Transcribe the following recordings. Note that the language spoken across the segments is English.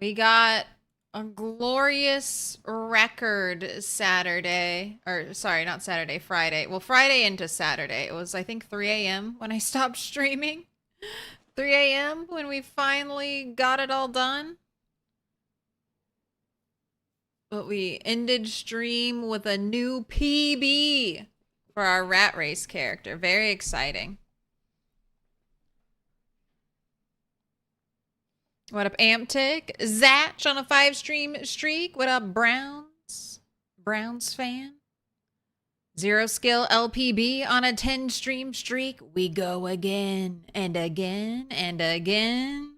We got a glorious record Saturday. Or, sorry, not Saturday, Friday. Well, Friday into Saturday. It was, I think, 3 a.m. when I stopped streaming. 3 a.m. when we finally got it all done. But we ended stream with a new PB for our rat race character. Very exciting. What up, Amptic? Zatch on a 5-stream streak. What up, Browns? Browns fan? Zero skill LPB on a 10-stream streak. We go again and again and again.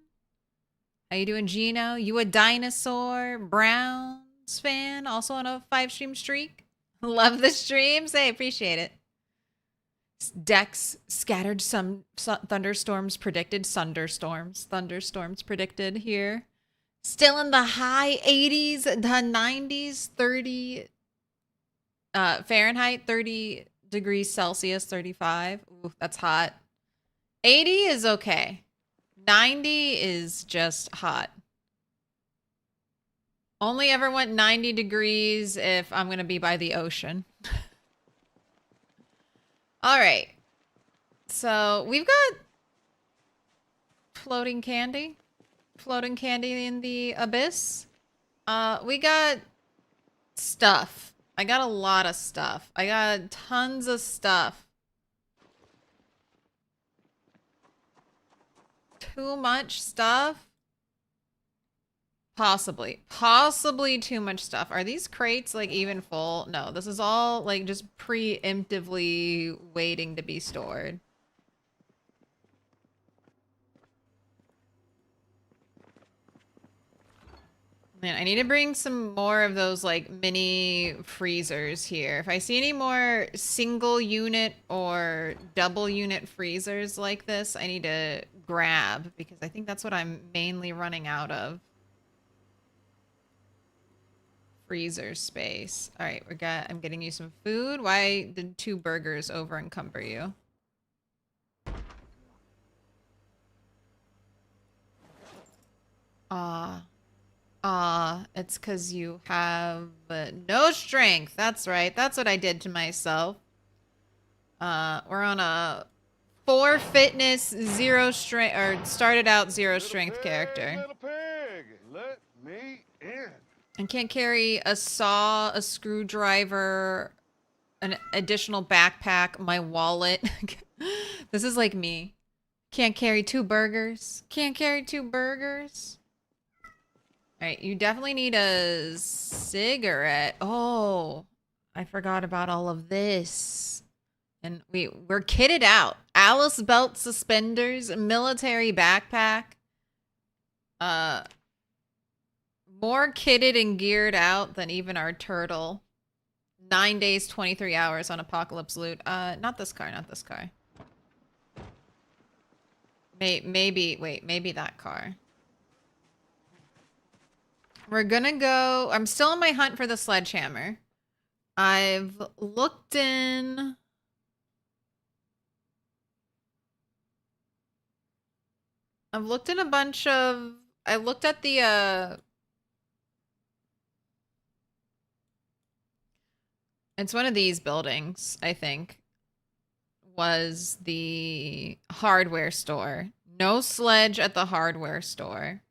How you doing, Gino? You a dinosaur? Browns fan? Also on a 5-stream streak? Love the streams. Hey, appreciate it. Dex scattered some thunderstorms predicted. Thunderstorms predicted here. Still in the high 80s, the 90s, 30 Fahrenheit, 30 degrees Celsius, 35. Ooh, that's hot. 80 is okay. 90 is just hot. Only ever went 90 degrees if I'm going to be by the ocean. All right. So we've got floating candy in the abyss. We got stuff. I got a lot of stuff. I got tons of stuff. Too much stuff? Possibly too much stuff. Are these crates like even full? No, this is all like just preemptively waiting to be stored. Man, I need to bring some more of those like mini freezers here. If I see any more single unit or double unit freezers like this, I need to grab because I think that's what I'm mainly running out of. Freezer space. All right, I'm getting you some food. Why did 2 burgers over encumber you? It's because you have no strength. That's right. That's what I did to myself. We're on a 4 fitness, 0 strength, or started out 0 strength character. Little pig, let me in. And can't carry a saw, a screwdriver, an additional backpack, my wallet. This is like me. Can't carry 2 burgers. Can't carry 2 burgers. All right, you definitely need a cigarette. Oh, I forgot about all of this. And we're kitted out. Alice belt suspenders, military backpack. More kitted and geared out than even our turtle. 9 days, 23 hours on Apocalypse Loot. Not this car, not this car. Maybe that car. We're gonna go... I'm still on my hunt for the sledgehammer. I've looked in... a bunch of... I looked at the, It's one of these buildings, I think, was the hardware store. No sledge at the hardware store.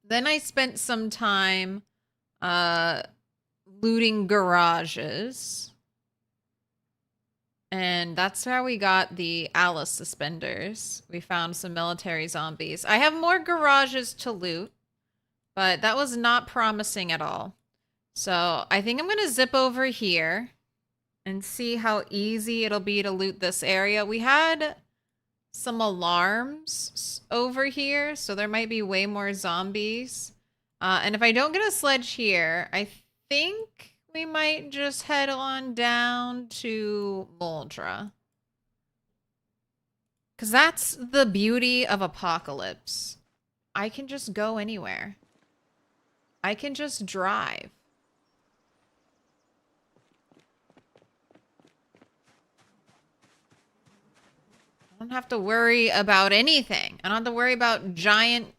Then I spent some time looting garages. And that's how we got the Alice suspenders. We found some military zombies. I have more garages to loot, but that was not promising at all. So I think I'm going to zip over here and see how easy it'll be to loot this area. We had some alarms over here, so there might be way more zombies. And if I don't get a sledge here, I think we might just head on down to Muldra. Because that's the beauty of Apocalypse. I can just go anywhere. I can just drive. I don't have to worry about anything. I don't have to worry about giant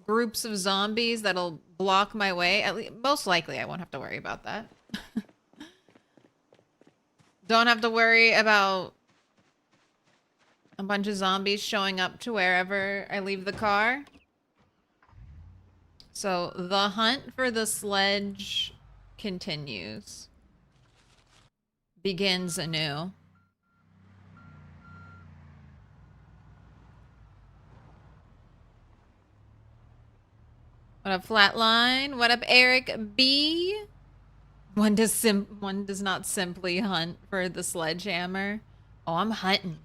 groups of zombies that'll block my way. At least, most likely I won't have to worry about that. Don't have to worry about a bunch of zombies showing up to wherever I leave the car. So the hunt for the sledge continues. Begins anew. What up, Flatline? What up, Eric B? One does not simply hunt for the sledgehammer. Oh, I'm hunting.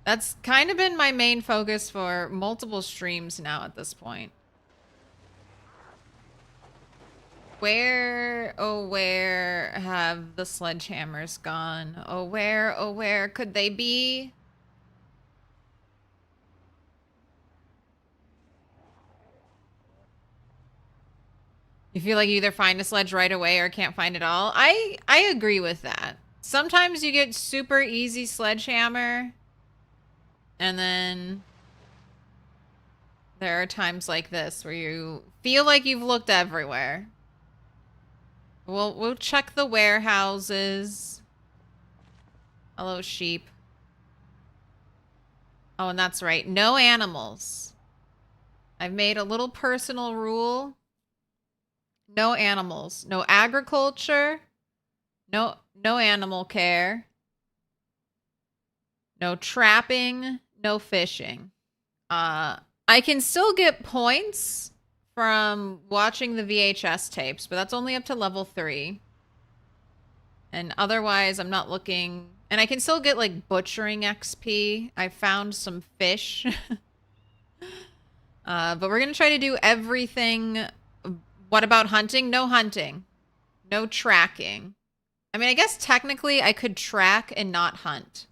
That's kind of been my main focus for multiple streams now at this point. Where, oh where have the sledgehammers gone? Oh where could they be? You feel like you either find a sledge right away or can't find it all. I agree with that. Sometimes you get super easy sledgehammer, and then there are times like this where you feel like you've looked everywhere. We'll check the warehouses. Hello, sheep. Oh, and that's right. No animals. I've made a little personal rule. No animals. No agriculture. No animal care. No trapping. No fishing. I can still get points from watching the VHS tapes, but that's only up to level 3. And otherwise, I'm not looking. And I can still get, like, butchering XP. I found some fish. But we're going to try to do everything. What about hunting? No hunting. No tracking. I mean, I guess technically I could track and not hunt.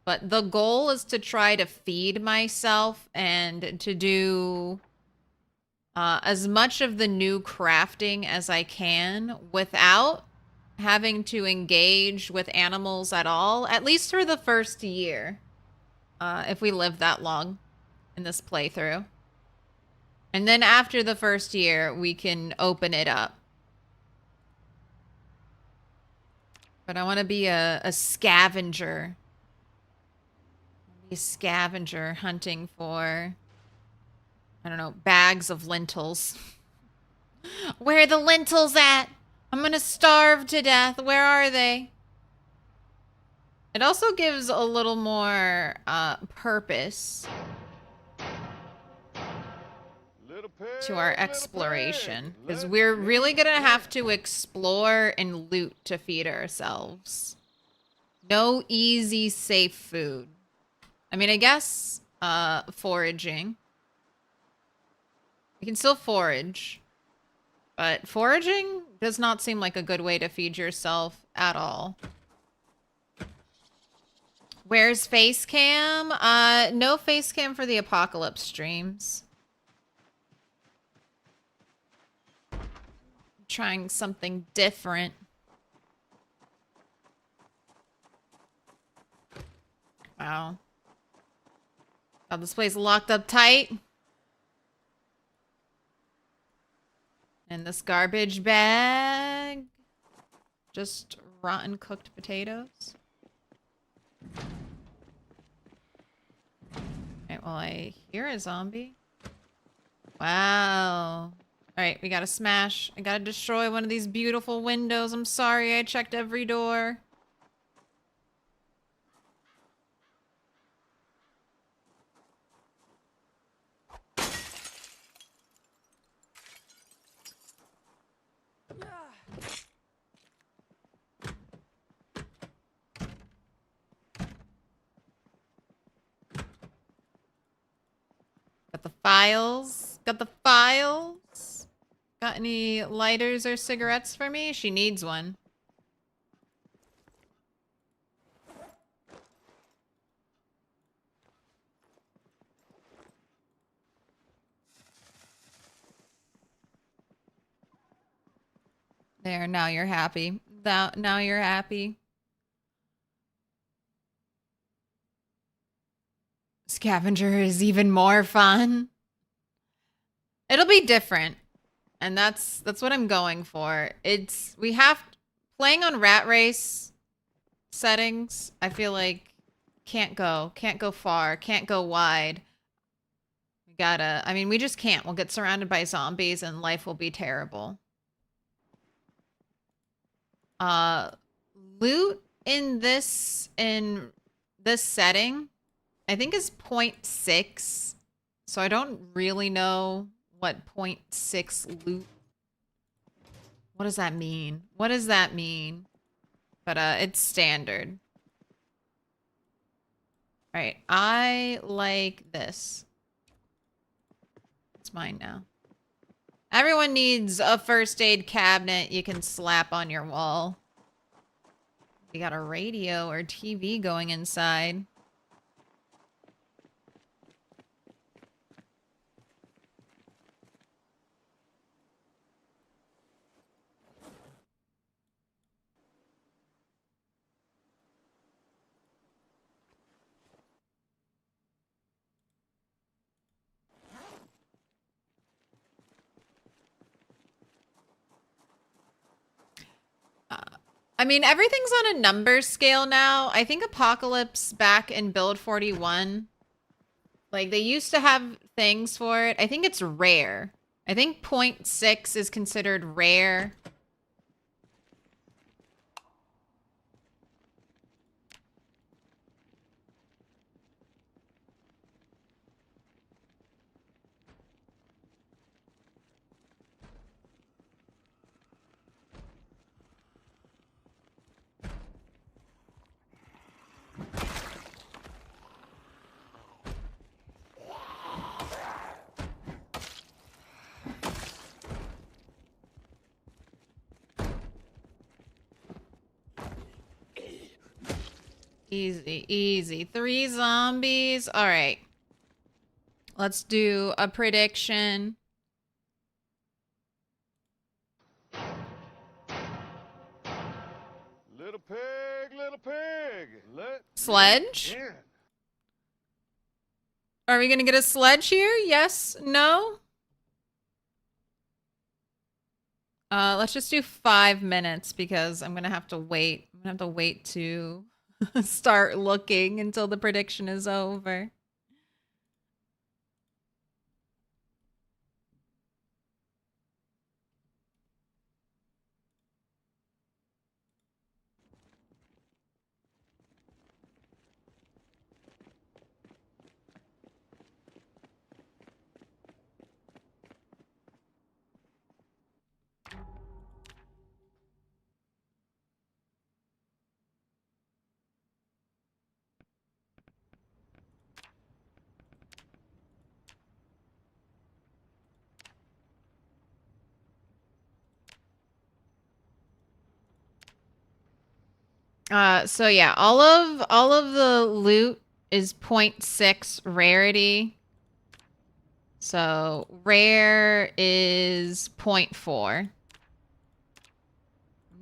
But the goal is to try to feed myself and to do as much of the new crafting as I can without having to engage with animals at all, at least for the first year, if we live that long in this playthrough. And then after the first year, we can open it up. But I want to be a scavenger. Be a scavenger hunting for, I don't know, bags of lentils. Where are the lentils at? I'm gonna starve to death. Where are they? It also gives a little more purpose to our exploration, because we're really gonna have to explore and loot to feed ourselves. No easy, safe food. I mean, I guess foraging. You can still forage, but foraging does not seem like a good way to feed yourself at all. Where's face cam? No face cam for the apocalypse streams. Trying something different. Wow. Got this place locked up tight. And this garbage bag. Just rotten cooked potatoes. Alright, well, I hear a zombie. Wow. Alright, we gotta smash. I gotta destroy one of these beautiful windows. I'm sorry, I checked every door. Got the files. Got the files. Got any lighters or cigarettes for me? She needs one. There, now you're happy. Now you're happy. Scavenger is even more fun. It'll be different. And that's what I'm going for. We have playing on rat race settings, I feel like can't go far, can't go wide. We just can't. We'll get surrounded by zombies and life will be terrible. Loot in this setting, I think is 0.6. So I don't really know what 0.6 loot. What does that mean? What does that mean? But it's standard. All right, I like this. It's mine now. Everyone needs a first aid cabinet you can slap on your wall. We got a radio or TV going inside. I mean, everything's on a number scale now. I think Apocalypse back in Build 41, like they used to have things for it. I think it's rare. I think 0.6 is considered rare. Easy, easy. 3 zombies. All right. Let's do a prediction. Little pig, let Sledge? me in. Are we going to get a sledge here? Yes? No? Let's just do 5 minutes because I'm going to have to wait. I'm going to have to wait to start looking until the prediction is over. So yeah, all of the loot is 0.6 rarity. So rare is 0.4.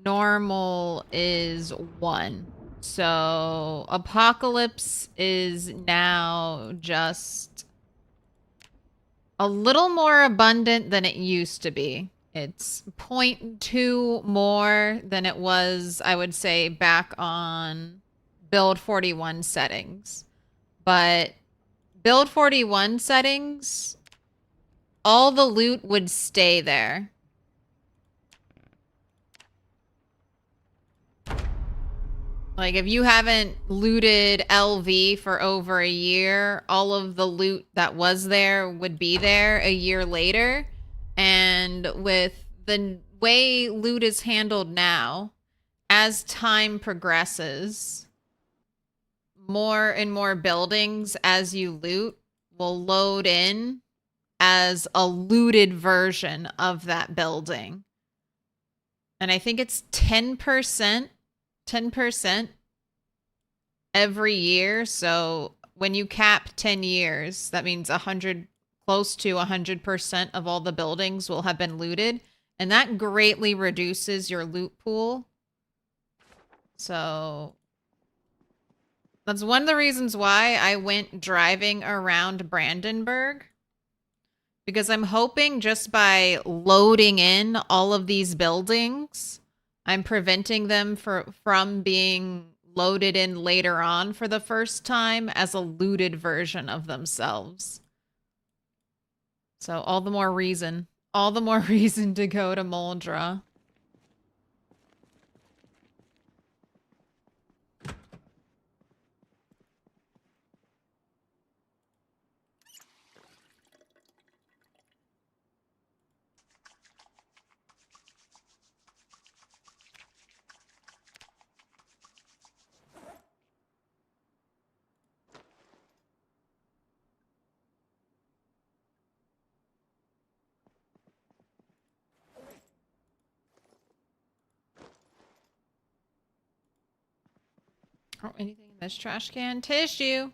Normal is 1. So Apocalypse is now just a little more abundant than it used to be. It's 0.2 more than it was, I would say, back on Build 41 settings. But Build 41 settings, all the loot would stay there. Like, if you haven't looted LV for over a year, all of the loot that was there would be there a year later. And with the way loot is handled now, as time progresses, more and more buildings as you loot will load in as a looted version of that building. And I think it's 10% every year. So when you cap 10 years, that means close to 100% of all the buildings will have been looted. And that greatly reduces your loot pool. So that's one of the reasons why I went driving around Brandenburg. Because I'm hoping just by loading in all of these buildings, I'm preventing them from being loaded in later on for the first time as a looted version of themselves. So all the more reason to go to Muldra. Oh, anything in this trash can? Tissue.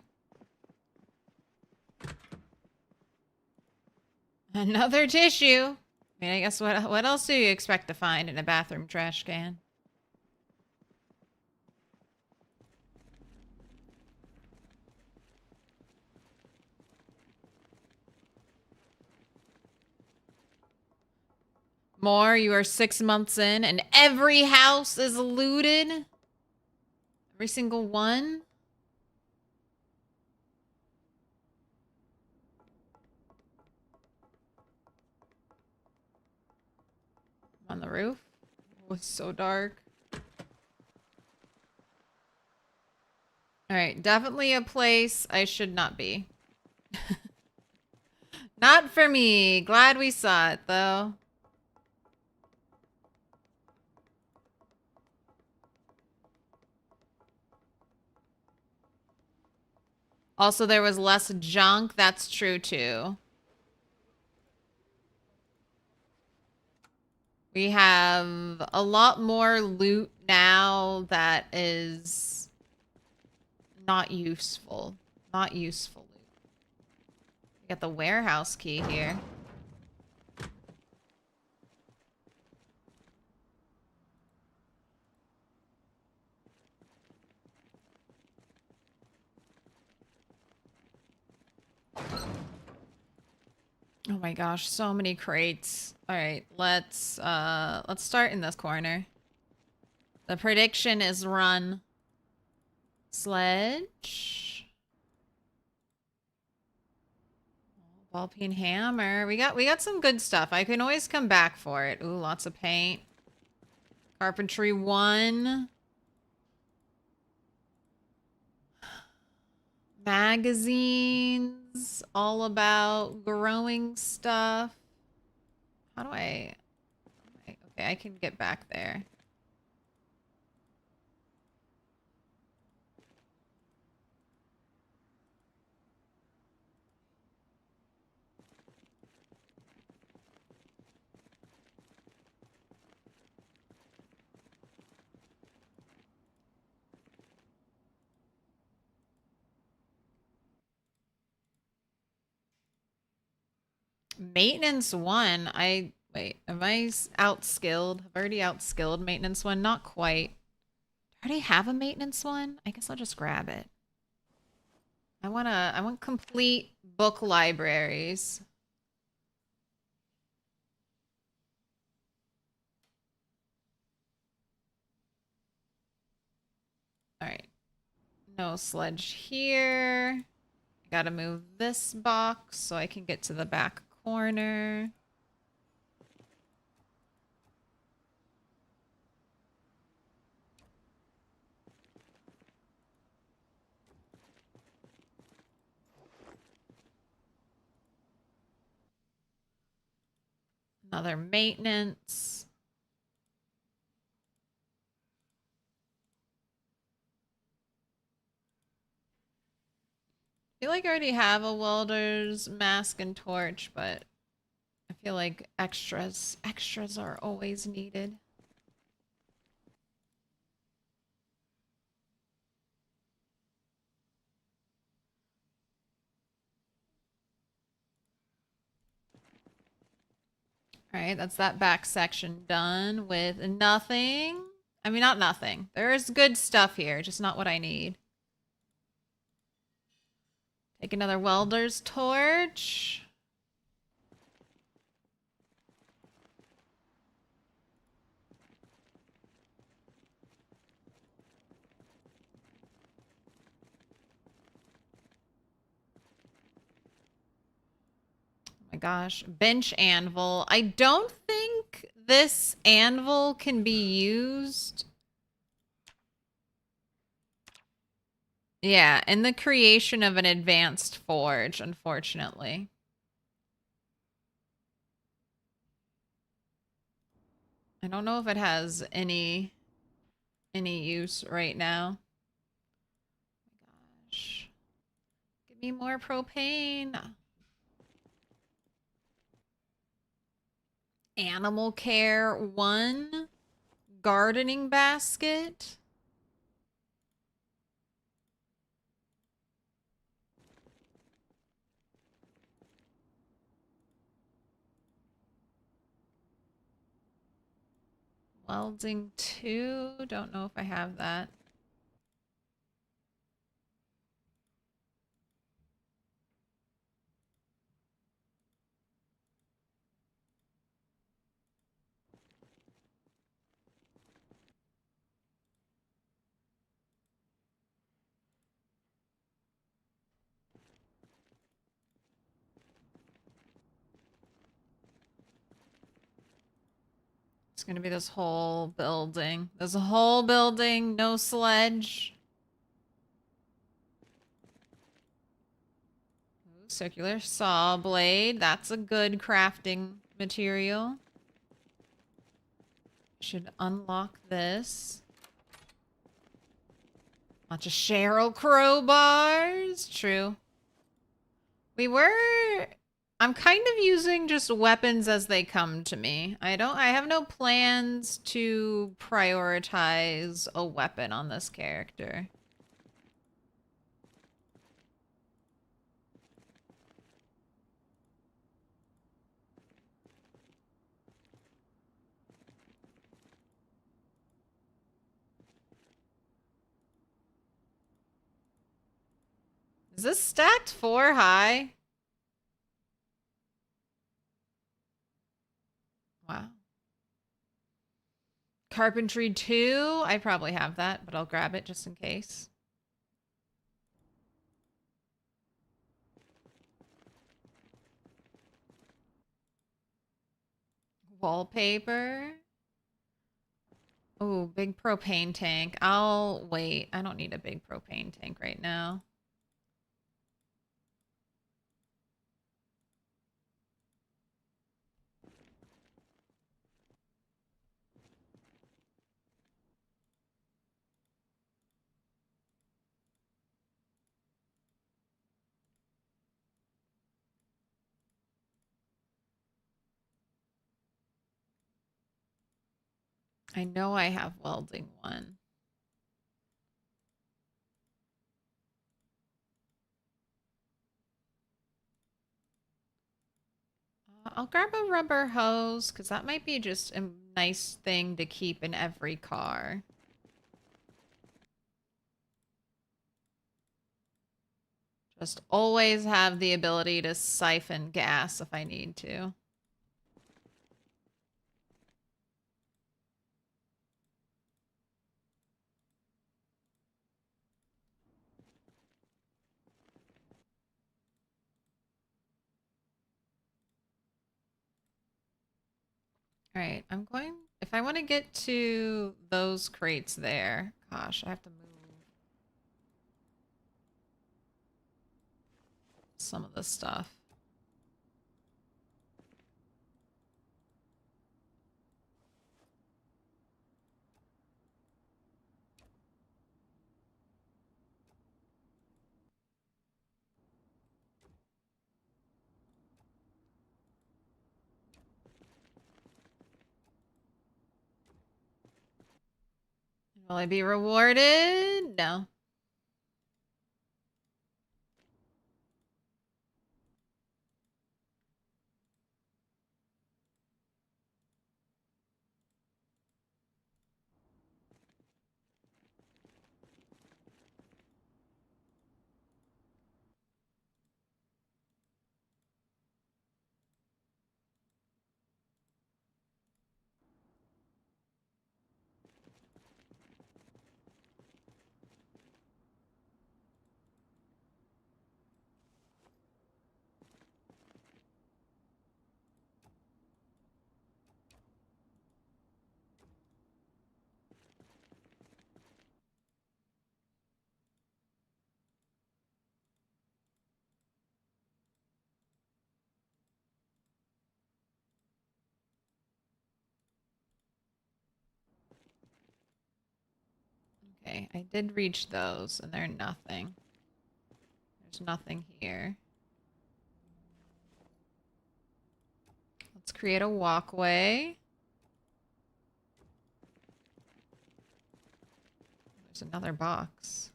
Another tissue. I mean, I guess what else do you expect to find in a bathroom trash can? More, you are 6 months in and every house is looted? Every single one? On the roof? Oh, it's so dark. Alright, definitely a place I should not be. Not for me. Glad we saw it, though. Also, there was less junk. That's true, too. We have a lot more loot now that is not useful. Not useful loot. We got the warehouse key here. Oh my gosh, so many crates. All right, let's start in this corner. The prediction is run. Sledge. Ball peen hammer. We got some good stuff. I can always come back for it. Ooh, lots of paint. Carpentry 1. Magazines. All about growing stuff. How do I... Okay, I can get back there. Maintenance 1. Wait, am I outskilled? I've already outskilled maintenance 1. Not quite. I already have a maintenance 1. I guess I'll just grab it. I want complete book libraries. All right. No sledge here. I gotta move this box so I can get to the back corner. Another maintenance. I feel like I already have a welder's mask and torch, but I feel like extras are always needed. All right, that's that back section done with nothing. I mean, not nothing. There's good stuff here, just not what I need. Take another welder's torch. my gosh. Bench anvil. I don't think this anvil can be used. Yeah, in the creation of an advanced forge, unfortunately. I don't know if it has any use right now. Oh my gosh. Give me more propane. Animal care 1. Gardening basket. Welding 2. Don't know if I have that. It's gonna be this whole building. There's a whole building, no sledge. Ooh, circular saw blade. That's a good crafting material. Should unlock this. Bunch of Cheryl crowbars. True. I'm kind of using just weapons as they come to me. I have no plans to prioritize a weapon on this character. Is this stacked 4 high? Wow. Carpentry 2? I probably have that, but I'll grab it just in case. Wallpaper. Oh, big propane tank. I'll wait. I don't need a big propane tank right now. I know I have welding 1. I'll grab a rubber hose because that might be just a nice thing to keep in every car. Just always have the ability to siphon gas if I need to. All right, if I want to get to those crates there, gosh, I have to move some of this stuff. Will I be rewarded? No. Okay, I did reach those, and they're nothing. There's nothing here. Let's create a walkway. There's another box.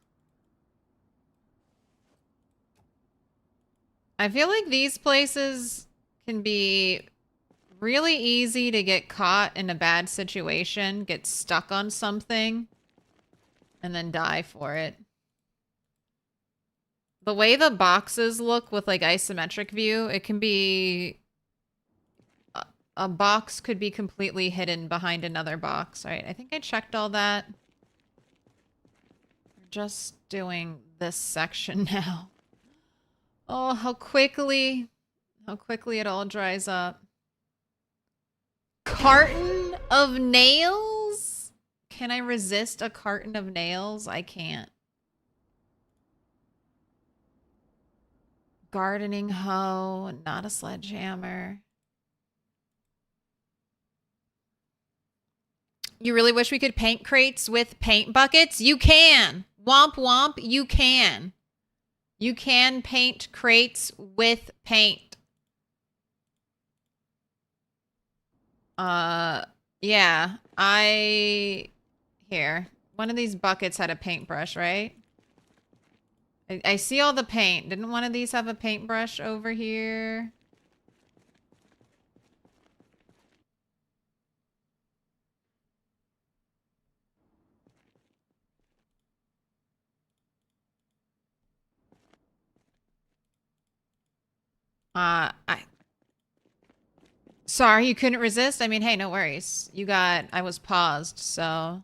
I feel like these places can be really easy to get caught in a bad situation, get stuck on something, and then die for it. The way the boxes look with like isometric view, it can be... A box could be completely hidden behind another box. All right, I think I checked all that. We're just doing this section now. Oh, how quickly it all dries up. Carton of nails? Can I resist a carton of nails? I can't. Gardening hoe, not a sledgehammer. You really wish we could paint crates with paint buckets? You can. Womp womp, you can. You can paint crates with paint. Yeah. Here. One of these buckets had a paintbrush, right? I see all the paint. Didn't one of these have a paintbrush over here? Sorry, you couldn't resist? I mean, hey, no worries. I was paused, so...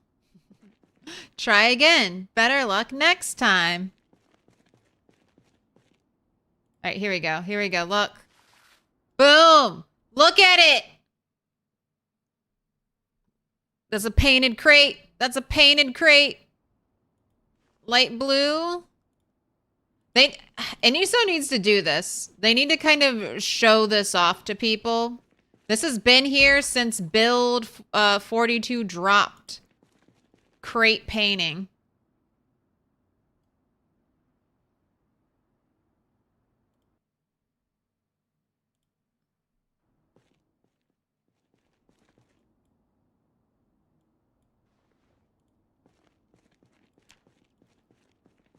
Try again. Better luck next time. All right, here we go. Here we go. Look. Boom! Look at it! That's a painted crate. That's a painted crate. Light blue. Eniso needs to do this. They need to kind of show this off to people. This has been here since build 42 dropped. Crate painting.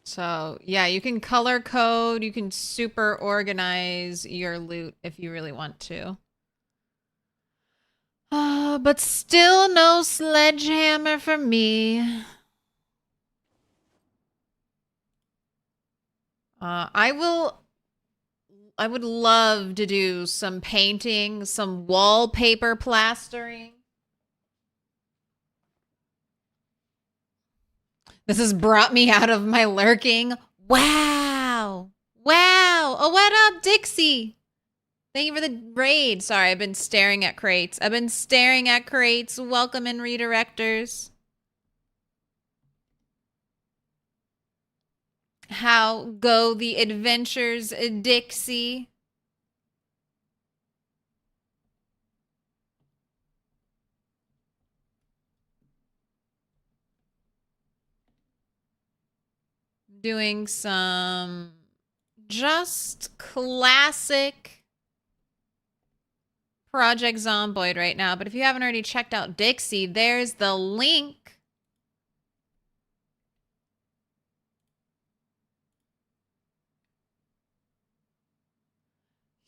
So, yeah, you can color code. You can super organize your loot if you really want to. But still no sledgehammer for me. I would love to do some painting, some wallpaper plastering. This has brought me out of my lurking. Wow. Wow. Oh, what up, Dixie? Thank you for the raid. Sorry, I've been staring at crates. Welcome in, redirectors. How go the adventures, Dixie? Doing some just classic Project Zomboid right now. But if you haven't already checked out Dixie, there's the link.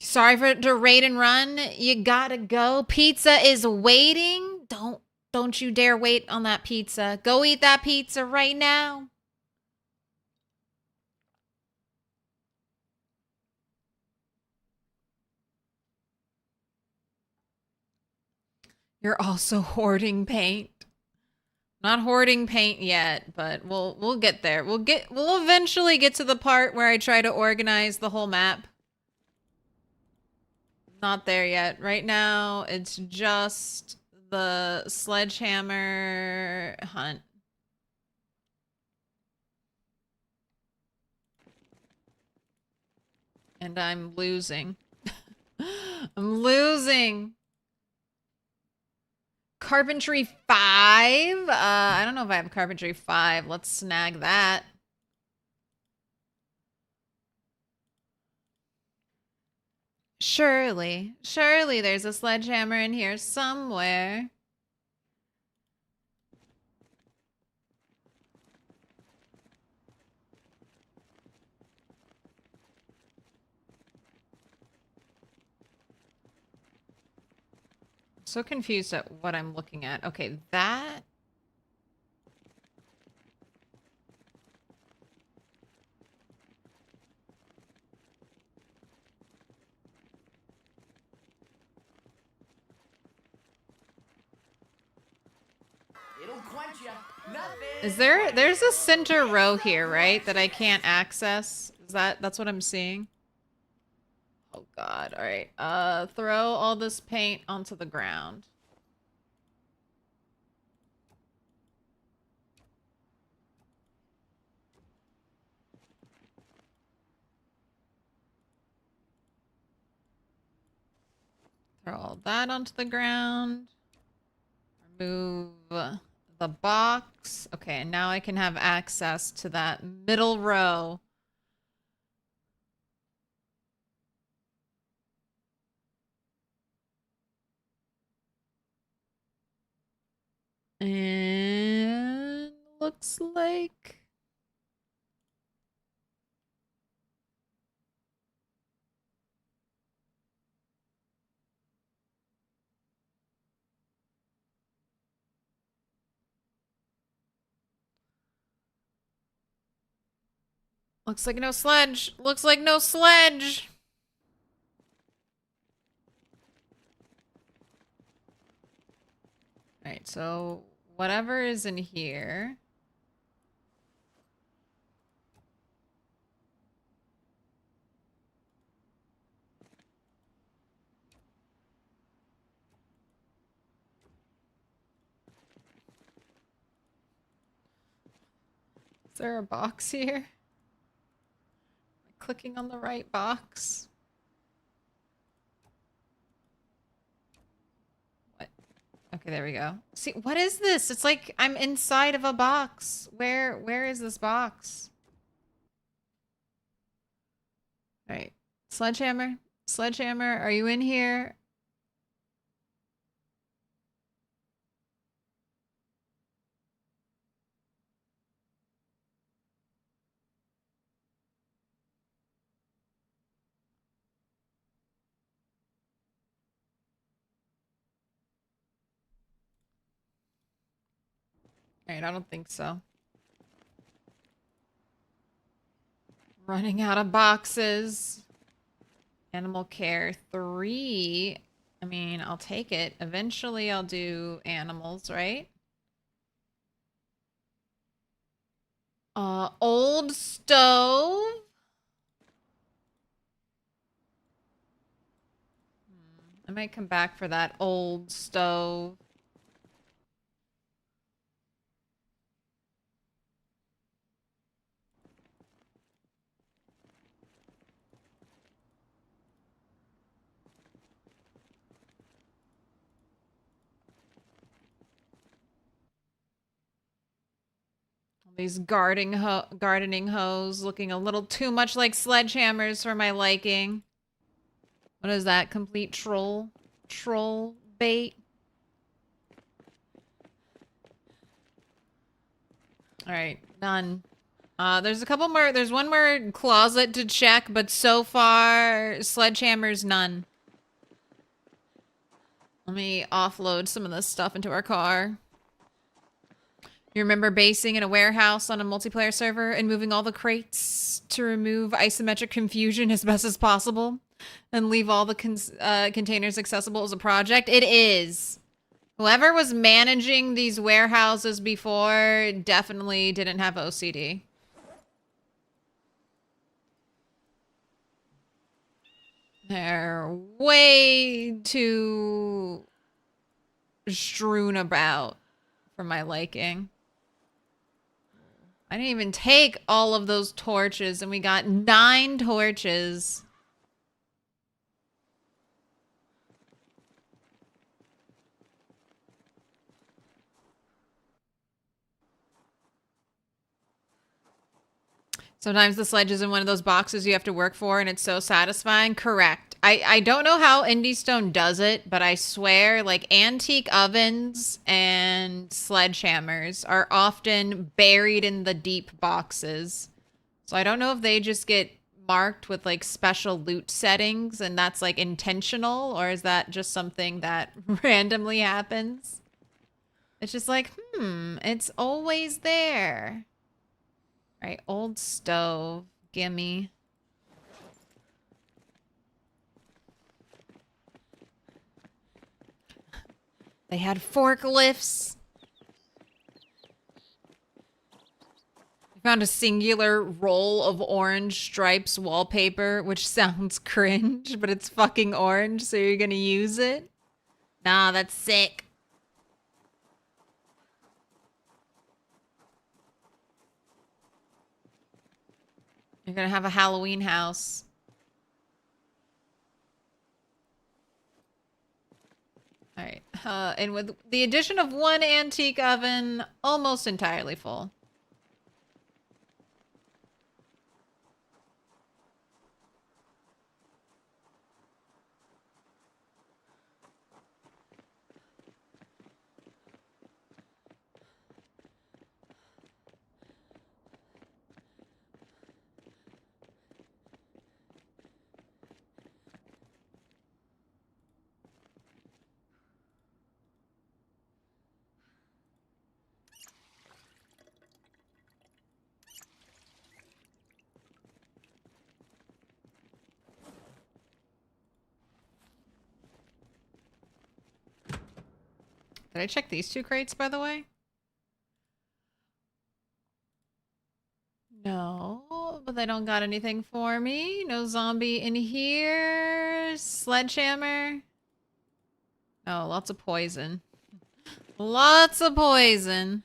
Sorry for to raid and run. You gotta go. Pizza is waiting. Don't you dare wait on that pizza. Go eat that pizza right now. You're also hoarding paint. Not hoarding paint yet, but we'll get there. We'll eventually get to the part where I try to organize the whole map. Not there yet. Right now, it's just the sledgehammer hunt. And I'm losing. I'm losing. Carpentry 5? I don't know if I have carpentry 5. Let's snag that. Surely there's a sledgehammer in here somewhere. So confused at what I'm looking at. Okay, that. It'll quench you. Nothing. Is there's a center row here, right? That I can't access. Is that's what I'm seeing? Oh god. All right. Throw all this paint onto the ground. Throw all that onto the ground. Remove the box. Okay, and now I can have access to that middle row. And looks like... Looks like no sledge. Looks like no sledge. Alright, so whatever is in here. Is there a box here? Am I clicking on the right box? What? Okay, there we go. See, what is this? It's like I'm inside of a box. Where is this box? All right. Sledgehammer. Sledgehammer, are you in here? All right, I don't think so. Running out of boxes. Animal care 3. I mean, I'll take it. Eventually I'll do animals, right? Old stove. I might come back for that old stove. These gardening hose looking a little too much like sledgehammers for my liking. What is that? Complete troll bait. All right, done. There's a couple more. There's one more closet to check, but so far, sledgehammers, none. Let me offload some of this stuff into our car. You remember basing in a warehouse on a multiplayer server and moving all the crates to remove isometric confusion as best as possible and leave all the containers accessible as a project? It is. Whoever was managing these warehouses before definitely didn't have OCD. They're way too strewn about for my liking. I didn't even take all of those torches, and we got 9 torches. Sometimes the sledge is in one of those boxes you have to work for, and it's so satisfying. Correct. I don't know how Indie Stone does it, but I swear, like, antique ovens and sledgehammers are often buried in the deep boxes. So I don't know if they just get marked with, like, special loot settings, and that's, like, intentional, or is that just something that randomly happens? It's just like, it's always there. All right, old stove. Gimme. They had forklifts. We found a singular roll of orange stripes wallpaper, which sounds cringe, but it's fucking orange, so you're gonna use it? Nah, that's sick. You're gonna have a Halloween house. All right, and with the addition of one antique oven, almost entirely full. Did I check these two crates, by the way? No, but they don't got anything for me. No zombie in here. Sledgehammer. Oh, lots of poison. Lots of poison.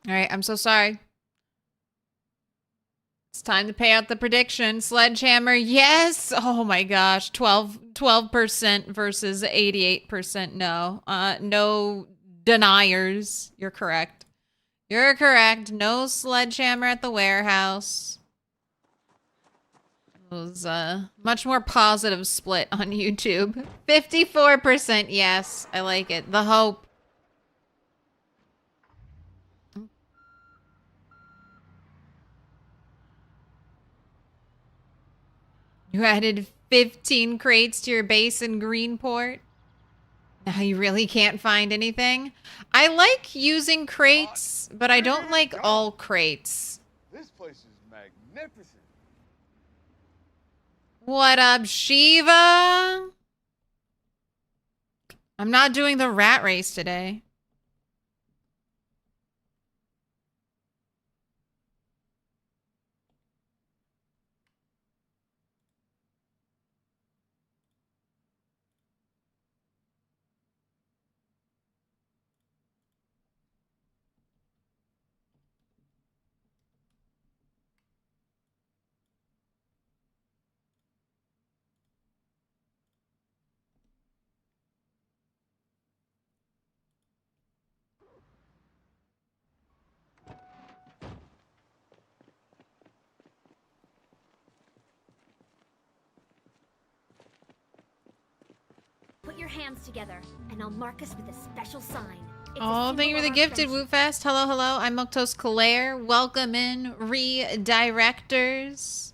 All right, I'm so sorry. It's time to pay out the prediction. Sledgehammer, yes! Oh my gosh, 12% versus 88% no. No deniers. You're correct. You're correct. No sledgehammer at the warehouse. It was a much more positive split on YouTube. 54% yes. I like it. The hope. You added 15 crates to your base in Greenport. Now you really can't find anything? I like using crates, but I don't like all crates. This place is magnificent. What up, Shiva? I'm not doing the rat race today. Put your hands together, and I'll mark us with a special sign. It's Oh, thank you for the gifted, Woofest. Hello, hello. I'm Milquetoast Claire. Welcome in, redirectors.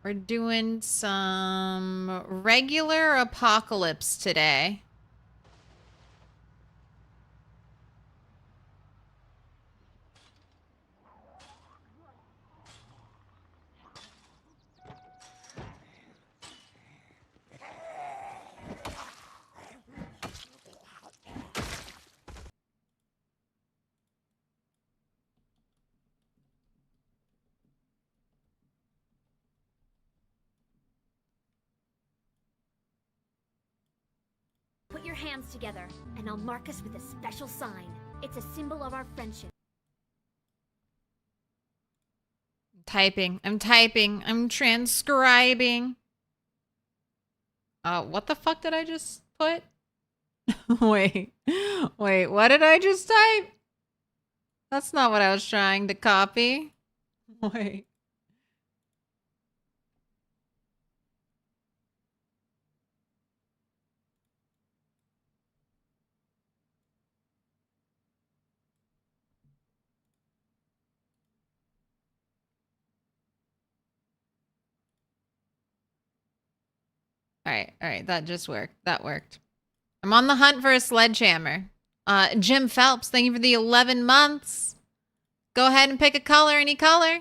We're doing some regular apocalypse today. Put your hands together, and I'll mark us with a special sign. It's a symbol of our friendship. Typing. I'm typing. I'm transcribing. What the fuck did I just put? Wait. Wait, what did I just type? That's not what I was trying to copy. Wait. All right, that just worked. That worked. I'm on the hunt for a sledgehammer. Jim Phelps, thank you for the 11 months. Go ahead and pick a color, any color.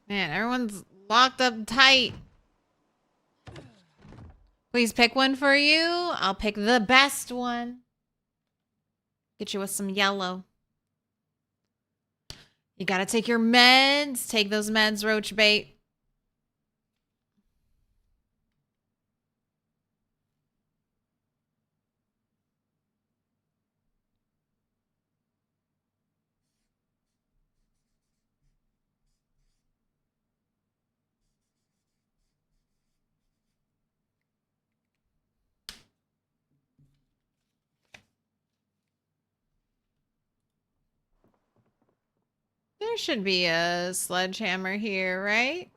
Man, everyone's locked up tight. Please pick one for you. I'll pick the best one. Get you with some yellow. You gotta take your meds. Take those meds, roach bait. There should be a sledgehammer here, right?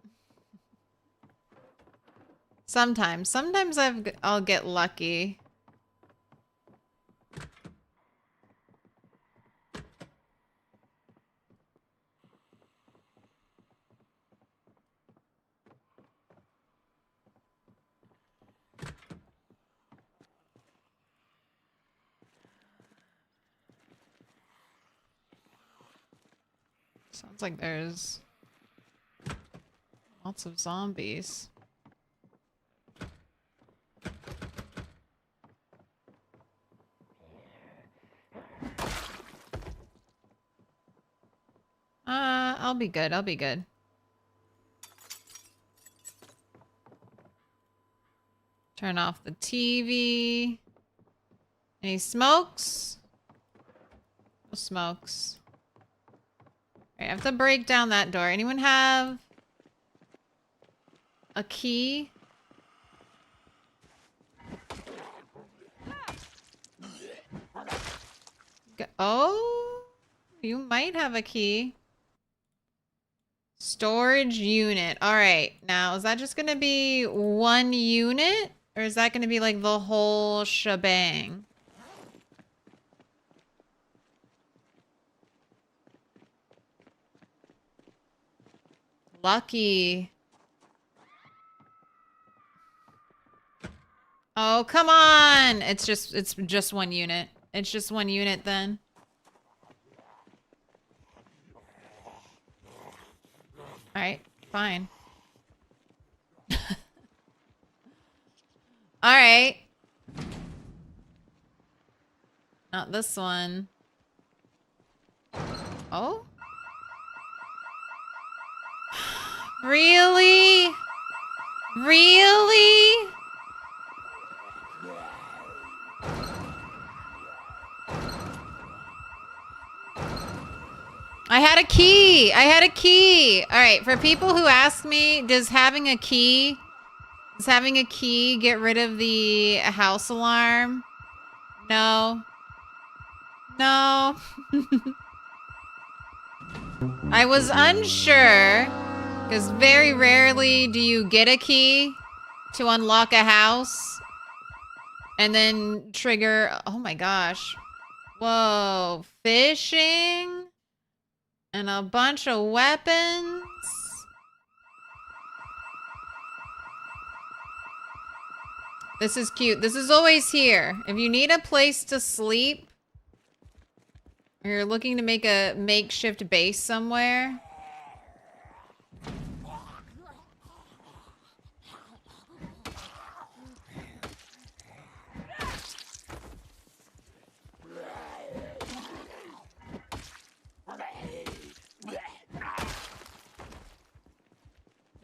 Sometimes. Sometimes I'll get lucky. Sounds like there's lots of zombies. I'll be good. I'll be good. Turn off the TV. Any smokes? No smokes. I have to break down that door. Anyone have a key? Oh, you might have a key. Storage unit. All right. Now, is that just going to be one unit? Or is that going to be like the whole shebang? Lucky. Oh, come on. It's just one unit. It's just one unit then. All right, fine. All right. Not this one. Oh? Really? Really? I had a key. I had a key. All right, for people who ask me, does having a key get rid of the house alarm? No. No. I was unsure, because very rarely do you get a key to unlock a house and then trigger, oh my gosh. Whoa, fishing and a bunch of weapons. This is cute. This is always here. If you need a place to sleep, or you're looking to make a makeshift base somewhere.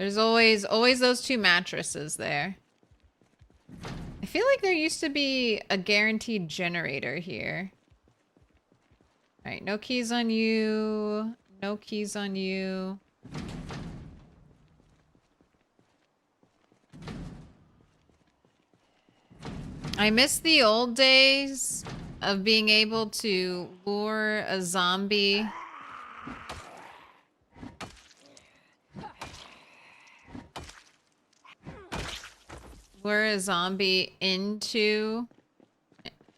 There's always those two mattresses there. I feel like there used to be a guaranteed generator here. All right, no keys on you. No keys on you. I miss the old days of being able to lure a zombie into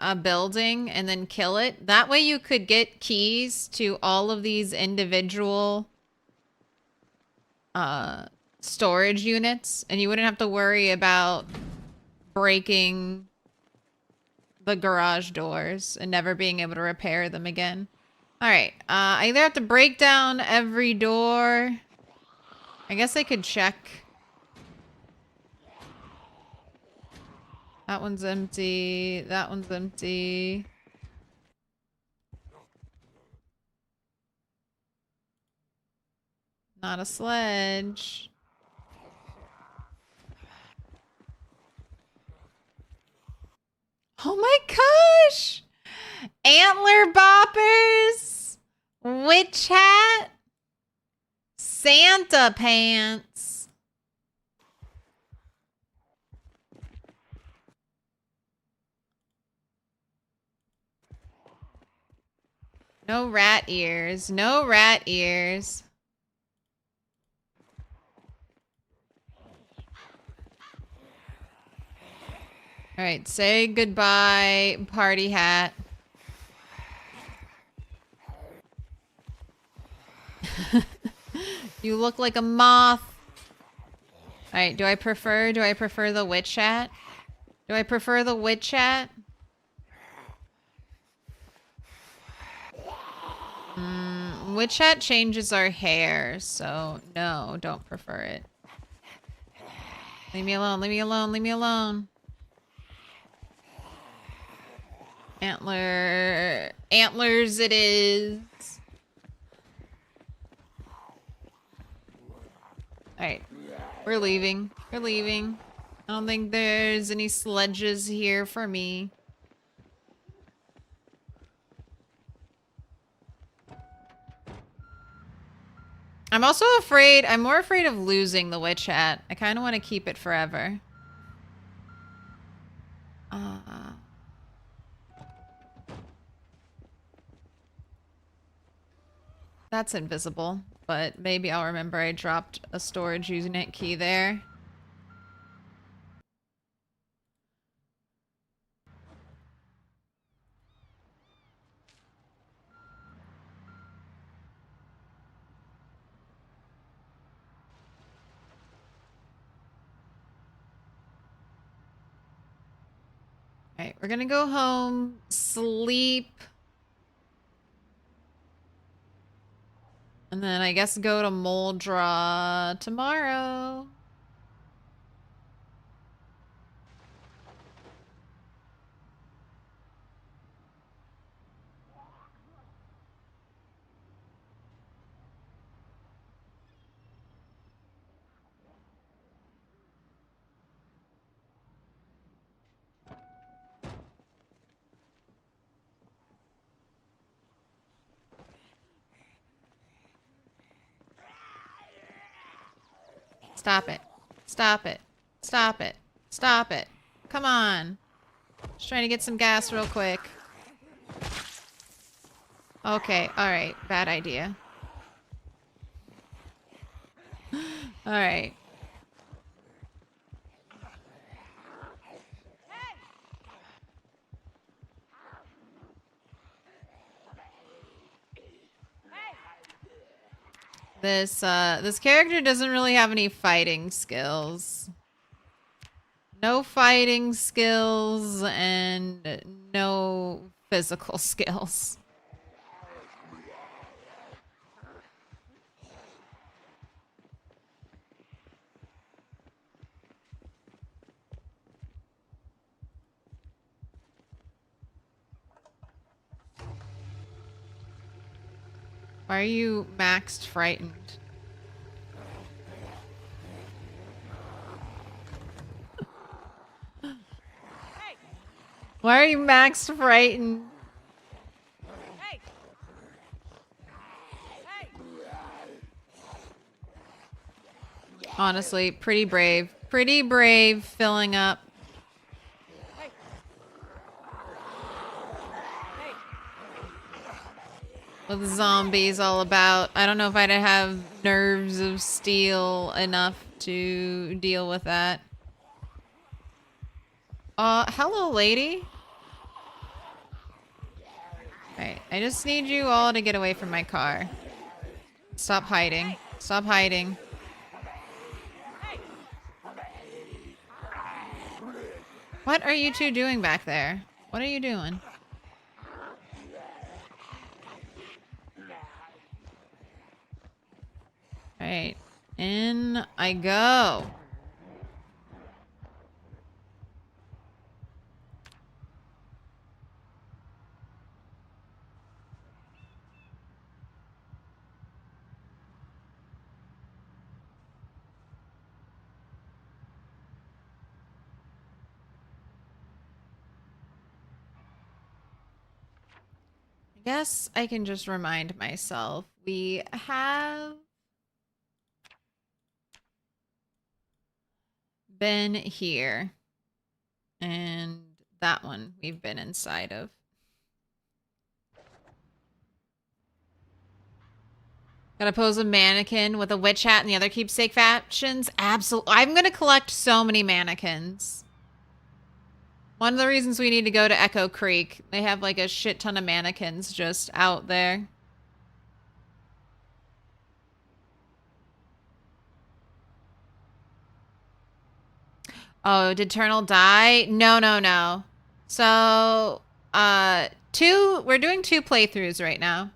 a building and then kill it. That way you could get keys to all of these individual storage units and you wouldn't have to worry about breaking the garage doors and never being able to repair them again. All right, I either have to break down every door. I guess I could check. That one's empty. That one's empty. Not a sledge. Oh my gosh! Antler boppers! Witch hat! Santa pants! No rat ears. No rat ears. All right, say goodbye, party hat. You look like a moth. All right, do I prefer the witch hat? Do I prefer the witch hat? Witch hat changes our hair, so no, don't prefer it. Leave me alone, leave me alone, leave me alone. Antlers it is. Alright, we're leaving. We're leaving. I don't think there's any sledges here for me. I'm also afraid, I'm more afraid of losing the witch hat. I kind of want to keep it forever. That's invisible, but maybe I'll remember I dropped a storage unit key there. Alright, we're gonna go home, sleep. And then I guess go to Muldra tomorrow. Stop it. Stop it. Stop it. Stop it. Come on. Just trying to get some gas real quick. Okay, alright. Bad idea. Alright. This character doesn't really have any fighting skills. No fighting skills and no physical skills. Why are you maxed frightened? Why are you max frightened? Hey! Hey! Honestly, pretty brave. Pretty brave filling up. Hey! Hey! What the zombies all about. I don't know if I'd have nerves of steel enough to deal with that. Hello, lady. Alright, I just need you all to get away from my car. Stop hiding. Stop hiding. What are you two doing back there? What are you doing? Alright, in I go. I guess I can just remind myself. We have been here. And that one we've been inside of. Gotta pose a mannequin with a witch hat and the other keepsake factions? Absolutely. I'm gonna collect so many mannequins. One of the reasons we need to go to Echo Creek, they have like a shit ton of mannequins just out there. Oh, did Eternal die? No, no, no. So, we're doing 2 playthroughs right now.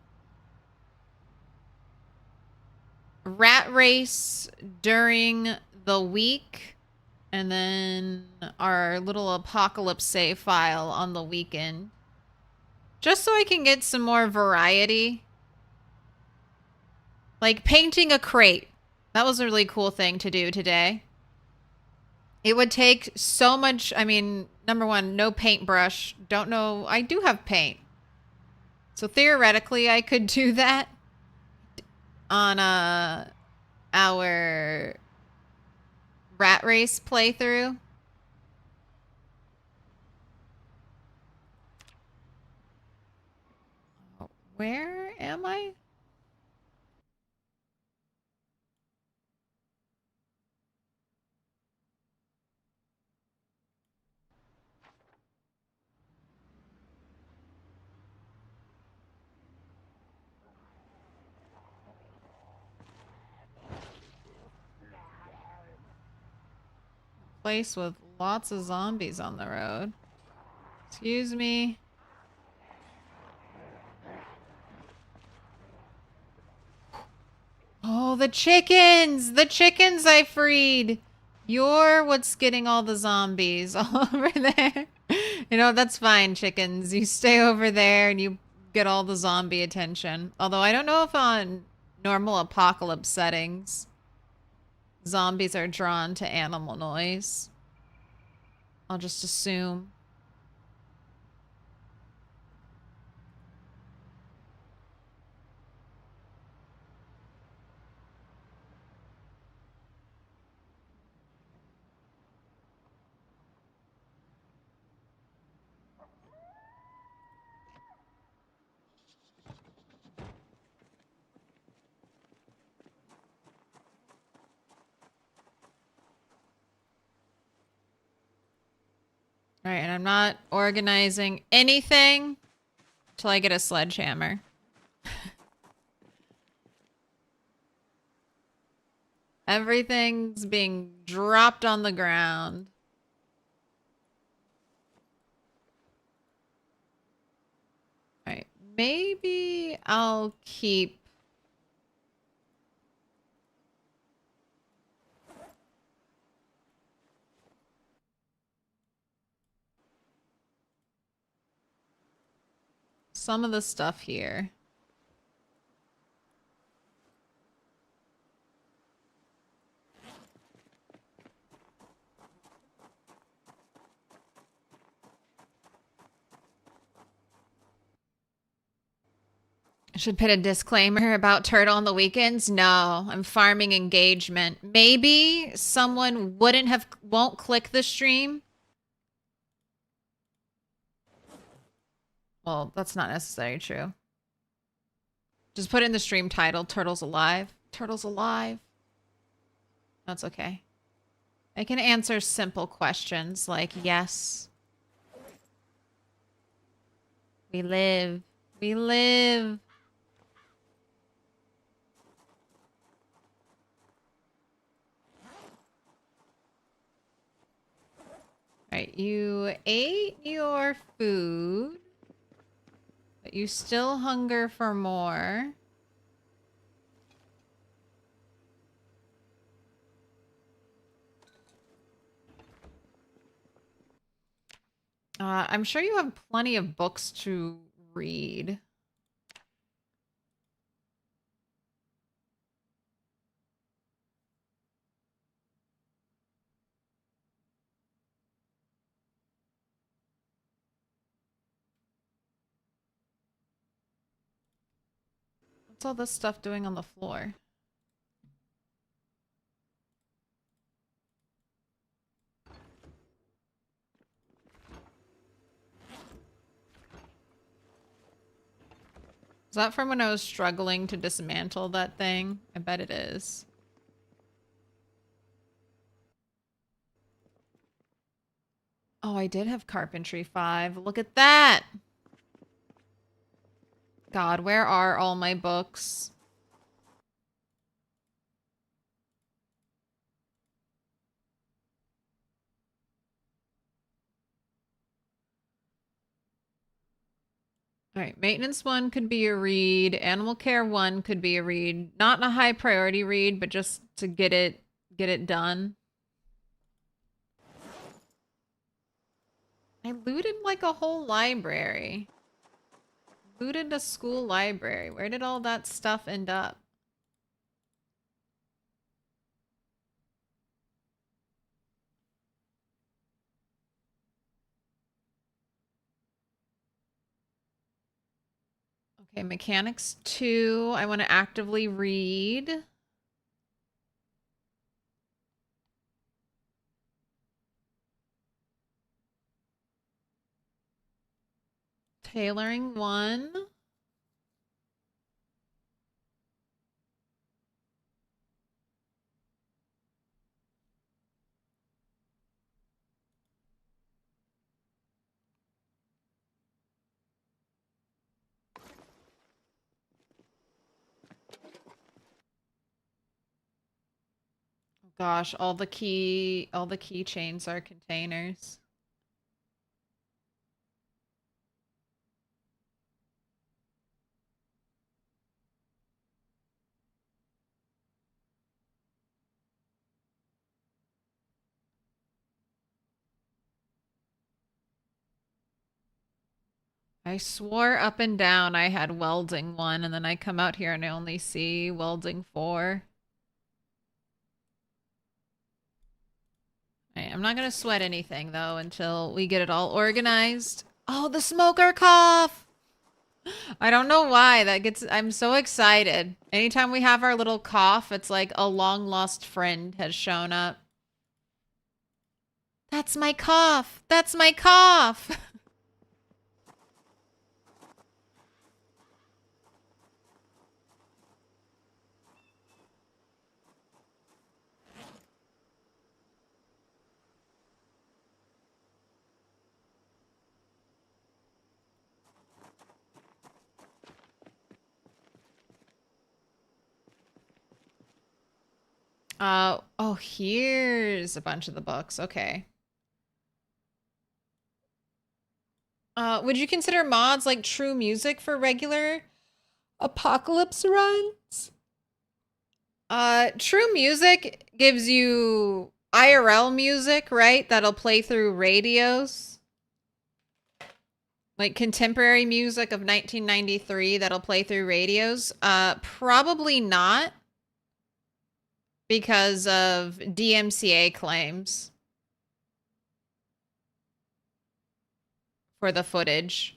Rat race during the week, and then our little apocalypse save file on the weekend. Just so I can get some more variety. Like painting a crate. That was a really cool thing to do today. It would take so much, I mean, number one, no paintbrush. Don't know, I do have paint. So theoretically I could do that on our rat race playthrough. Where am I? Place with lots of zombies on the road. Excuse me. Oh, the chickens! The chickens I freed! You're what's getting all the zombies all over there. You know, that's fine, chickens. You stay over there and you get all the zombie attention. Although I don't know if on normal apocalypse settings, zombies are drawn to animal noise. I'll just assume. All right, and I'm not organizing anything till I get a sledgehammer. Everything's being dropped on the ground. All right, maybe I'll keep some of the stuff here. Should put a disclaimer about Turtle on the weekends. No, I'm farming engagement. Maybe someone won't click the stream. Well, that's not necessarily true. Just put in the stream title, Turtle's alive. Turtle's alive. That's okay. I can answer simple questions like, yes. We live. We live. Alright, you ate your food, but you still hunger for more. I'm sure you have plenty of books to read. What's all this stuff doing on the floor? Is that from when I was struggling to dismantle that thing? I bet it is. Oh, I did have Carpentry 5. Look at that! God, where are all my books? Alright, Maintenance 1 could be a read. Animal Care 1 could be a read. Not a high priority read, but just to get it done. I looted like a whole library. Looted a school library. Where did all that stuff end up? Okay, Mechanics 2. I want to actively read. Tailoring 1. Gosh, all the keychains are containers. I swore up and down I had welding 1, and then I come out here and I only see welding 4. Alright, I'm not gonna sweat anything though until we get it all organized. Oh, the smoker cough! I don't know why I'm so excited. Anytime we have our little cough, it's like a long lost friend has shown up. That's my cough! That's my cough! Oh, here's a bunch of the books. Okay. Would you consider mods like True Music for regular Apocalypse runs? True Music gives you IRL music, right? That'll play through radios. Like contemporary music of 1993 that'll play through radios. Probably not. Because of DMCA claims for the footage.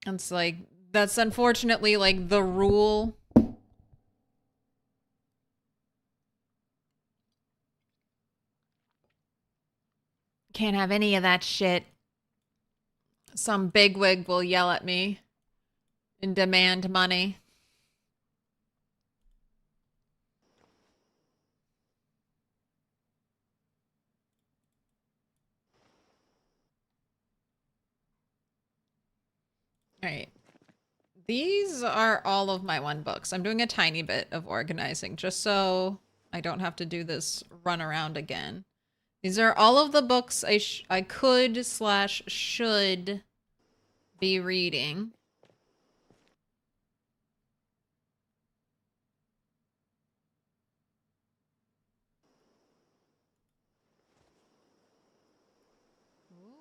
It's like, that's unfortunately like the rule. Can't have any of that shit. Some bigwig will yell at me and demand money. All right. These are all of my one books. I'm doing a tiny bit of organizing just so I don't have to do this run around again. These are all of the books I could / should be reading.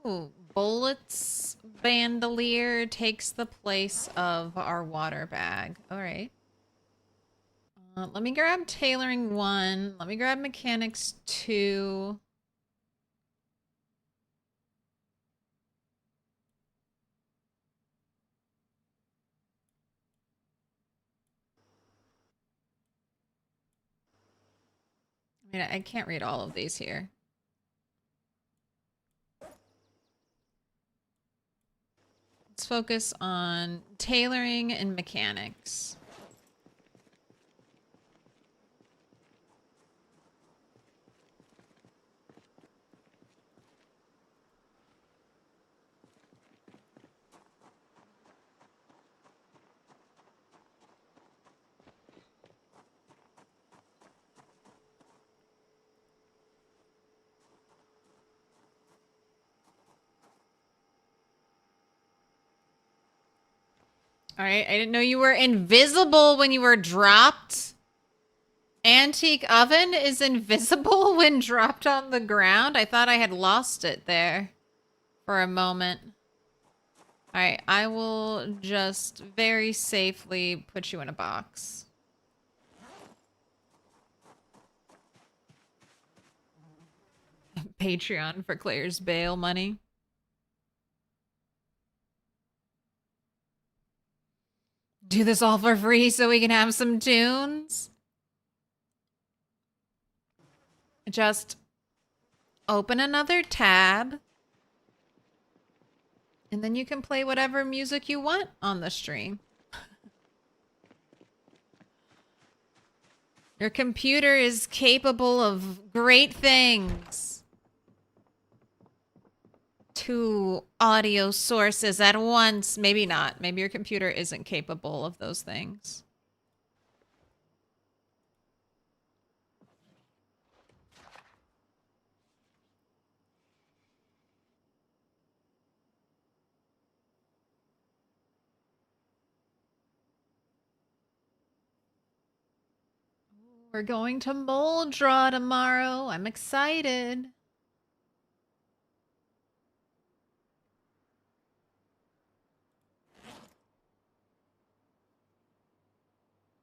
Ooh, Bullets bandolier takes the place of our water bag. All right. Let me grab tailoring 1. Let me grab mechanics 2. I mean, I can't read all of these here. Let's focus on tailoring and mechanics. All right, I didn't know you were invisible when you were dropped. Antique oven is invisible when dropped on the ground. I thought I had lost it there for a moment. All right, I will just very safely put you in a box. Patreon for Claire's bail money. Do this all for free so we can have some tunes? Just open another tab. And then you can play whatever music you want on the stream. Your computer is capable of great things. 2 audio sources at once. Maybe not. Maybe your computer isn't capable of those things. We're going to Muldra tomorrow. I'm excited.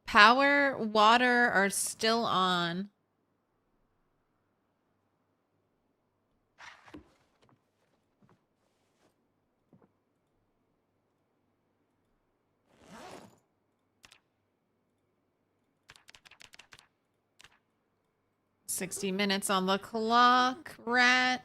Power, water are still on. "60 minutes on the clock, rat."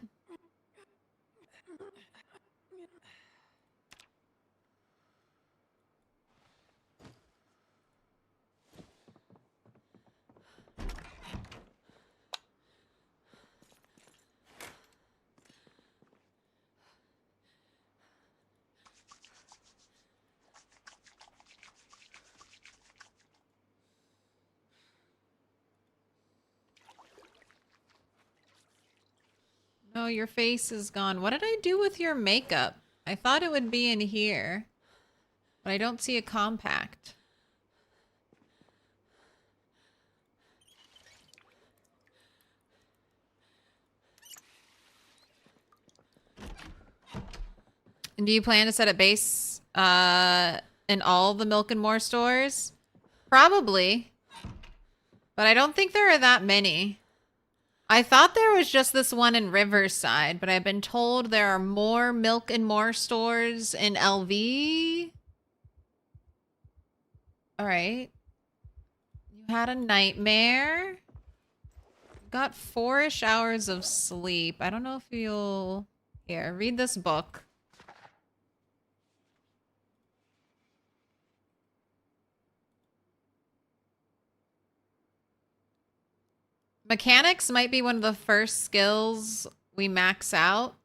Oh, your face is gone. What did I do with your makeup? I thought it would be in here, but I don't see a compact. And do you plan to set up base in all the Milk and More stores? Probably. But I don't think there are that many. I thought there was just this one in Riverside, but I've been told there are more Milk and More stores in LV. All right. You had a nightmare. Got 4-ish hours of sleep. I don't know if you'll... Here, read this book. Mechanics might be one of the first skills we max out.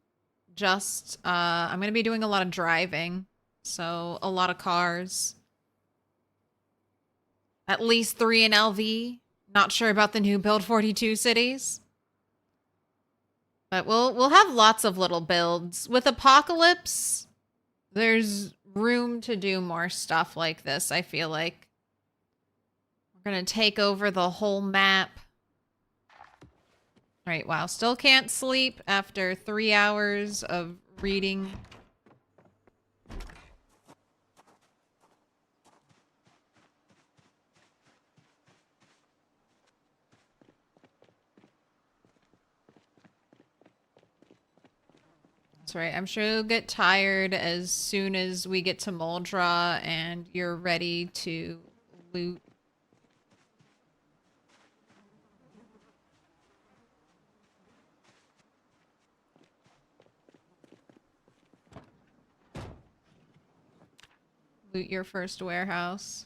Just, I'm going to be doing a lot of driving. So, a lot of cars. At least 3 in LV. Not sure about the new build 42 cities. But we'll have lots of little builds. With Apocalypse, there's room to do more stuff like this, I feel like. We're going to take over the whole map. Right, wow. Still can't sleep after 3 hours of reading. That's right. I'm sure you'll get tired as soon as we get to Muldra and you're ready to loot. Loot your first warehouse.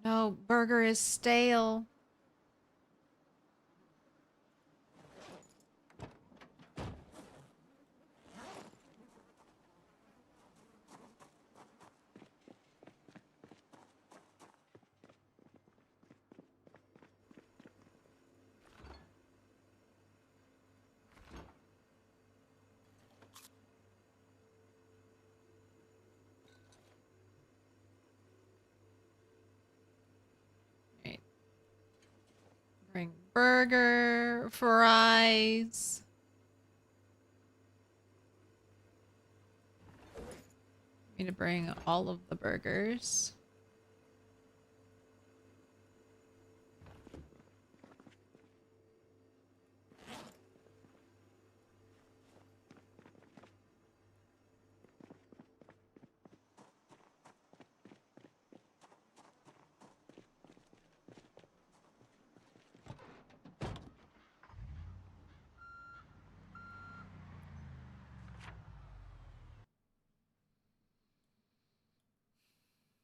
No, burger is stale. Bring burger, fries. Need to bring all of the burgers.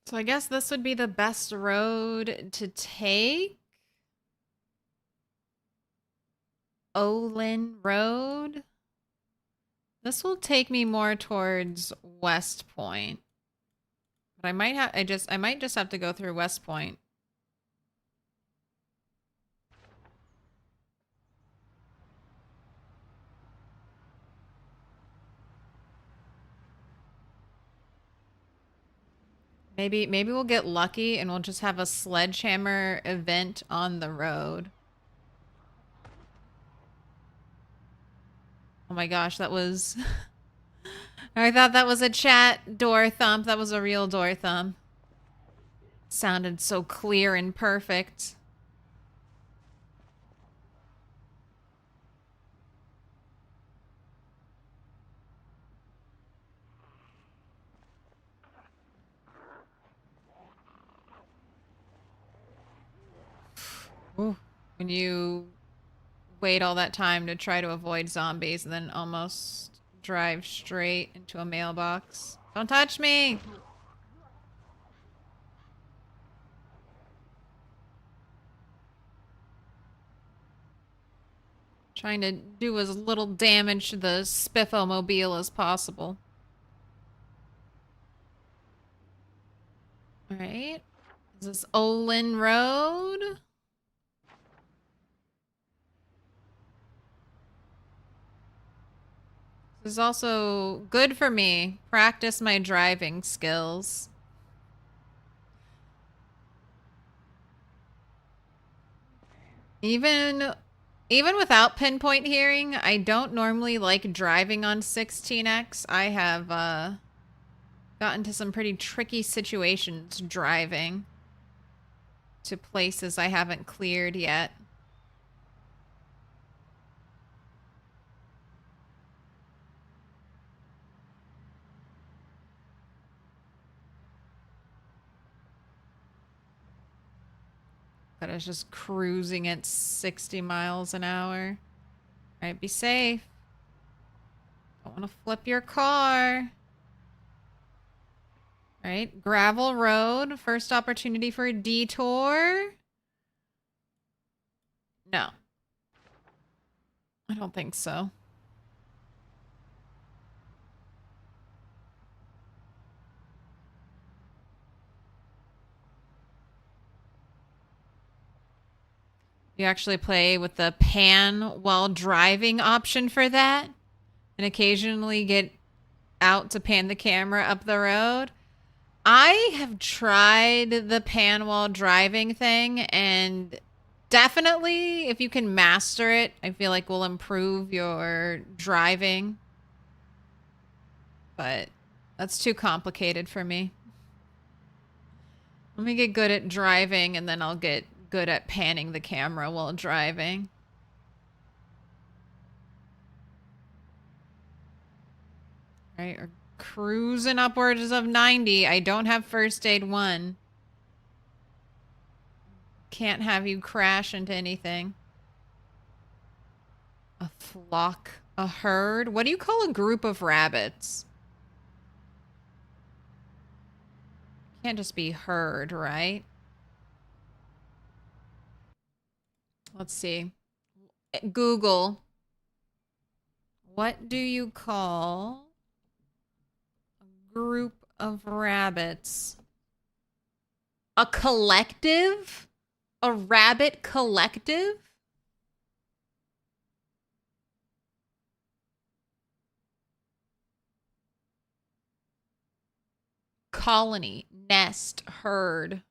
So I guess this would be the best road to take. Olin Road. This will take me more towards West Point. But I might just have to go through West Point. Maybe we'll get lucky and we'll just have a sledgehammer event on the road. Oh my gosh, that was... I thought that was a chat door thump. That was a real door thump. Sounded so clear and perfect. Ooh. When you wait all that time to try to avoid zombies and then almost drive straight into a mailbox. Don't touch me! Trying to do as little damage to the Spiffo-mobile as possible. Alright. Is this Olin Road? This is also good for me. Practice my driving skills. Even without pinpoint hearing, I don't normally like driving on 16X. I have gotten to some pretty tricky situations driving to places I haven't cleared yet. But I was just cruising at 60 miles an hour. All right, be safe. Don't want to flip your car. All right, gravel road. First opportunity for a detour. No. I don't think so. You actually play with the pan while driving option for that and occasionally get out to pan the camera up the road. I have tried the pan while driving thing, and definitely if you can master it, I feel like will improve your driving. But that's too complicated for me. Let me get good at driving, and then I'll get good at panning the camera while driving. All right, we're cruising upwards of 90. I don't have first aid 1. Can't have you crash into anything. A flock, a herd. What do you call a group of rabbits? Can't just be herd, right? Let's see. Google. What do you call a group of rabbits? A collective? A rabbit collective? Colony, nest, herd.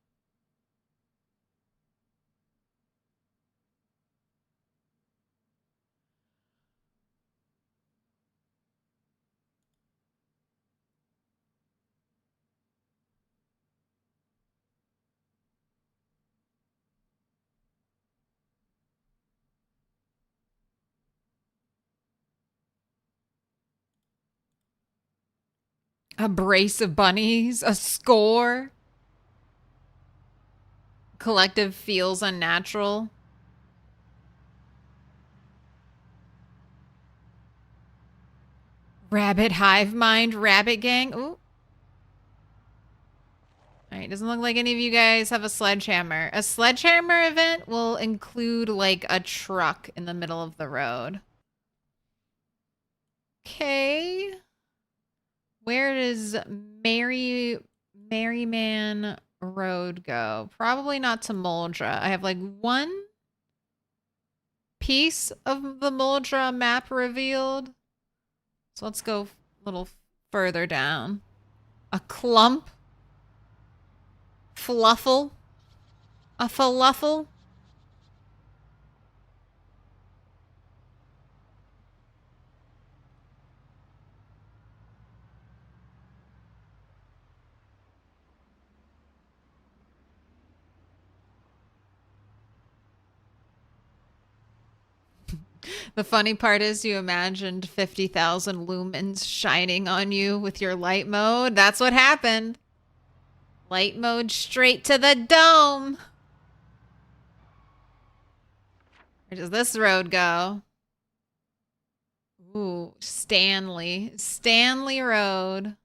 A brace of bunnies, a score. Collective feels unnatural. Rabbit hive mind, rabbit gang. Ooh. Alright, doesn't look like any of you guys have a sledgehammer. A sledgehammer event will include like a truck in the middle of the road. Okay. Where does Merryman Road go? Probably not to Muldra. I have like one piece of the Muldra map revealed. So let's go a little further down. A clump. Fluffle. A faluffle. The funny part is you imagined 50,000 lumens shining on you with your light mode. That's what happened. Light mode straight to the dome. Where does this road go? Ooh, Stanley. Stanley Road.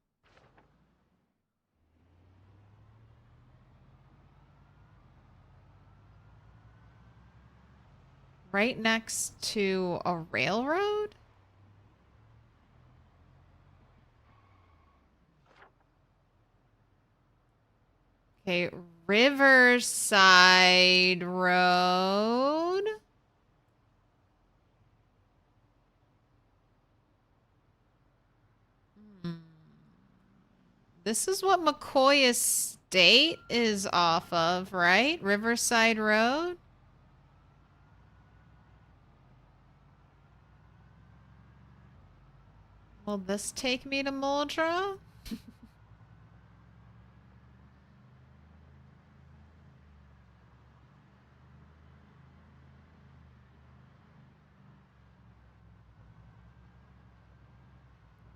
Right next to a railroad? Okay, Riverside Road. This is what McCoy Estate is off of, right? Riverside Road? Will this take me to Muldra?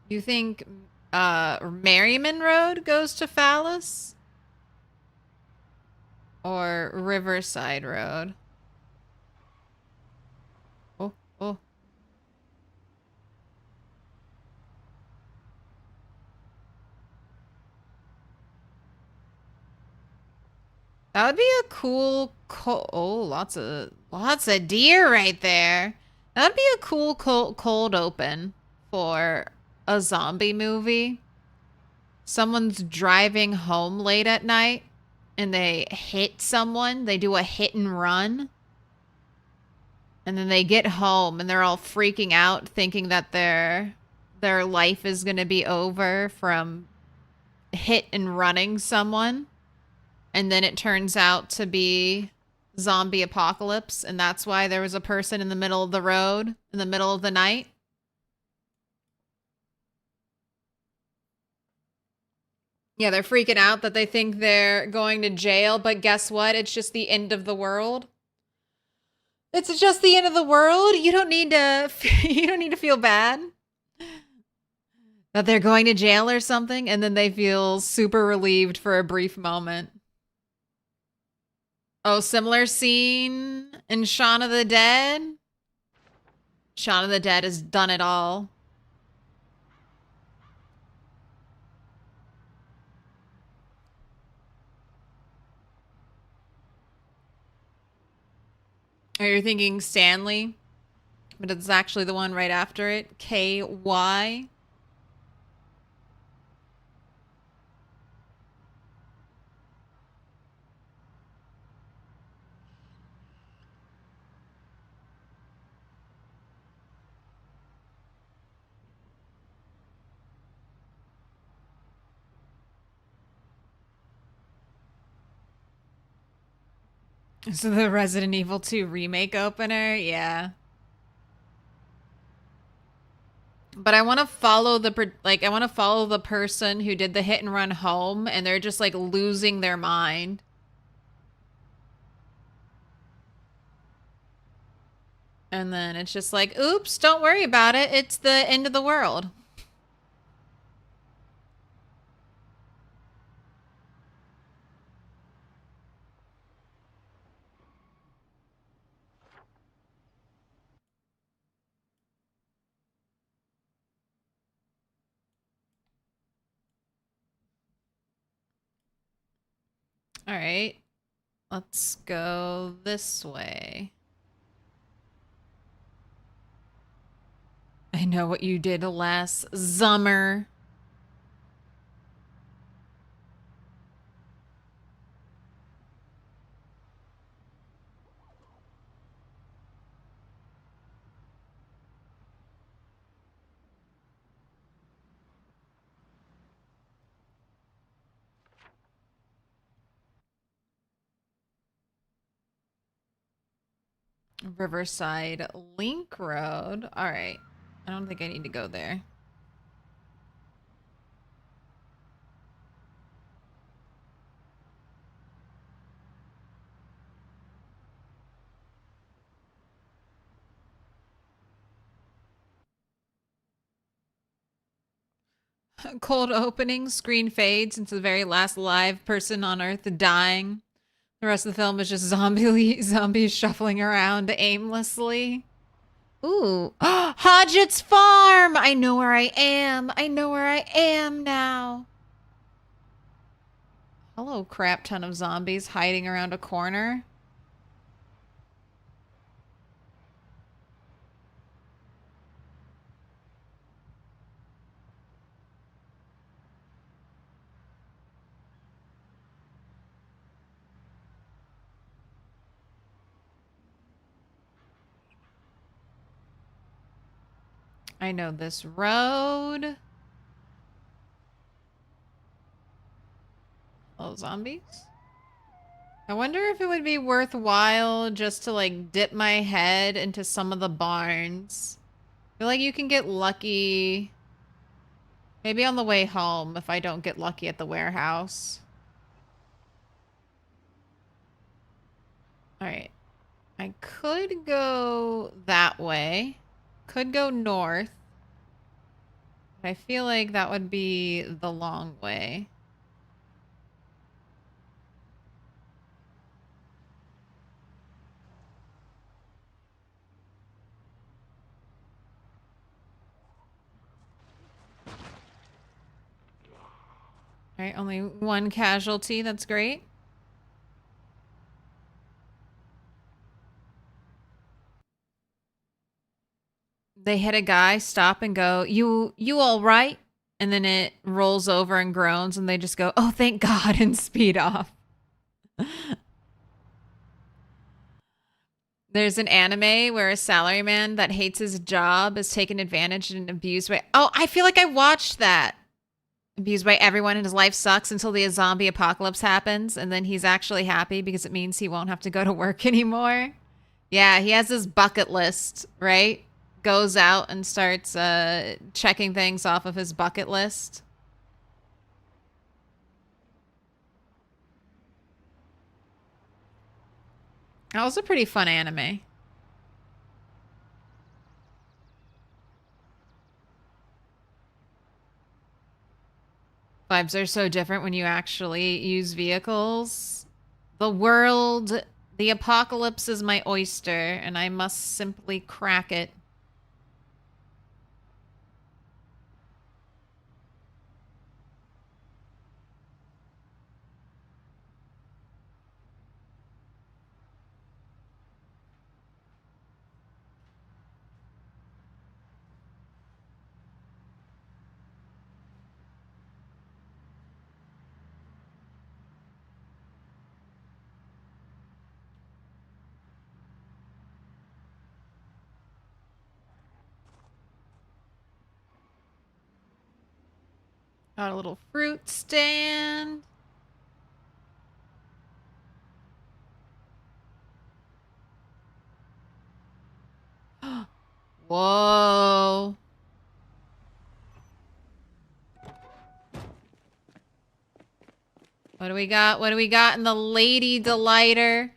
You think Merriman Road goes to Phallus? or Riverside Road. Oh, oh. That would be a cool, oh, lots of deer right there. That would be a cool cold open for a zombie movie. Someone's driving home late at night and they hit someone. They do a hit and run. And then they get home and they're all freaking out thinking that their life is going to be over from hit and running someone. And then it turns out to be zombie apocalypse. And that's why there was a person in the middle of the road in the middle of the night. Yeah, they're freaking out that they think they're going to jail. But guess what? It's just the end of the world. It's just the end of the world. You don't need to feel bad that they're going to jail or something. And then they feel super relieved for a brief moment. Oh, similar scene in Shaun of the Dead. Shaun of the Dead has done it all. Or you're thinking Stanley, but it's actually the one right after it. KY. So the Resident Evil 2 remake opener, yeah. But I want to follow the person who did the hit and run home and they're just like losing their mind. And then it's just like, oops, don't worry about it. It's the end of the world. All right, let's go this way. I know what you did last summer. Riverside Link Road. All right. I don't think I need to go there. Cold opening, screen fades into the very last live person on Earth dying. The rest of the film is just zombies shuffling around aimlessly. Ooh. Hodgett's Farm! I know where I am. I know where I am now. Hello, crap ton of zombies hiding around a corner. I know this road. Oh, zombies? I wonder if it would be worthwhile just to like dip my head into some of the barns. I feel like you can get lucky. Maybe on the way home if I don't get lucky at the warehouse. Alright. I could go that way. Could go north. But I feel like that would be the long way. All right, only one casualty. That's great. They hit a guy, stop and go, you all right? And then it rolls over and groans and they just go, oh, thank God, and speed off. There's an anime where a salaryman that hates his job is taken advantage and abused by... Oh, I feel like I watched that. Abused by everyone and his life sucks until the zombie apocalypse happens. And then he's actually happy because it means he won't have to go to work anymore. Yeah, he has his bucket list, right? Goes out and starts checking things off of his bucket list. That was a pretty fun anime. Vibes are so different when you actually use vehicles. The world, the apocalypse is my oyster, and I must simply crack it. Got a little fruit stand. Whoa. What do we got? What do we got in the Lady Delighter?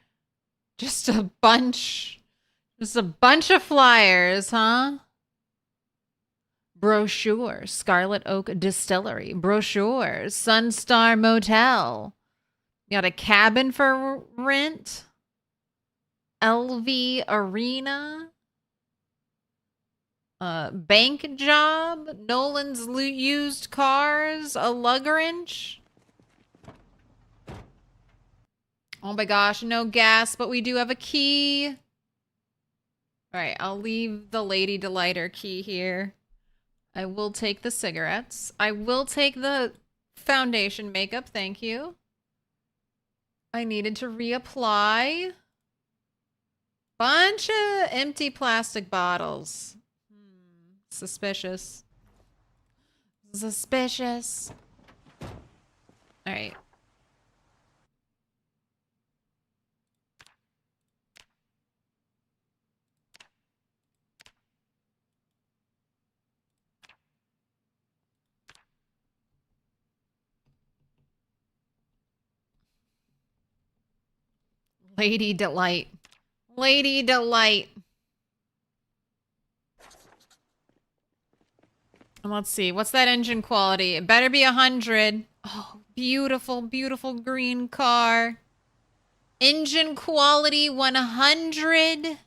Just a bunch. Just a bunch of flyers, huh? Brochure. Scarlet Oak Distillery. Brochure. Sunstar Motel. You got a cabin for rent. LV Arena. Bank job. Nolan's used cars. A Lugrange. Oh my gosh, no gas, but we do have a key. All right, I'll leave the Lady Delighter key here. I will take the cigarettes. I will take the foundation makeup, thank you. I needed to reapply. Bunch of empty plastic bottles. Suspicious. Suspicious. All right. Lady Delight. Lady Delight. And let's see. What's that engine quality? It better be 100. Oh, beautiful, beautiful green car. Engine quality 100. All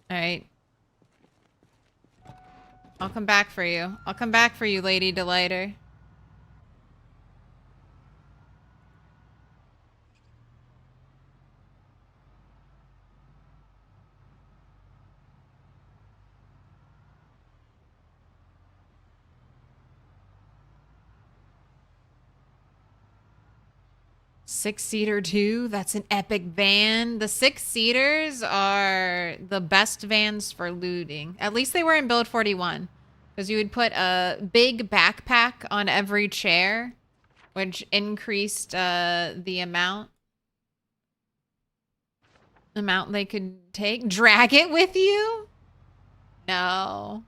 right. I'll come back for you. I'll come back for you, Lady Delighter. Six-seater too? That's an epic van. The six-seaters are the best vans for looting. At least they were in Build 41. Because you would put a big backpack on every chair, which increased the amount they could take. Drag it with you? No.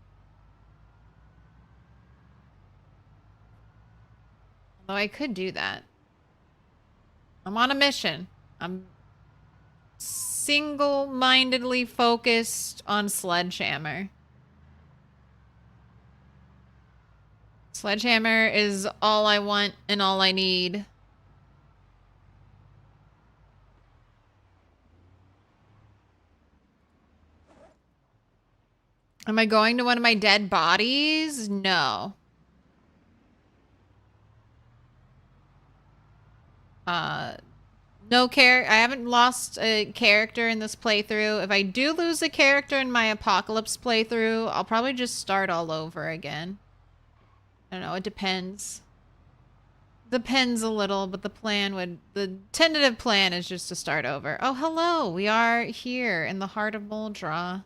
Although I could do that. I'm on a mission. I'm single-mindedly focused on Sledgehammer. Sledgehammer is all I want and all I need. Am I going to one of my dead bodies? No. No I haven't lost a character in this playthrough. If I do lose a character in my Apocalypse playthrough, I'll probably just start all over again. I don't know, it depends. Depends a little, but the tentative plan is just to start over. Oh, hello. We are here in the heart of Muldra.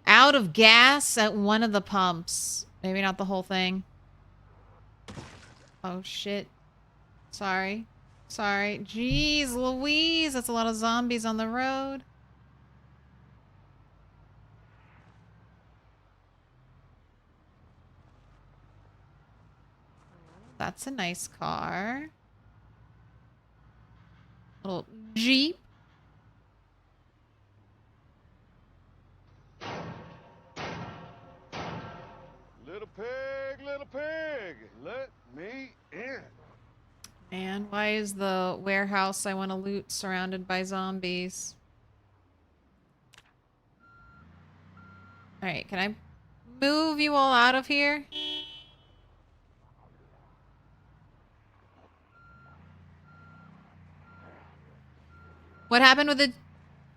Out of gas at one of the pumps. Maybe not the whole thing. Oh, shit. Sorry. Sorry. Jeez Louise, that's a lot of zombies on the road. That's a nice car. Little Jeep. Little pig, let me in. Man, why is the warehouse I want to loot surrounded by zombies? Alright, can I move you all out of here? What happened with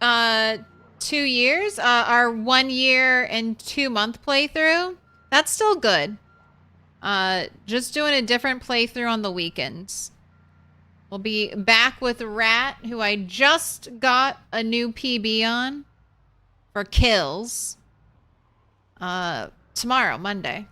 the 2 years? Our 1 year and 2 month playthrough? That's still good. Just doing a different playthrough on the weekends. We'll be back with Rat, who I just got a new PB on for kills. Tomorrow, Monday.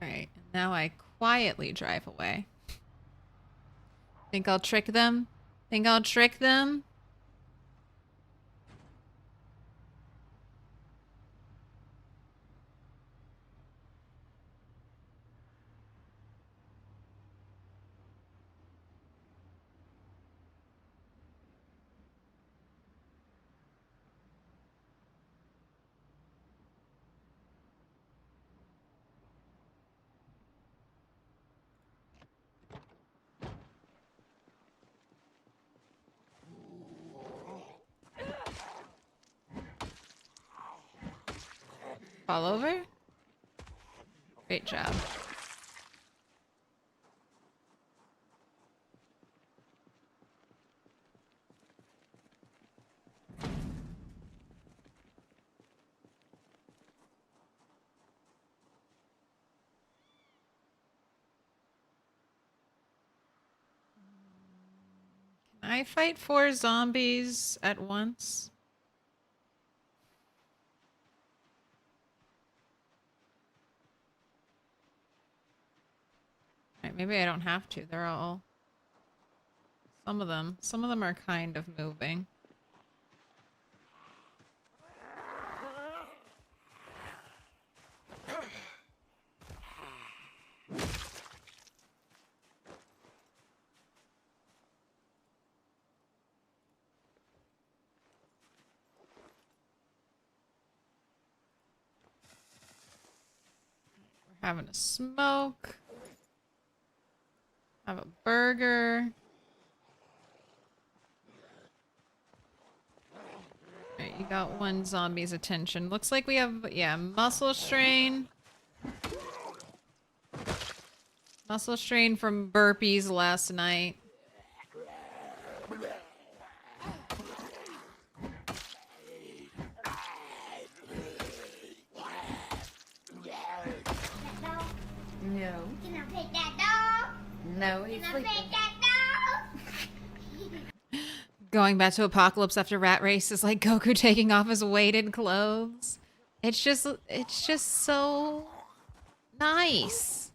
Alright, now I quietly drive away. Think I'll trick them? Think I'll trick them? Fall over? Great job. Can I fight 4 zombies at once? Maybe I don't have to. They're all... Some of them are kind of moving. We're having a smoke. Have a burger. Alright, you got one zombie's attention. Looks like we have, yeah, muscle strain. Muscle strain from burpees last night. No. Can I pet that dog? No, he's Can I sleeping. pet that dog? Going back to Apocalypse after Rat Race is like Goku taking off his weighted clothes. It's just so nice.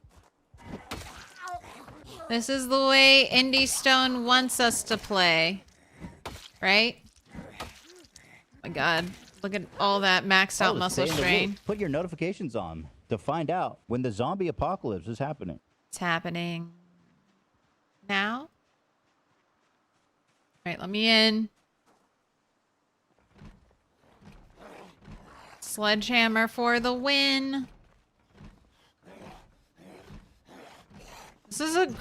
This is the way Indie Stone wants us to play. Right? Oh my god. Look at all that maxed out muscle Stay in the strain. loop. Put your notifications on. to find out when the zombie apocalypse is happening. It's happening now. All right, let me in. Sledgehammer for the win. This is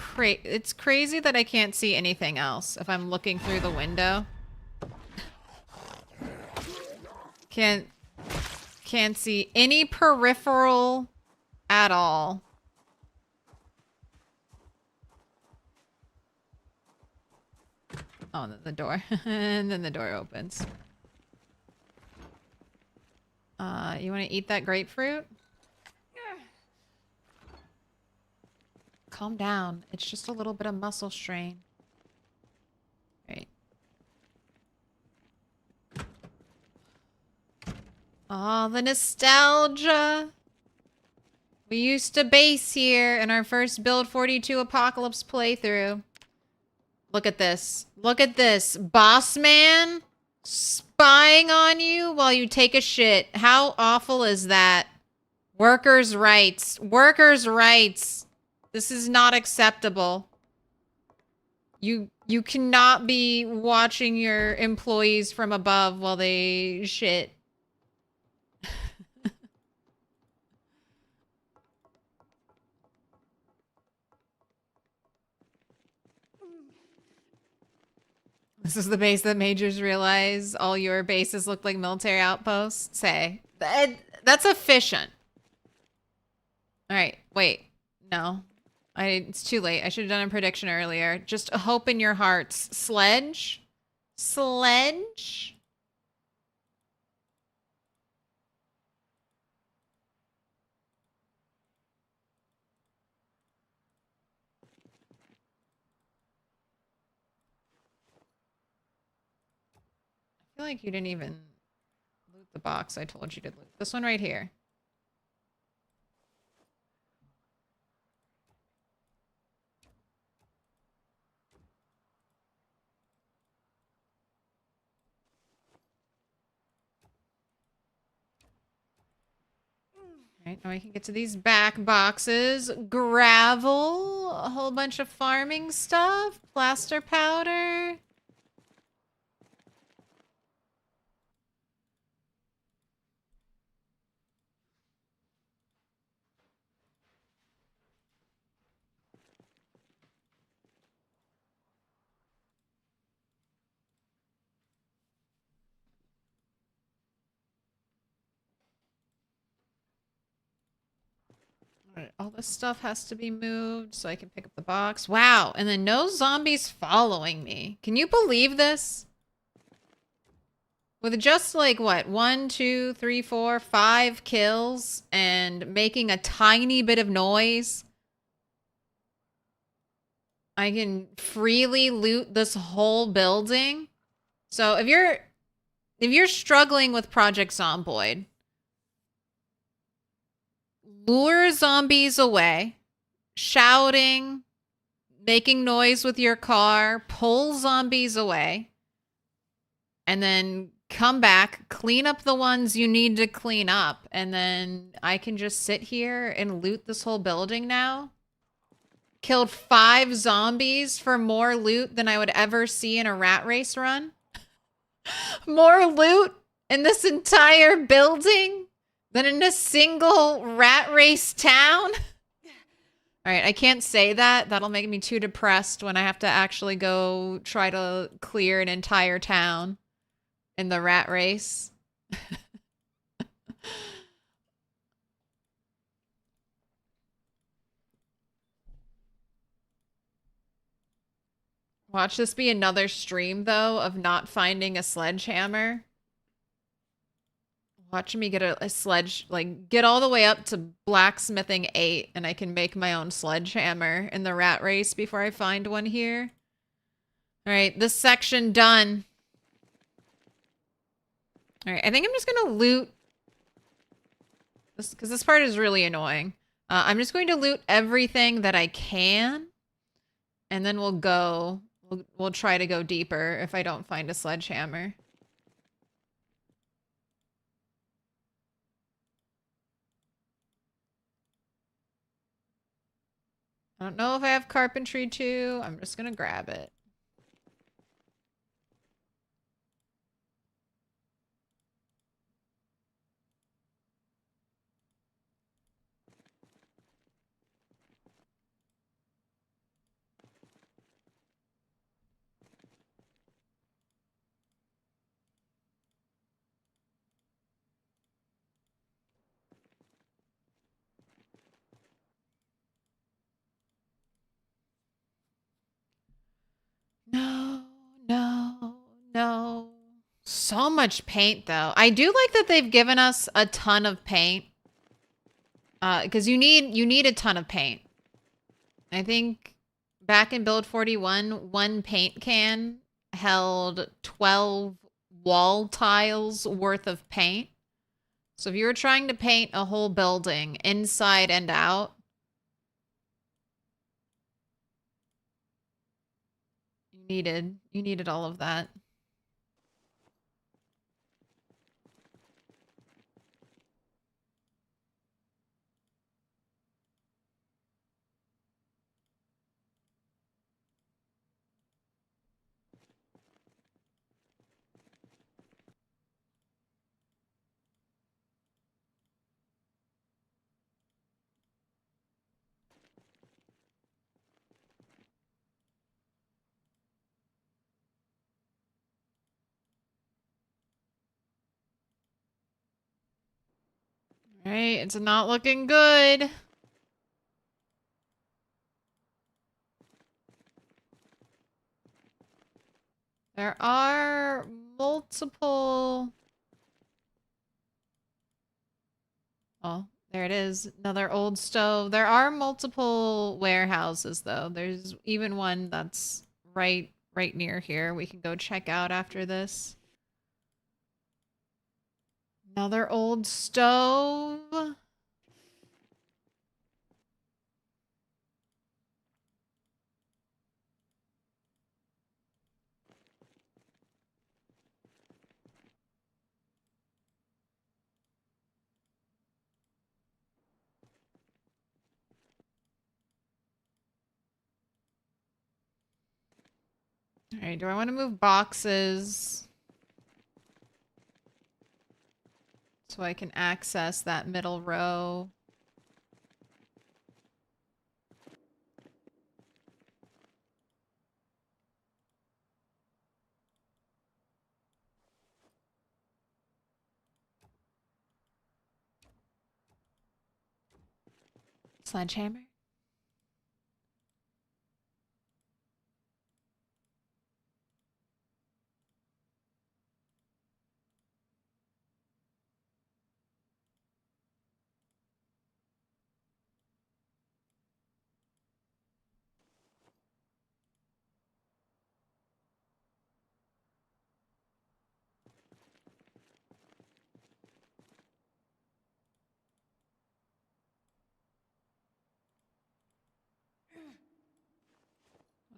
it's crazy that I can't see anything else if I'm looking through the window. Can't see any peripheral at all. Oh, and then the door. And then the door opens. You want to eat that grapefruit? Calm down. It's just a little bit of muscle strain. Right. Oh, the nostalgia. We used to base here in our first Build 42 Apocalypse playthrough. Look at this. Look at this. Boss man spying on you while you take a shit. How awful is that? Workers' rights. Workers' rights. This is not acceptable. You cannot be watching your employees from above while they shit. This is the base that majors realize all your bases look like military outposts. Say, that's efficient. All right, wait, no. It's too late. I should have done a prediction earlier. Just a hope in your hearts. Sledge? Sledge? I feel like you didn't even loot the box I told you to loot. This one right here. Right, now we can get to these back boxes. Gravel, a whole bunch of farming stuff, plaster powder. Alright, all this stuff has to be moved so I can pick up the box. Wow, and then no zombies following me. Can you believe this? With just like, what, 1, 2, 3, 4, 5 kills and making a tiny bit of noise, I can freely loot this whole building. So if you're struggling with Project Zomboid, lure zombies away, shouting, making noise with your car, pull zombies away, and then come back, clean up the ones you need to clean up, and then I can just sit here and loot this whole building now. Killed 5 zombies for more loot than I would ever see in a rat race run. More loot in this entire building than in a single rat race town? All right, I can't say that. That'll make me too depressed when I have to actually go try to clear an entire town in the rat race. Watch this be another stream, though, of not finding a sledgehammer. Watch me get a sledge, like, get all the way up to blacksmithing 8, and I can make my own sledgehammer in the rat race before I find one here. All right, this section done. All right, I think I'm just going to loot this, because this part is really annoying. I'm just going to loot everything that I can, and then we'll go. We'll try to go deeper if I don't find a sledgehammer. I don't know if I have carpentry too. I'm just gonna grab it. No, no, no. So much paint though. I do like that they've given us a ton of paint. Because you need a ton of paint. I think back in build 41, one paint can held 12 wall tiles worth of paint. So if you were trying to paint a whole building inside and out, you needed all of that. All right, it's not looking good. There are multiple... Oh, there it is. Another old stove. There are multiple warehouses, though. There's even one that's right near here. We can go check out after this. Another old stove. All right, do I want to move boxes so I can access that middle row? Sledgehammer?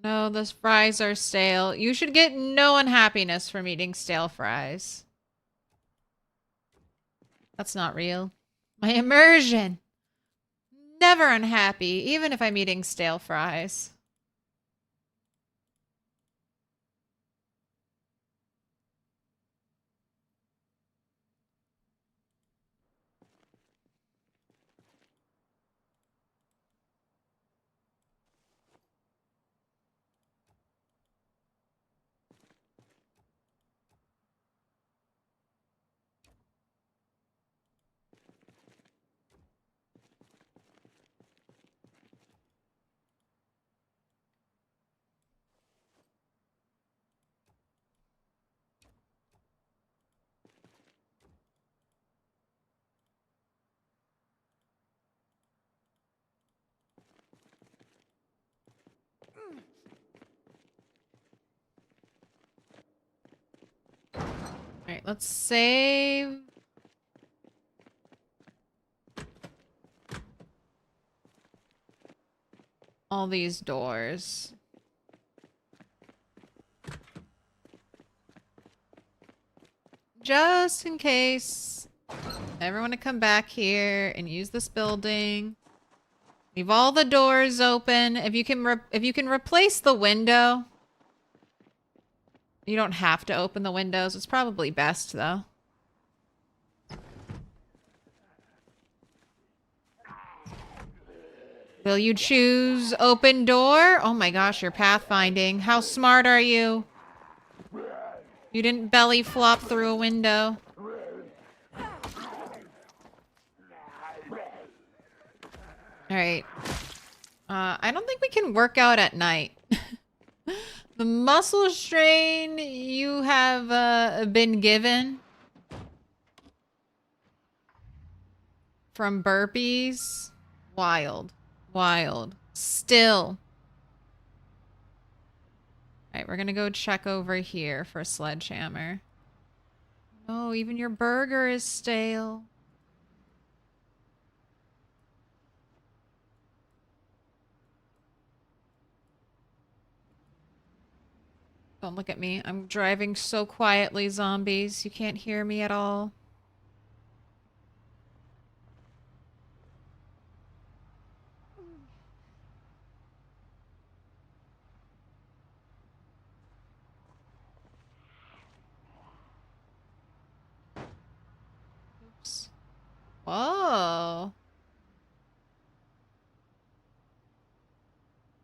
No, those fries are stale. You should get no unhappiness from eating stale fries. That's not real. My immersion. Never unhappy, even if I'm eating stale fries. Alright, let's save. All these doors. Just in case I ever want to come back here and use this building. Leave all the doors open. If you can replace the window, you don't have to open the windows. It's probably best though. Will you choose open door? Oh my gosh, you're pathfinding. How smart are you? You didn't belly flop through a window. Alright. I don't think we can work out at night. The muscle strain you have been given from burpees. Wild. Wild. Still. Alright, we're gonna go check over here for a sledgehammer. Oh, even your burger is stale. Don't look at me. I'm driving so quietly, zombies. You can't hear me at all. Oops. Whoa.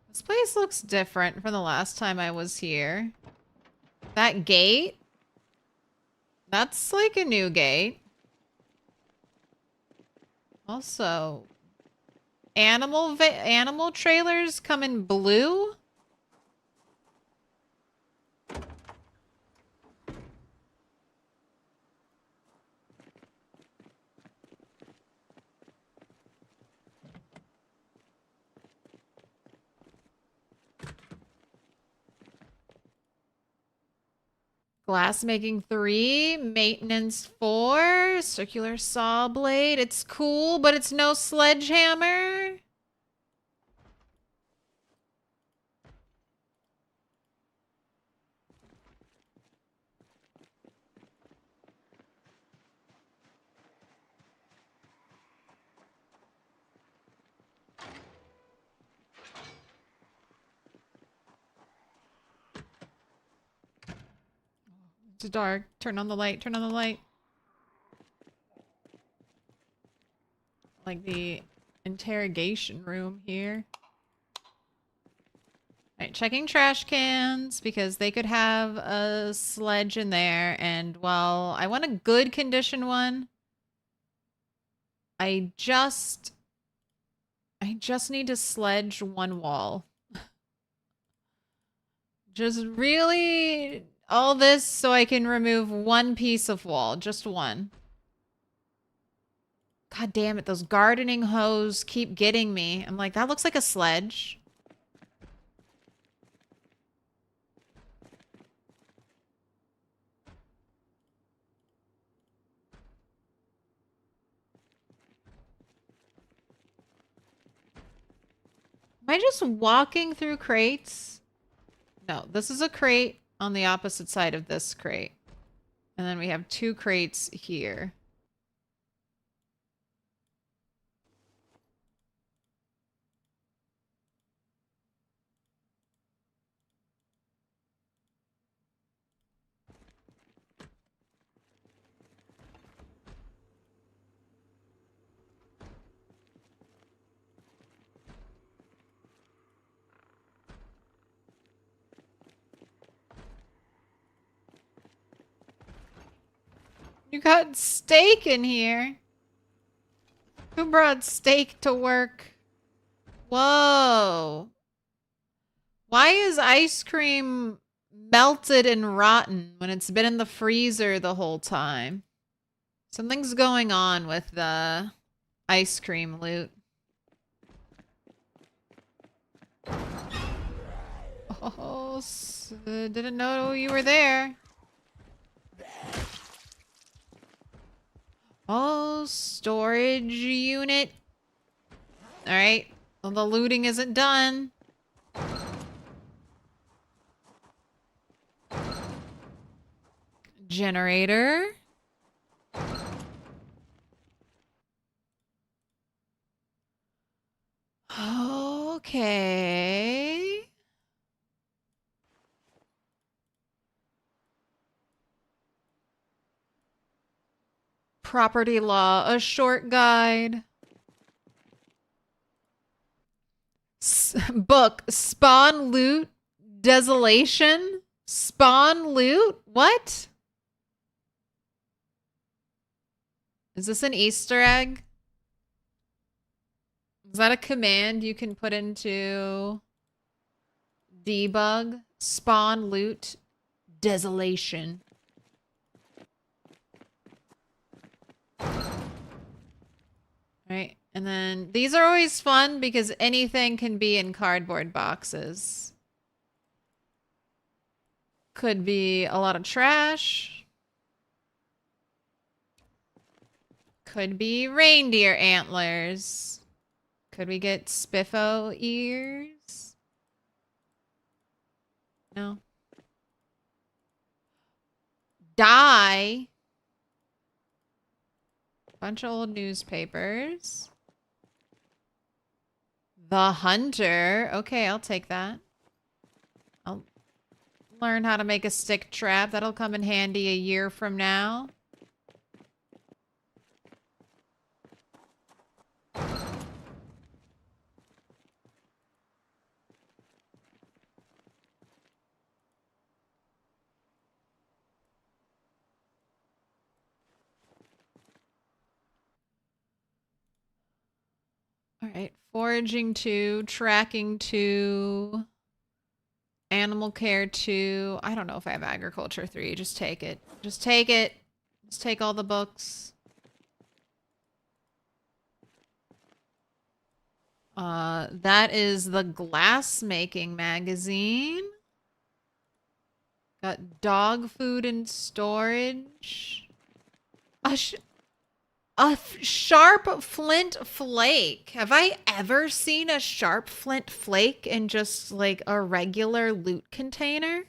This place looks different from the last time I was here. That gate? That's like a new gate. Also, animal trailers come in blue? Glass making 3, maintenance 4, circular saw blade. It's cool, but it's no sledgehammer. It's dark. Turn on the light. Turn on the light. Like the interrogation room here. Alright, checking trash cans because they could have a sledge in there. And while I want a good condition one, I just need to sledge one wall. Just really all this so I can remove one piece of wall. Just one. God damn it, those gardening hose keep getting me. I'm like, that looks like a sledge. Am I just walking through crates? No, this is a crate on the opposite side of this crate. And then we have 2 crates here. You got steak in here. Who brought steak to work? Whoa. Why is ice cream melted and rotten when it's been in the freezer the whole time? Something's going on with the ice cream loot. Oh, didn't know you were there. Oh, storage unit. All right. Well, the looting isn't done. Generator. Okay. Property law, a short guide. Book, Spawn Loot, Desolation. Spawn Loot? What? Is this an Easter egg? Is that a command you can put into debug? Spawn Loot, Desolation. Right, and then these are always fun because anything can be in cardboard boxes. Could be a lot of trash. Could be reindeer antlers. Could we get spiffo ears? No. Dye. Bunch of old newspapers. The Hunter. Okay, I'll take that. I'll learn how to make a stick trap. That'll come in handy a year from now. All right, foraging 2, tracking 2, animal care 2. I don't know if I have agriculture 3. Just take it. Just take it. Just take all the books. That is the glassmaking magazine. Got dog food and storage. A sharp flint flake. Have I ever seen a sharp flint flake in just like a regular loot container?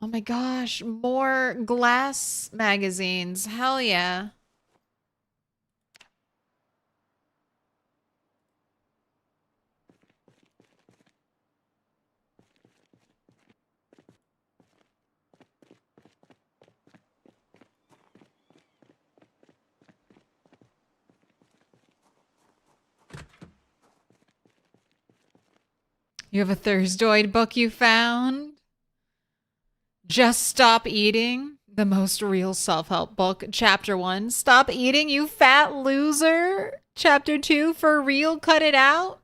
Oh my gosh, more glass magazines. Hell yeah. You have a Thursdoid book you found? Just Stop Eating, the most real self-help book. Chapter 1, Stop Eating, you fat loser. Chapter 2, For Real, Cut It Out.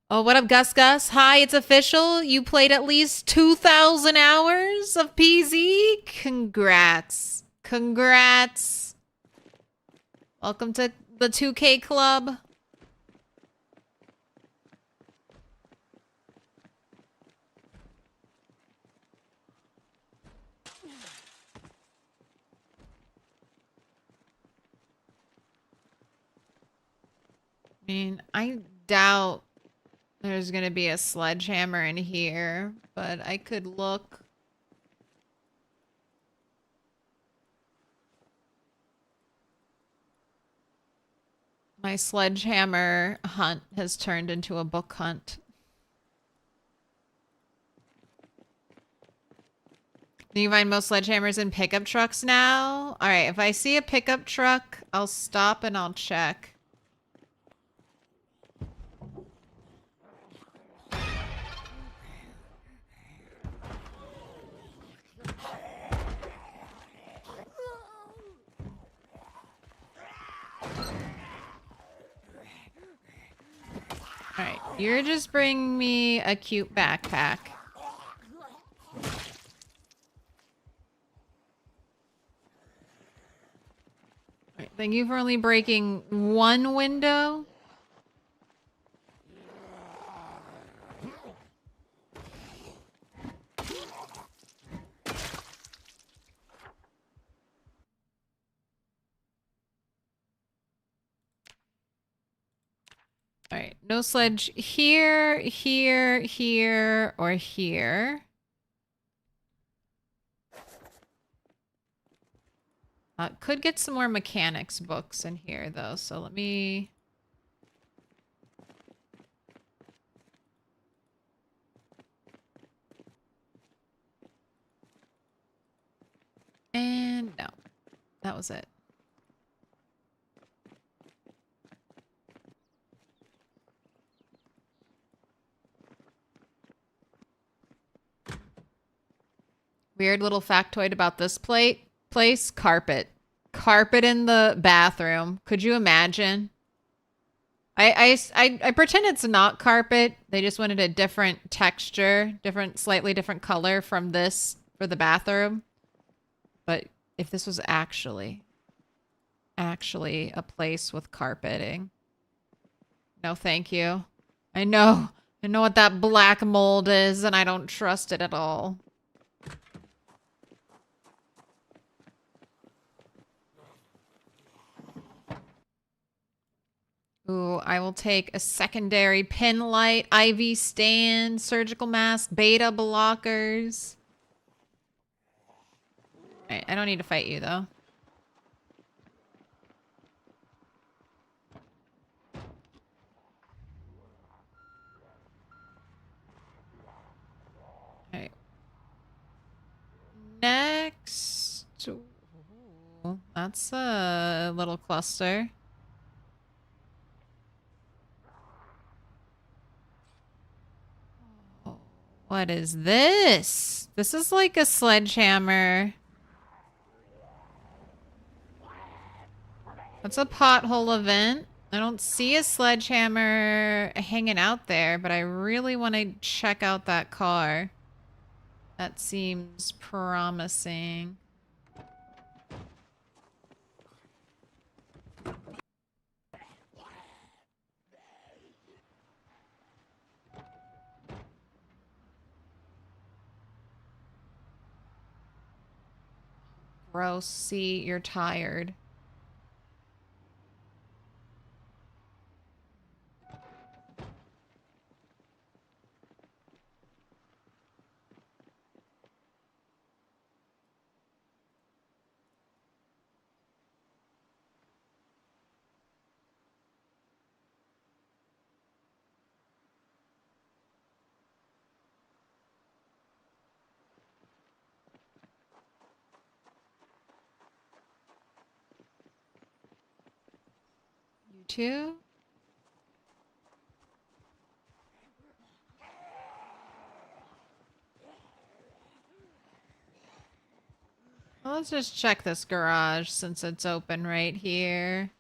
Oh, what up, Gus Gus? Hi, it's official. You played at least 2,000 hours of PZ? Congrats. Congrats. Welcome to the 2K Club. I mean, I doubt there's gonna be a sledgehammer in here, but I could look. My sledgehammer hunt has turned into a book hunt. Do you find most sledgehammers in pickup trucks now? All right, if I see a pickup truck, I'll stop and I'll check. Alright, you're just bringing me a cute backpack. Alright, thank you for only breaking one window. All right, no sledge here, here, here, or here. Could get some more mechanics books in here, though. So let me... And no, that was it. Weird little factoid about this place, carpet. Carpet in the bathroom. Could you imagine? I pretend it's not carpet. They just wanted a different texture, slightly different color from this for the bathroom. But if this was actually a place with carpeting. No, thank you. I know what that black mold is, and I don't trust it at all. Ooh, I will take a secondary pin light, IV stand, surgical mask, beta blockers. Alright, I don't need to fight you, though. Alright. Next. Ooh, that's a little cluster. What is this? This is like a sledgehammer. That's a pothole event. I don't see a sledgehammer hanging out there, but I really want to check out that car. That seems promising. Gross. See, you're tired. You too? Well, let's just check this garage since it's open right here.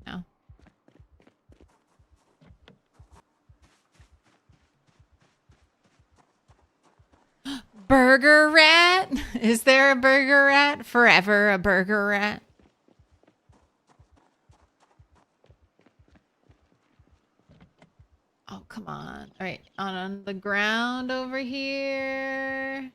No. Burger rat? Is there a burger rat? Forever a burger rat? Oh, come on. All right, on the ground over here.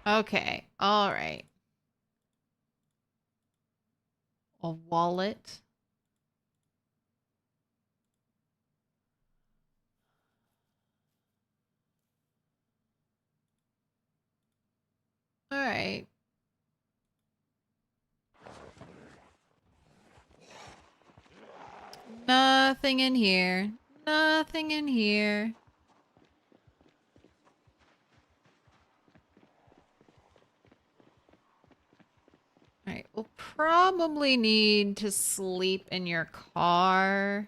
Okay, all right. A wallet. All right. Nothing in here. Nothing in here. All right, we'll probably need to sleep in your car.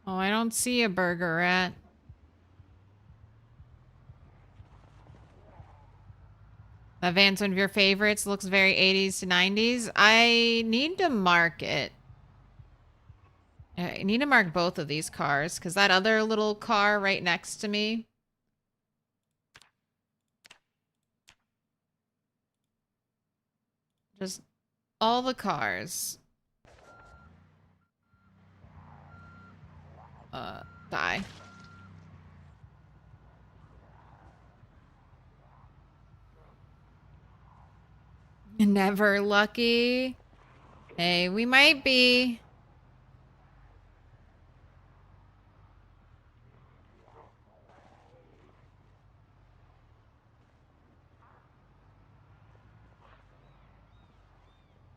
Oh, I don't see a burger rat. That van's one of your favorites. Looks very 80s to 90s. I need to mark it. I need to mark both of these cars because that other little car right next to me. Just all the cars. Die. Never lucky. Hey, we might be.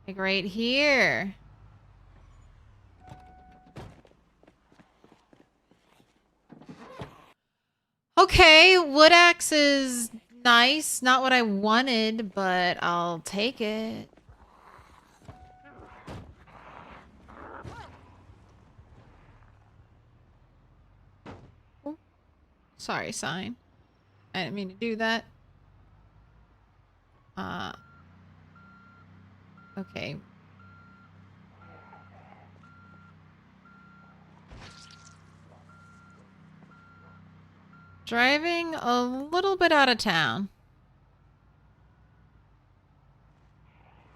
Like right here. Okay, wood axe is nice. Not what I wanted, but I'll take it. Oh, sorry, sign. I didn't mean to do that. Okay. Driving a little bit out of town.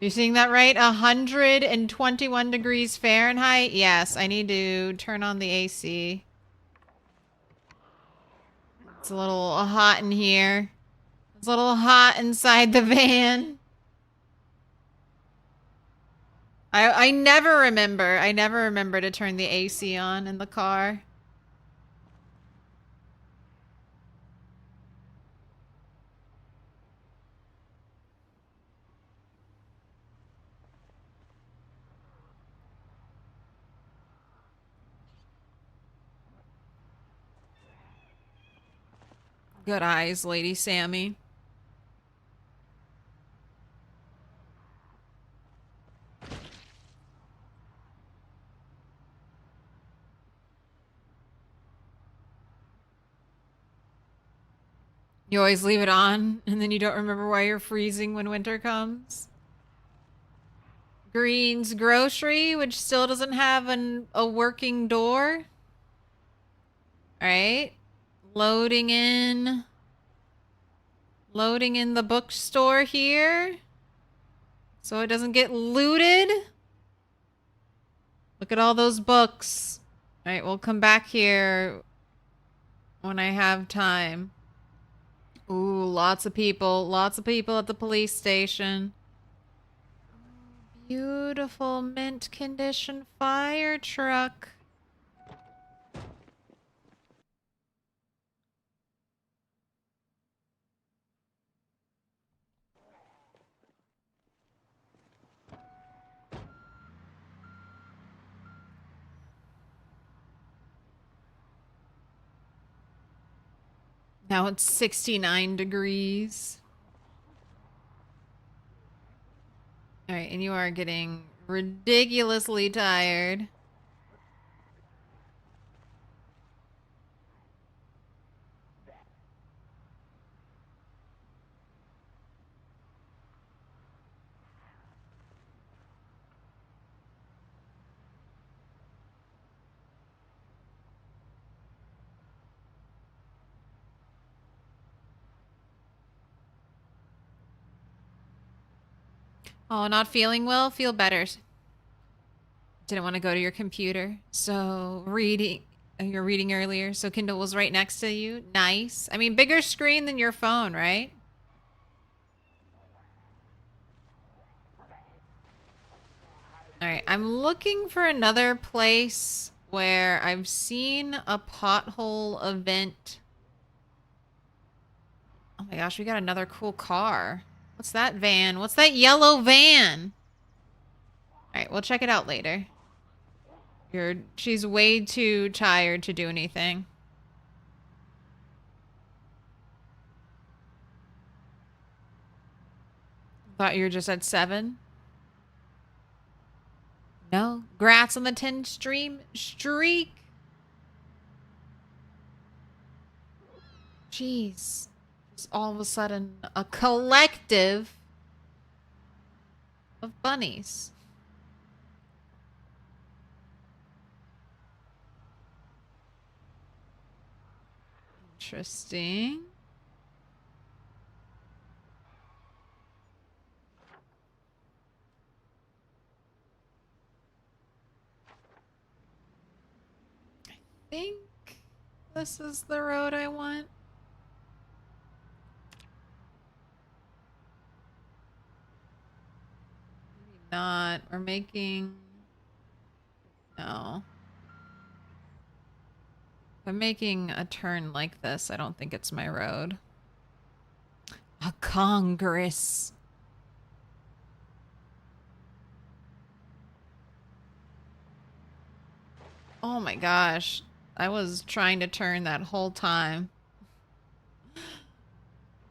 You're seeing that right? 121 degrees Fahrenheit? Yes, I need to turn on the AC. It's a little hot in here. It's a little hot inside the van. I never remember. I never remember to turn the AC on in the car. Good eyes, Lady Sammy. You always leave it on, and then you don't remember why you're freezing when winter comes. Green's Grocery, which still doesn't have a working door. Alright. Loading in the bookstore here. So it doesn't get looted. Look at all those books. Alright, we'll come back here when I have time. Ooh, lots of people. Lots of people at the police station. Beautiful mint condition fire truck. Now it's 69 degrees. All right, and you are getting ridiculously tired. Oh, not feeling well? Feel better. Didn't want to go to your computer. So reading, you're reading earlier. So Kindle was right next to you. Nice. I mean, bigger screen than your phone, right? All right. I'm looking for another place where I've seen a pothole event. Oh my gosh, we got another cool car. What's that van? What's that yellow van? All right, we'll check it out later. She's way too tired to do anything. Thought you were just at 7. No, grats on the 10 stream streak. Jeez. It's all of a sudden a collective of bunnies. Interesting. I think this is the road I want. Maybe not. We're making... No. If I'm making a turn like this, I don't think it's my road. A Congress. Oh my gosh. I was trying to turn that whole time.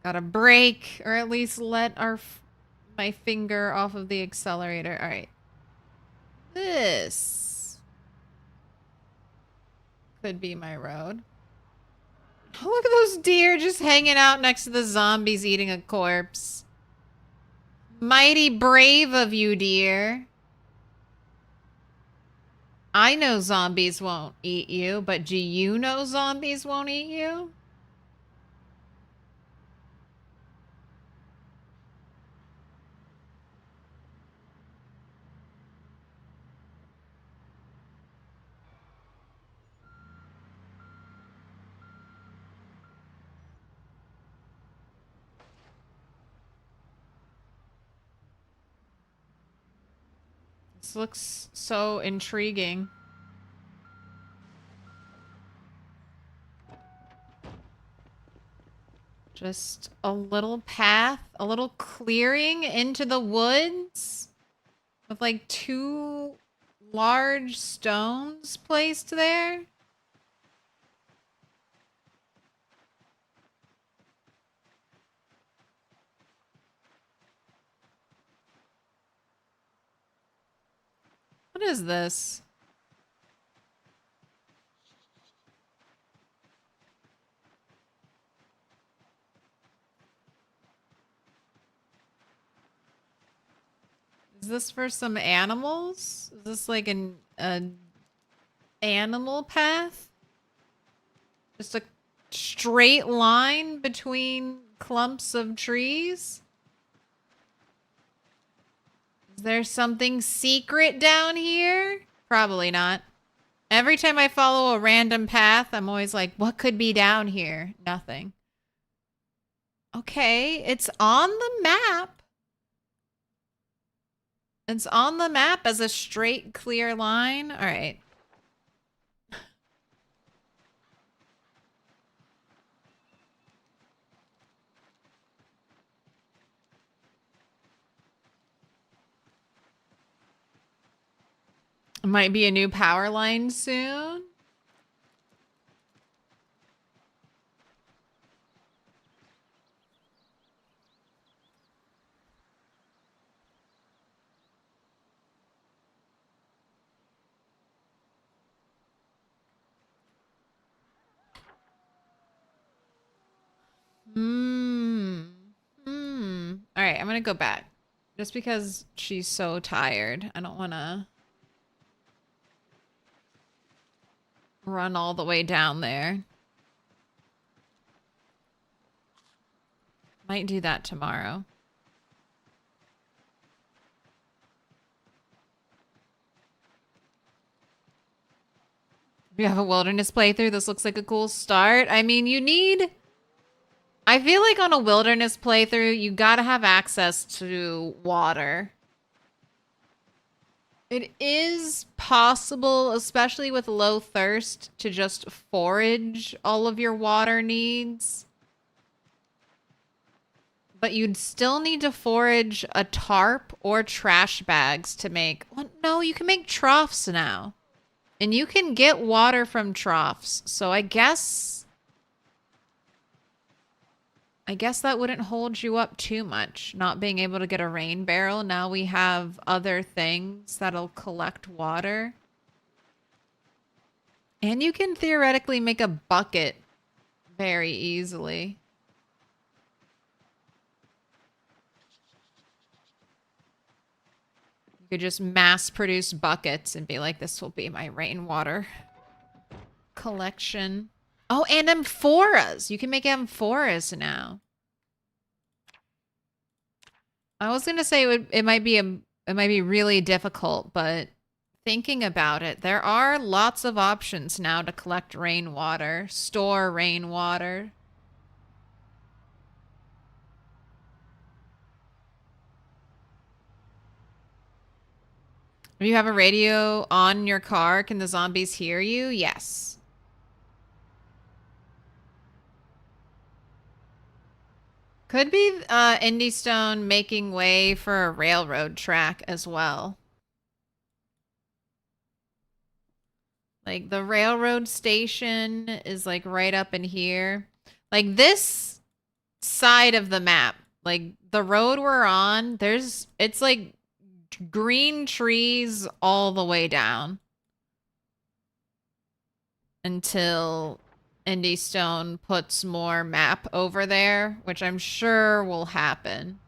Gotta brake, or at least let my finger off of the accelerator. All right. This could be my road. Oh, look at those deer just hanging out next to the zombies eating a corpse. Mighty brave of you, deer. I know zombies won't eat you, but do you know zombies won't eat you? This looks so intriguing. Just a little path, a little clearing into the woods with like 2 large stones placed there. What is this? Is this for some animals? Is this like an animal path? Just a straight line between clumps of trees? Is there something secret down here? Probably not. Every time I follow a random path, I'm always like, what could be down here? Nothing. Okay, it's on the map. It's on the map as a straight, clear line. All right. Might be a new power line soon. All right, I'm gonna go back. Just because she's so tired. I don't want to run all the way down there. Might do that tomorrow. If you have a wilderness playthrough, this looks like a cool start. I mean, I feel like on a wilderness playthrough, you gotta have access to water. It is possible, especially with low thirst, to just forage all of your water needs. But you'd still need to forage a tarp or trash bags to make... Well, no, you can make troughs now. And you can get water from troughs. So I guess that wouldn't hold you up too much, not being able to get a rain barrel. Now we have other things that'll collect water. And you can theoretically make a bucket very easily. could just mass produce buckets and be like, this will be my rainwater collection. Oh, and amphoras. You can make amphoras now. I was gonna say it might be really difficult, but thinking about it, there are lots of options now to collect rainwater, store rainwater. If you have a radio on your car, can the zombies hear you? Yes. Could be Indie Stone making way for a railroad track as well. Like the railroad station is like right up in here. Like this side of the map, like the road we're on, it's like green trees all the way down until Indie Stone puts more map over there, which I'm sure will happen.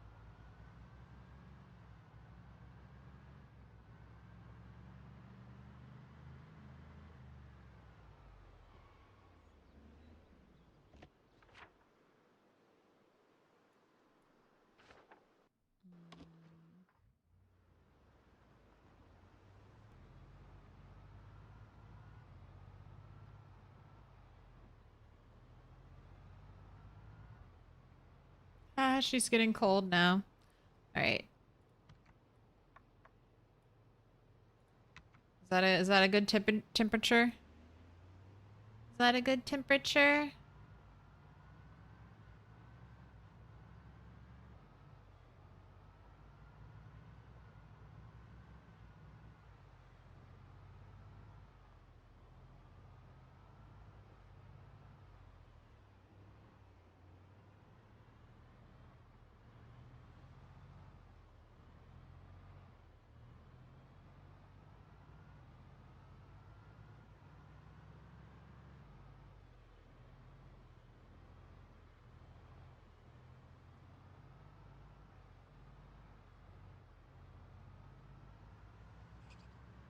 Ah, she's getting cold now. All right. Is that a good temperature? Is that a good temperature?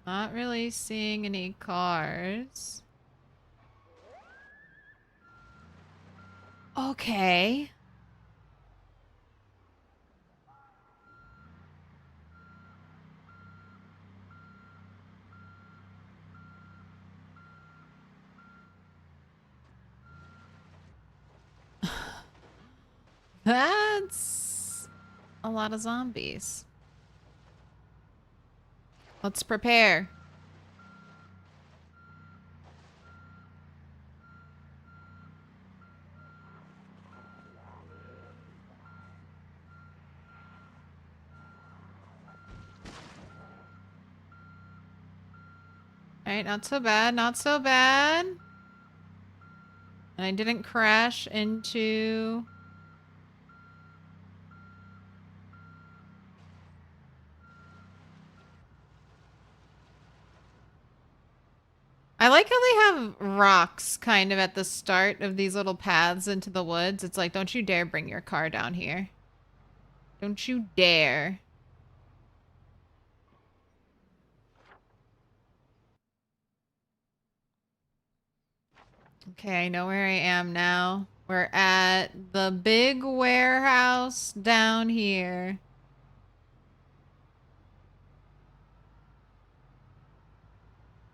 Not really seeing any cars. Okay. That's a lot of zombies. Let's prepare. Alright, not so bad, not so bad. And I didn't crash into... I like how they have rocks kind of at the start of these little paths into the woods. It's like, don't you dare bring your car down here. Don't you dare. Okay, I know where I am now. We're at the big warehouse down here.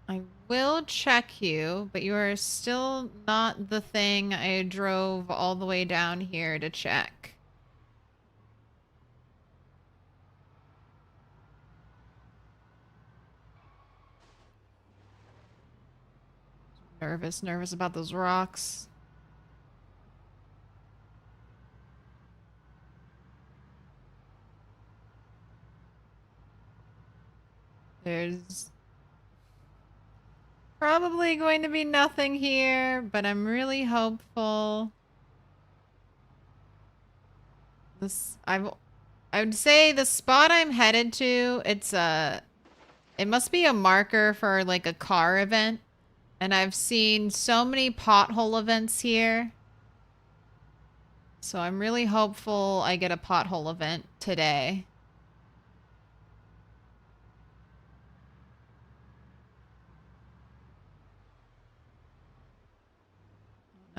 I will check you, but you are still not the thing I drove all the way down here to check. Nervous about those rocks. There's probably going to be nothing here, but I'm really hopeful. I would say the spot I'm headed to, it must be a marker for like a car event. And I've seen so many pothole events here. So I'm really hopeful I get a pothole event today.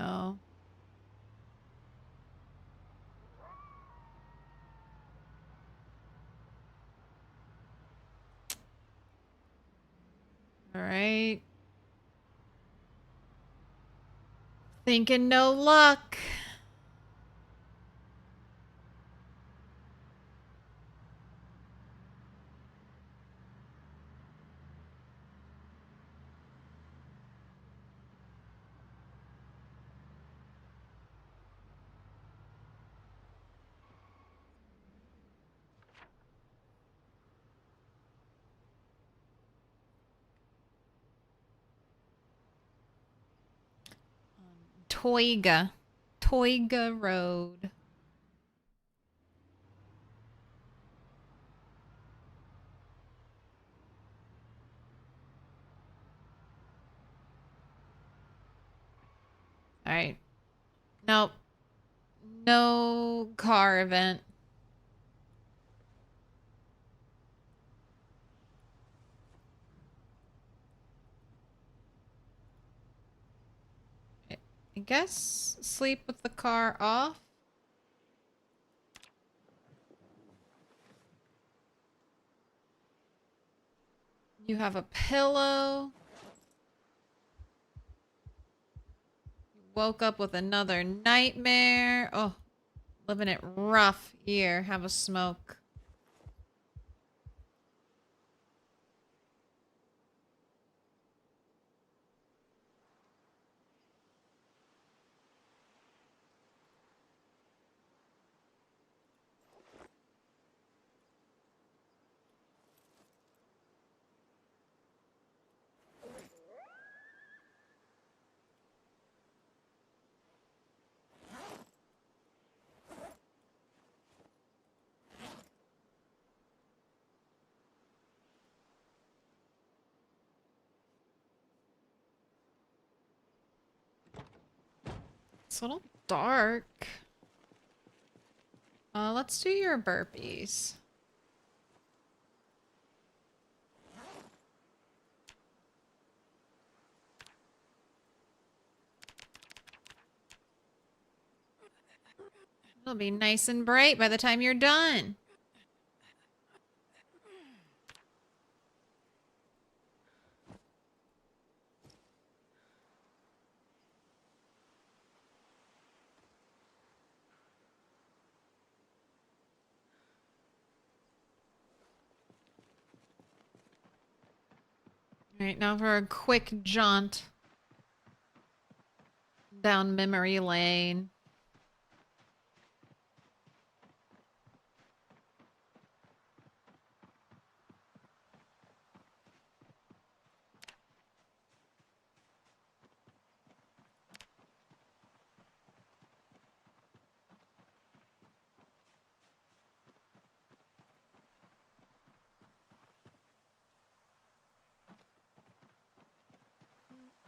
No. All right. Thinking no luck. Toiga. Toiga Road. All right. Nope. No car event. I guess sleep with the car off. You have a pillow. You woke up with another nightmare. Oh, living it rough here. Have a smoke. It's a little dark. Let's do your burpees. It'll be nice and bright by the time you're done. All right, now for a quick jaunt down memory lane.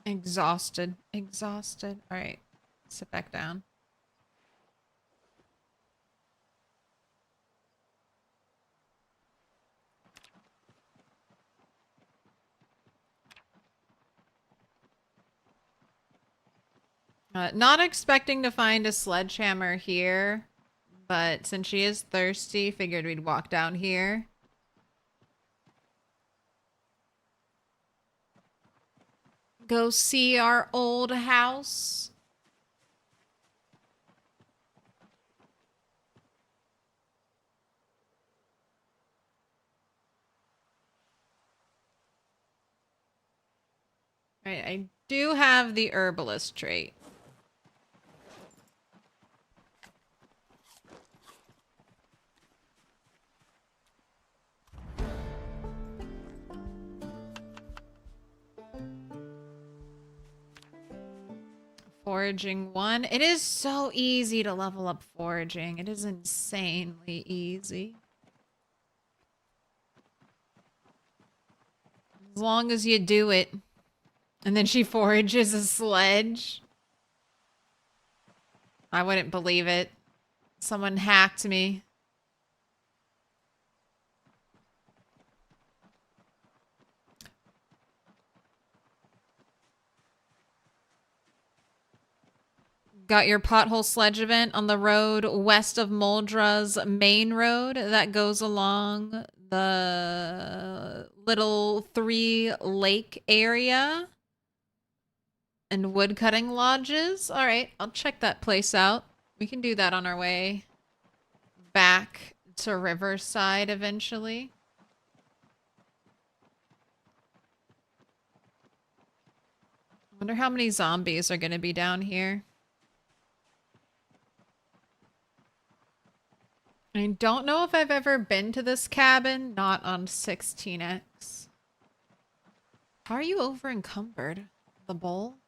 Exhausted. Exhausted. All right. Sit back down. Not expecting to find a sledgehammer here, but since she is thirsty, figured we'd walk down here. Go see our old house. All right, I do have the herbalist trait. Foraging 1. It is so easy to level up foraging. It is insanely easy. As long as you do it. And then she forages a sledge. I wouldn't believe it. Someone hacked me. Got your pothole sledge event on the road west of Muldra's main road that goes along the little 3 lake area and woodcutting lodges. All right, I'll check that place out. We can do that on our way back to Riverside eventually. I wonder how many zombies are going to be down here. I don't know if I've ever been to this cabin, not on 16X. How are you over encumbered? The bowl?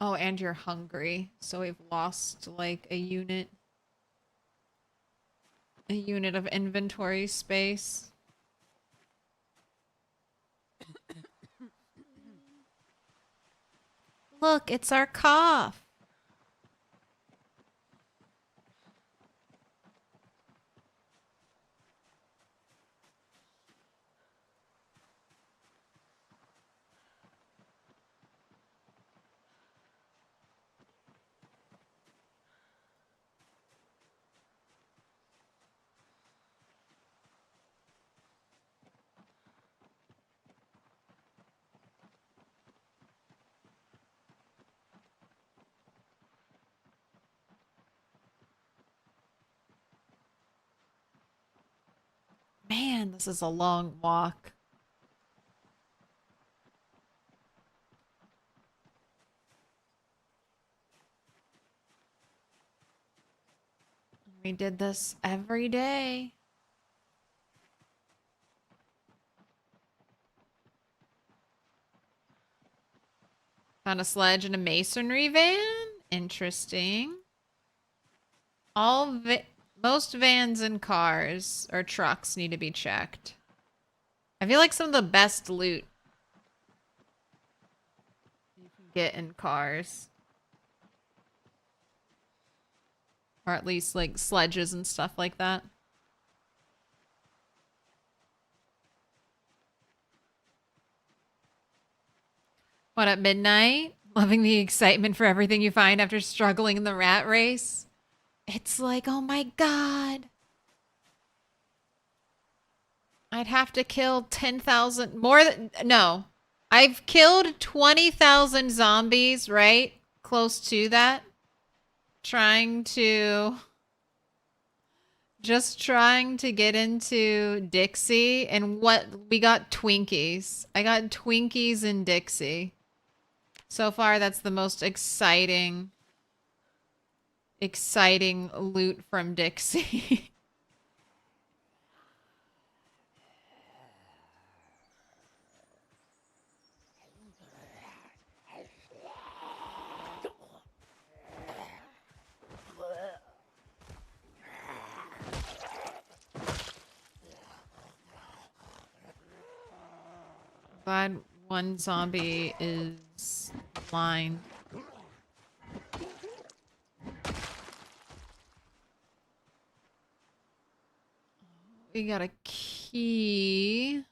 Oh, and you're hungry. So we've lost like a unit of inventory space. Look, it's our cough. Man, this is a long walk. We did this every day. Found a sledge and a masonry van. Interesting. Most vans and cars or trucks need to be checked. I feel like some of the best loot you can get in cars. Or at least like sledges and stuff like that. What, at midnight? Loving the excitement for everything you find after struggling in the rat race? It's like, oh my god. I'd have to kill 10,000 more than, no. I've killed 20,000 zombies, right? Close to that. Just trying to get into Dixie, and what, we got Twinkies. I got Twinkies in Dixie. So far, that's the most exciting loot from Dixie. Glad one zombie is blind. We got a key.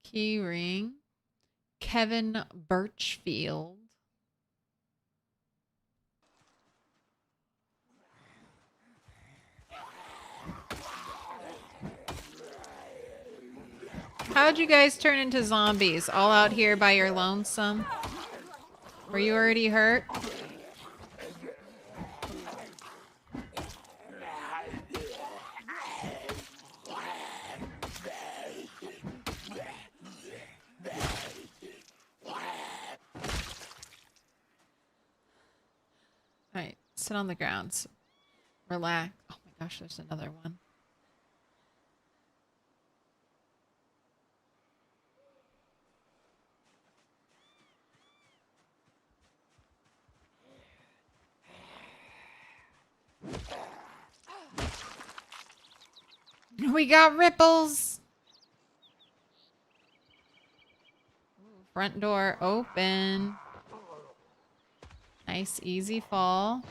Key ring. Kevin Birchfield. How'd you guys turn into zombies? All out here by your lonesome? Were you already hurt? Alright, sit on the ground. Relax. Oh my gosh, there's another one. We got ripples. Ooh, front door open. Nice, easy fall.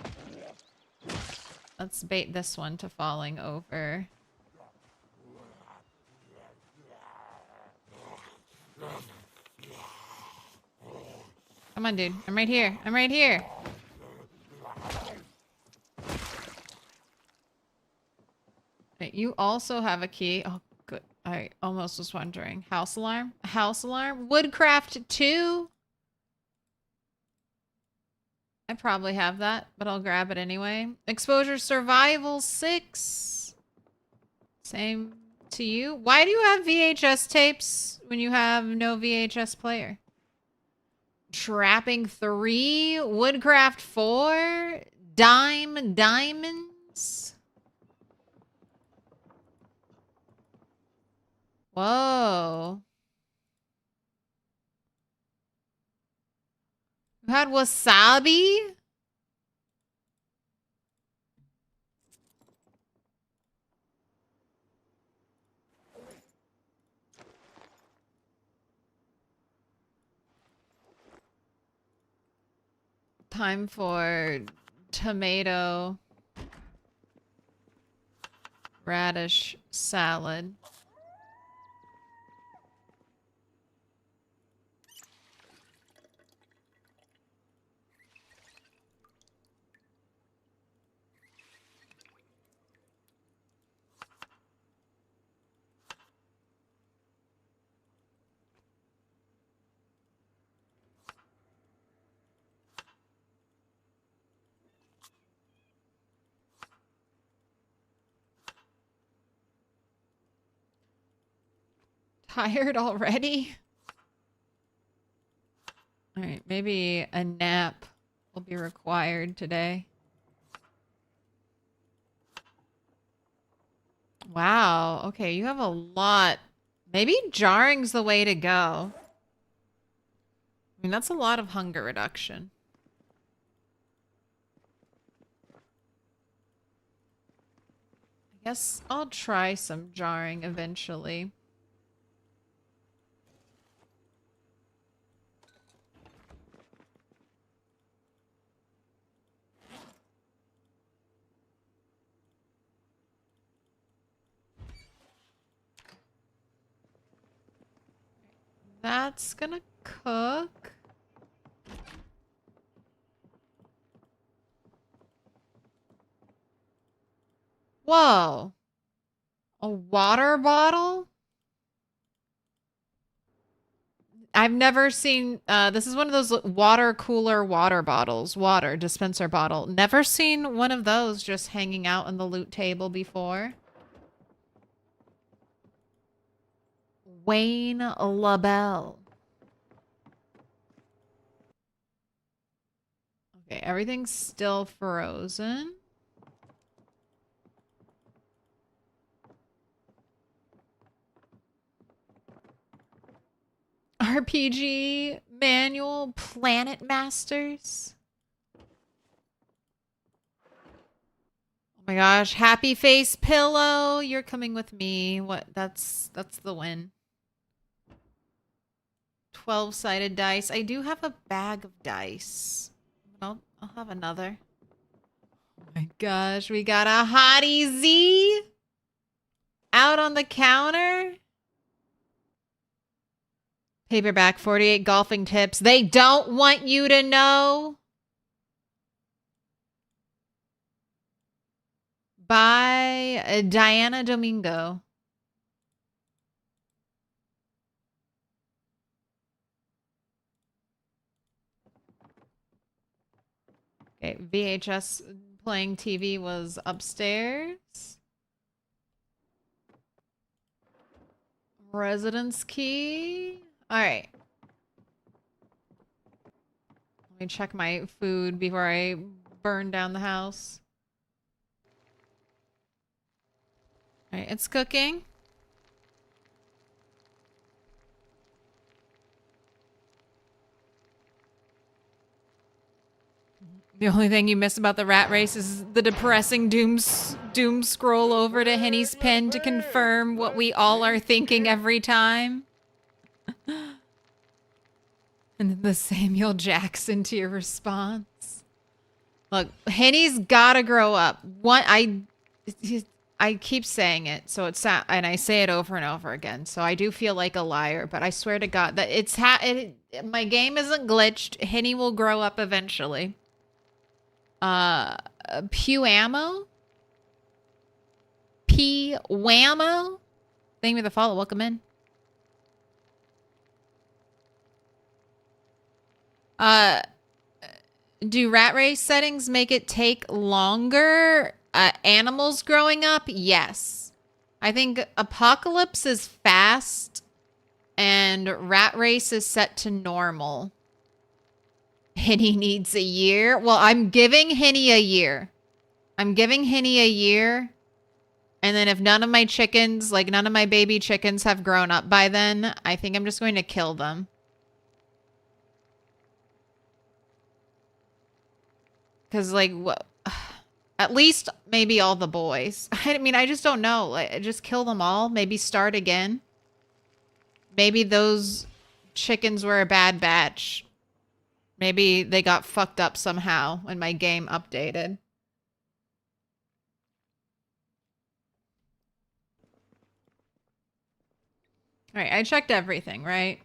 Let's bait this one to falling over. Come on, dude. I'm right here. I'm right here. Wait, you also have a key. Oh, good. I almost was wondering. House alarm? House alarm? Woodcraft 2? I probably have that, but I'll grab it anyway. Exposure survival 6. Same to you. Why do you have VHS tapes when you have no VHS player? Trapping 3. Woodcraft 4. Diamonds. Whoa. You had wasabi? Time for tomato radish salad. Tired already? All right, maybe a nap will be required today. Wow, okay, you have a lot. Maybe jarring's the way to go. I mean, that's a lot of hunger reduction. I guess I'll try some jarring eventually. That's gonna cook. Whoa. A water bottle? I've never seen, this is one of those water cooler water bottles, water dispenser bottle. Never seen one of those just hanging out on the loot table before. Wayne LaBelle. Okay, everything's still frozen. RPG manual, Planet Masters. Oh my gosh, happy face pillow. You're coming with me. What? That's the win. 12-sided dice. I do have a bag of dice. I'll have another. Oh my gosh, we got a hottie Z out on the counter. Paperback 48 golfing tips. They don't want you to know. By Diana Domingo. Okay, VHS playing TV was upstairs. Residence key. All right. Let me check my food before I burn down the house. All right, it's cooking. The only thing you miss about the rat race is the depressing doom scroll over to Henny's pen to confirm what we all are thinking every time. And then the Samuel Jackson to your response. Look, Henny's gotta grow up. I keep saying it, so it's and I say it over and over again. So I do feel like a liar, but I swear to God that my game isn't glitched. Henny will grow up eventually. Pew ammo. P Whammo. Thank you for the follow. Welcome in. Do rat race settings make it take longer? Animals growing up? Yes. I think Apocalypse is fast and rat race is set to normal. Henny needs a year. Well, I'm giving Henny a year. I'm giving Henny a year. And then if none of my chickens, like none of my baby chickens have grown up by then, I think I'm just going to kill them. Because, like, what? At least maybe all the boys. I mean, I just don't know. Like, just kill them all. Maybe start again. Maybe those chickens were a bad batch. Maybe they got fucked up somehow when my game updated. All right, I checked everything, right?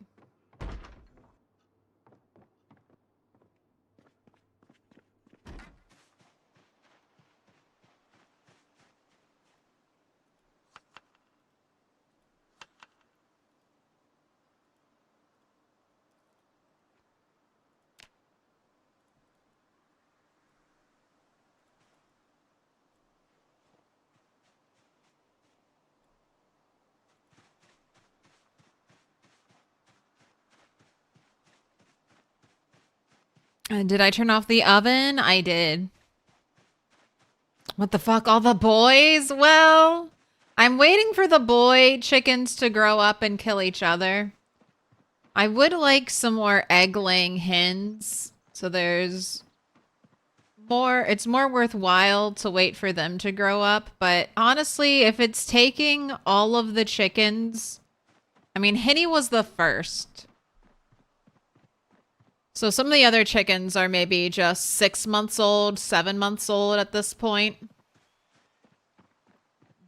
Did I turn off the oven? I did. What the fuck? All the boys? Well, I'm waiting for the boy chickens to grow up and kill each other. I would like some more egg-laying hens. So there's more, it's more worthwhile to wait for them to grow up. But honestly, if it's taking all of the chickens, I mean, Henny was the first. So some of the other chickens are maybe just 6 months old, 7 months old at this point.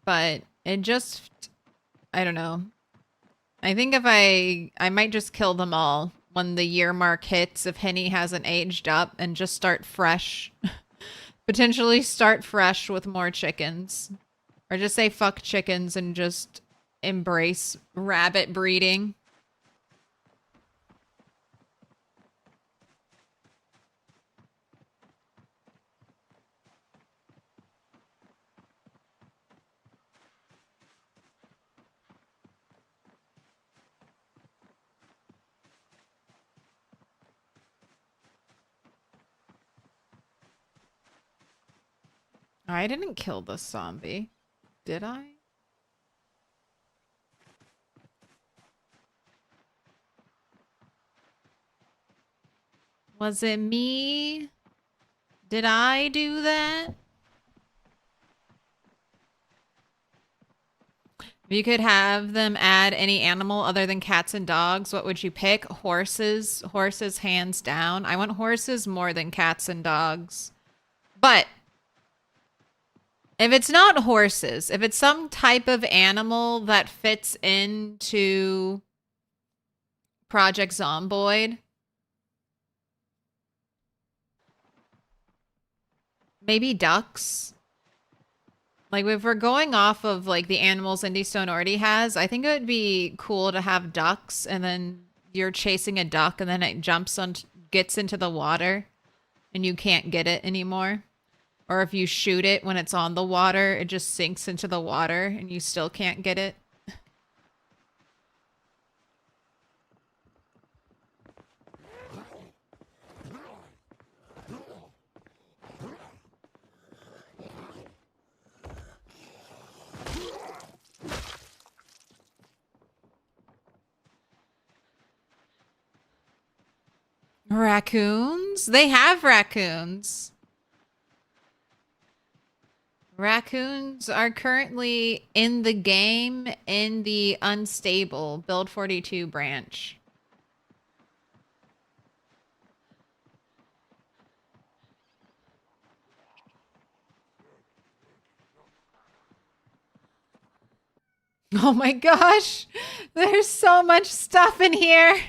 But it just, I don't know. I think if I might just kill them all when the year mark hits if Henny hasn't aged up and just start fresh. Potentially start fresh with more chickens. Or just say fuck chickens and just embrace rabbit breeding. I didn't kill the zombie. Did I? Was it me? Did I do that? If you could have them add any animal other than cats and dogs, what would you pick? Horses. Horses, hands down. I want horses more than cats and dogs. But if it's not horses, if it's some type of animal that fits into Project Zomboid, maybe ducks. Like, if we're going off of, like, the animals Indie Stone already has, I think it would be cool to have ducks, and then you're chasing a duck, and then it jumps on, gets into the water, and you can't get it anymore. Or if you shoot it when it's on the water, it just sinks into the water, and you still can't get it. Raccoons? They have raccoons. Raccoons are currently in the game in the unstable Build 42 branch. Oh my gosh. There's so much stuff in here.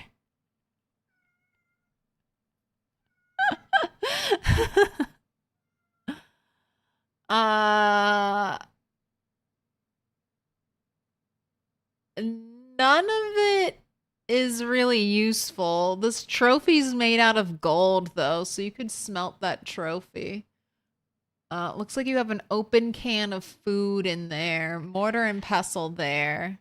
uh None of it is really useful. This trophy's made out of gold though, so you could smelt that trophy. Looks like you have an open can of food in there. Mortar and pestle there.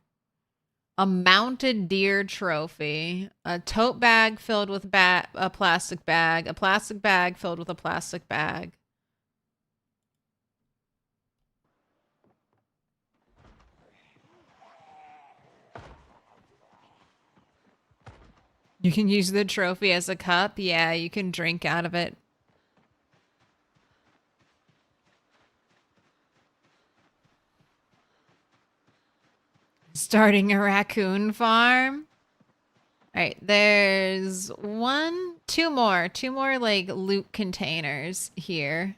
A mounted deer trophy. A tote bag filled with a plastic bag. A plastic bag filled with a plastic bag. You can use the trophy as a cup. Yeah, you can drink out of it. Starting a raccoon farm. All right, there's two more like loot containers here.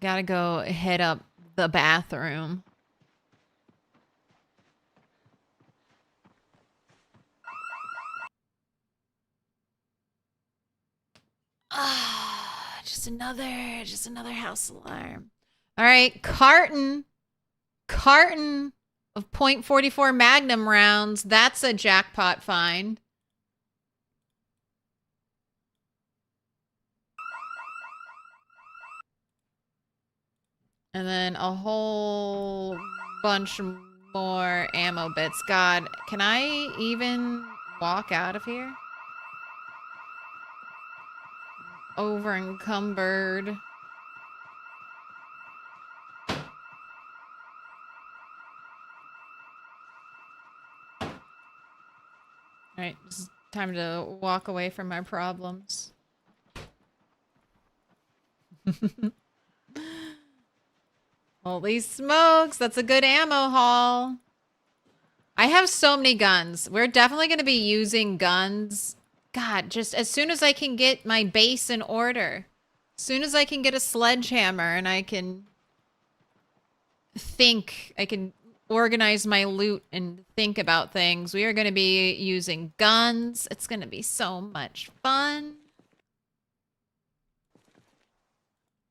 Gotta go hit up the bathroom. Ah, just another house alarm. All right, carton of .44 Magnum rounds. That's a jackpot find. And then a whole bunch more ammo bits. God, can I even walk out of here? Over encumbered. Alright, it's time to walk away from my problems. Holy smokes, that's a good ammo haul. I have so many guns. We're definitely going to be using guns. God, just as soon as I can get my base in order. As soon as I can get a sledgehammer and I can think, I can organize my loot and think about things. We are going to be using guns. It's going to be so much fun.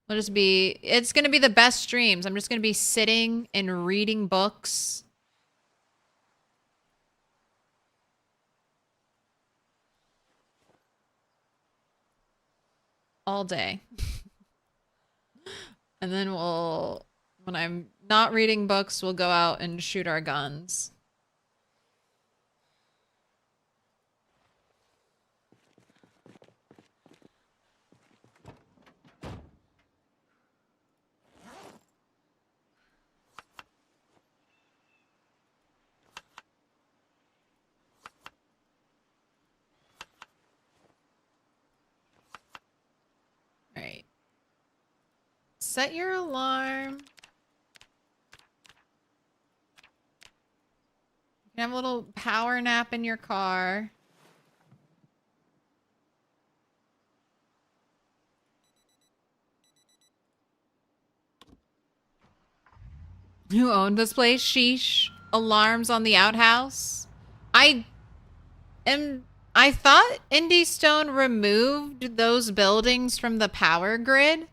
It's going to be the best streams. I'm just going to be sitting and reading books. All day. And then when I'm not reading books, we'll go out and shoot our guns. All right. Set your alarm. You can have a little power nap in your car. Who owned this place? Sheesh. Alarms on the outhouse. I thought Indie Stone removed those buildings from the power grid.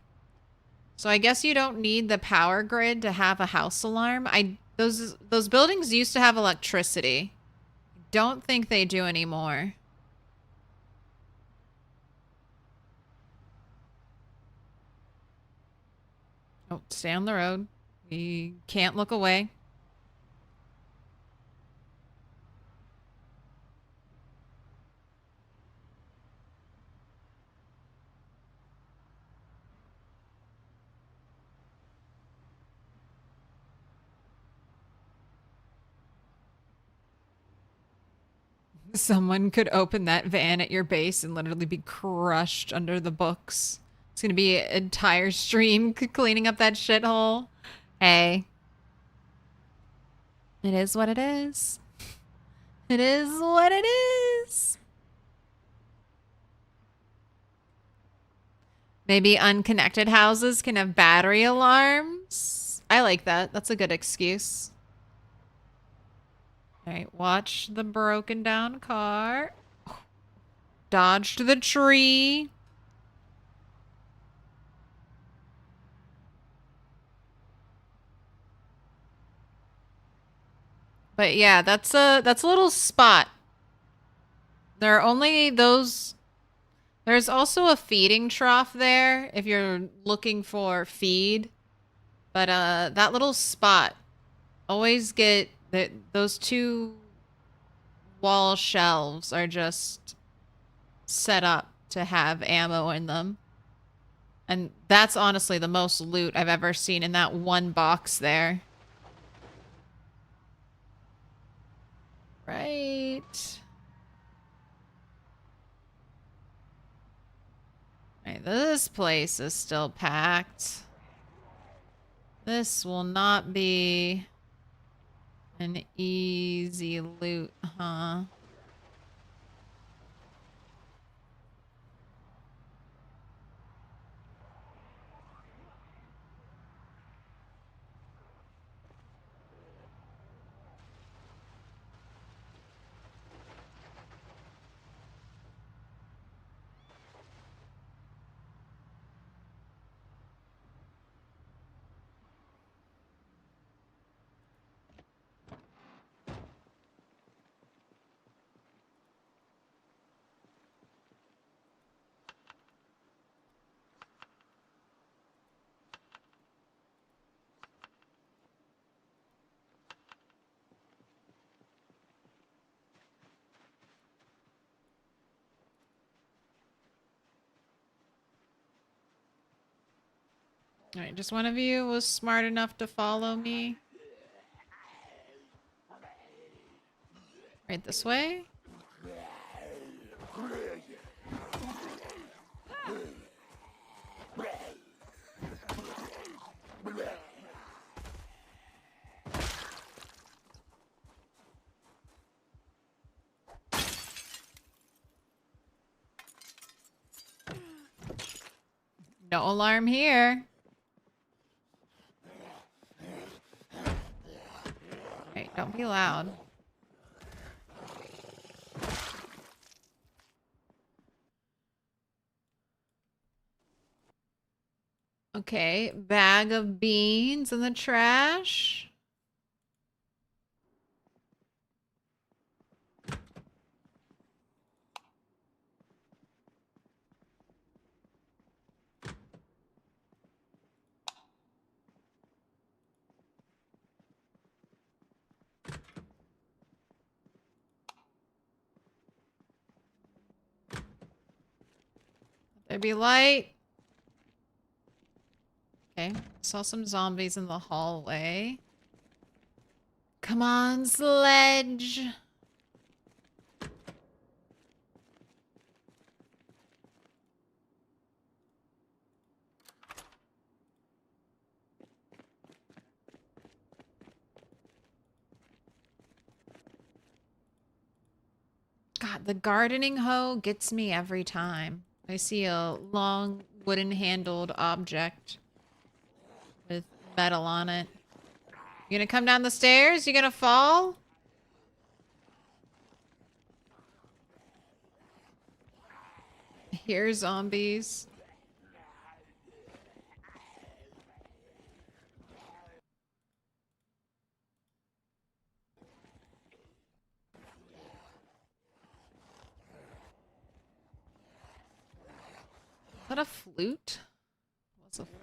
So I guess you don't need the power grid to have a house alarm. Those buildings used to have electricity. Don't think they do anymore. Oh, stay on the road. We can't look away. Someone could open that van at your base and literally be crushed under the books. It's gonna be an entire stream cleaning up that shithole. Hey. It is what it is. It is what it is. Maybe unconnected houses can have battery alarms. I like that. That's a good excuse. All right, watch the broken down car. Dodged the tree. But yeah, that's a little spot. There are only those. There's also a feeding trough there if you're looking for feed. But that little spot, always get that. Those two wall shelves are just set up to have ammo in them. And that's honestly the most loot I've ever seen in that one box there. Right. Right, this place is still packed. This will not be an easy loot, huh? All right, just one of you was smart enough to follow me. Right this way. No alarm here. Right, don't be loud. Okay, bag of beans in the trash. There be light. Okay, saw some zombies in the hallway. Come on, sledge. God, the gardening hoe gets me every time. I see a long wooden handled object with metal on it. You gonna come down the stairs? You gonna fall? Here, zombies. Is that a flute? What's a flute?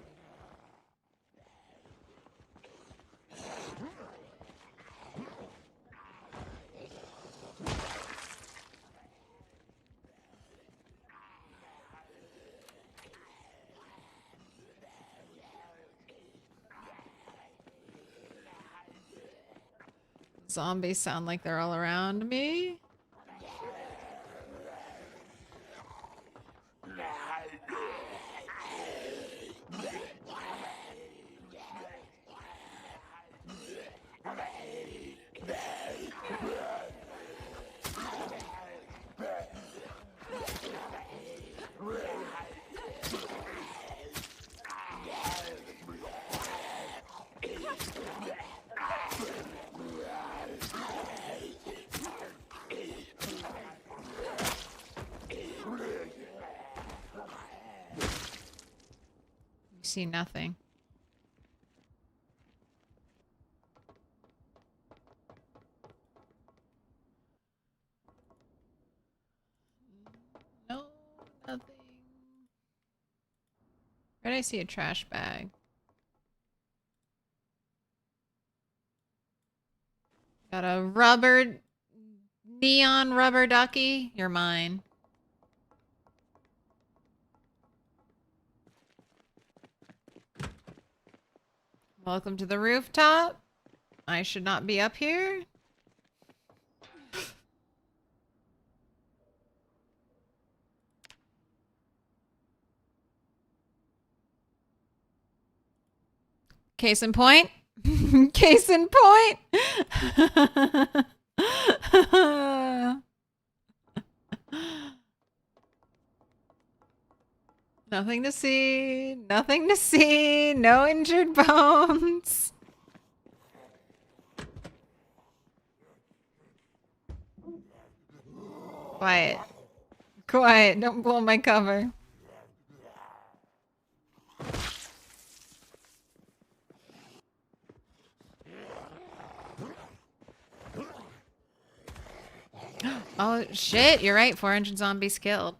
Zombies sound like they're all around me. see nothing. No, nothing. Where did I see a trash bag? Got a neon rubber ducky. You're mine. Welcome to the rooftop. I should not be up here. Case in point. Case in point. Nothing to see. Nothing to see. No injured bones. Quiet. Quiet. Don't blow my cover. Oh, shit. You're right. 400 zombies killed.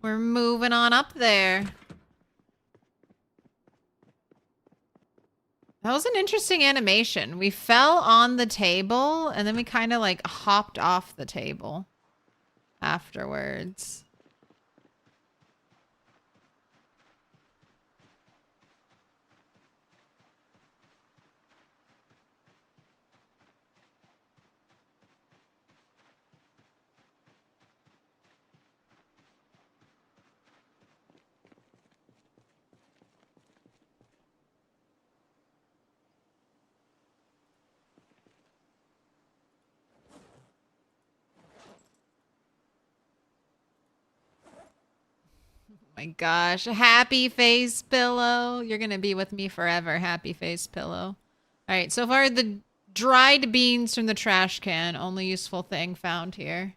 We're moving on up there. That was an interesting animation. We fell on the table, and then we kind of, like, hopped off the table afterwards. My gosh. Happy face pillow. You're going to be with me forever. Happy face pillow. All right. So far, the dried beans from the trash can. Only useful thing found here.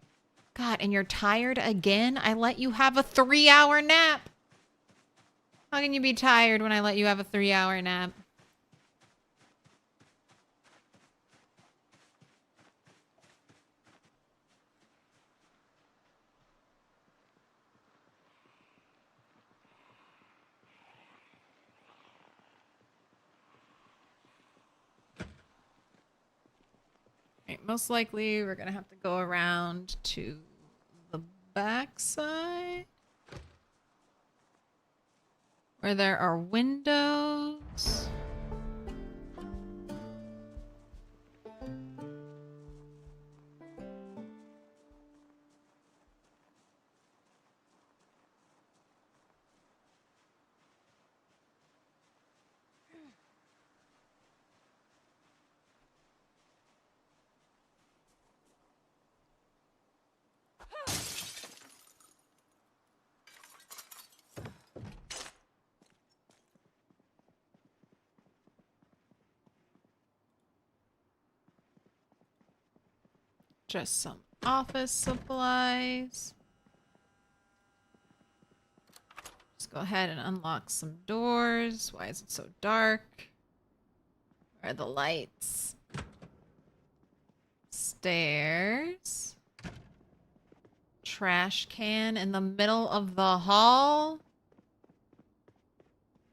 God, and you're tired again? I let you have a 3-hour nap. How can you be tired when I let you have a 3-hour nap? Right, most likely we're gonna have to go around to the backside where there are windows. Just some office supplies. Just go ahead and unlock some doors. Why is it so dark? Where are the lights? Stairs. Trash can in the middle of the hall.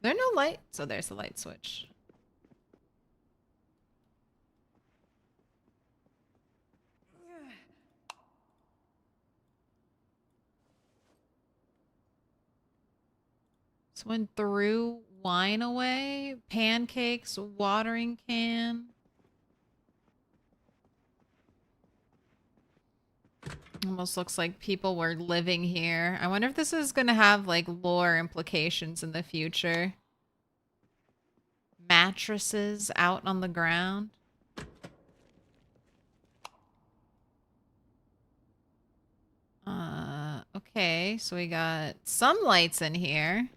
There are no lights. Oh, there's the light switch. Someone threw wine away. Pancakes, watering can. Almost looks like people were living here. I wonder if this is going to have like lore implications in the future. Mattresses out on the ground. Okay, so we got some lights in here.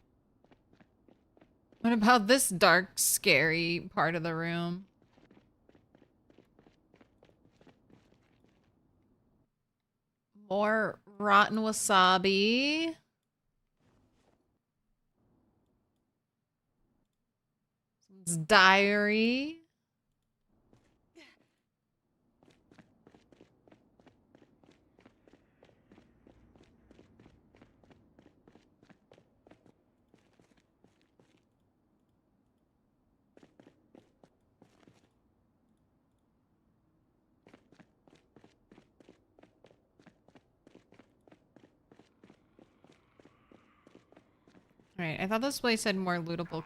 What about this dark, scary part of the room? More rotten wasabi. It's diary. Alright, I thought this place had more lootable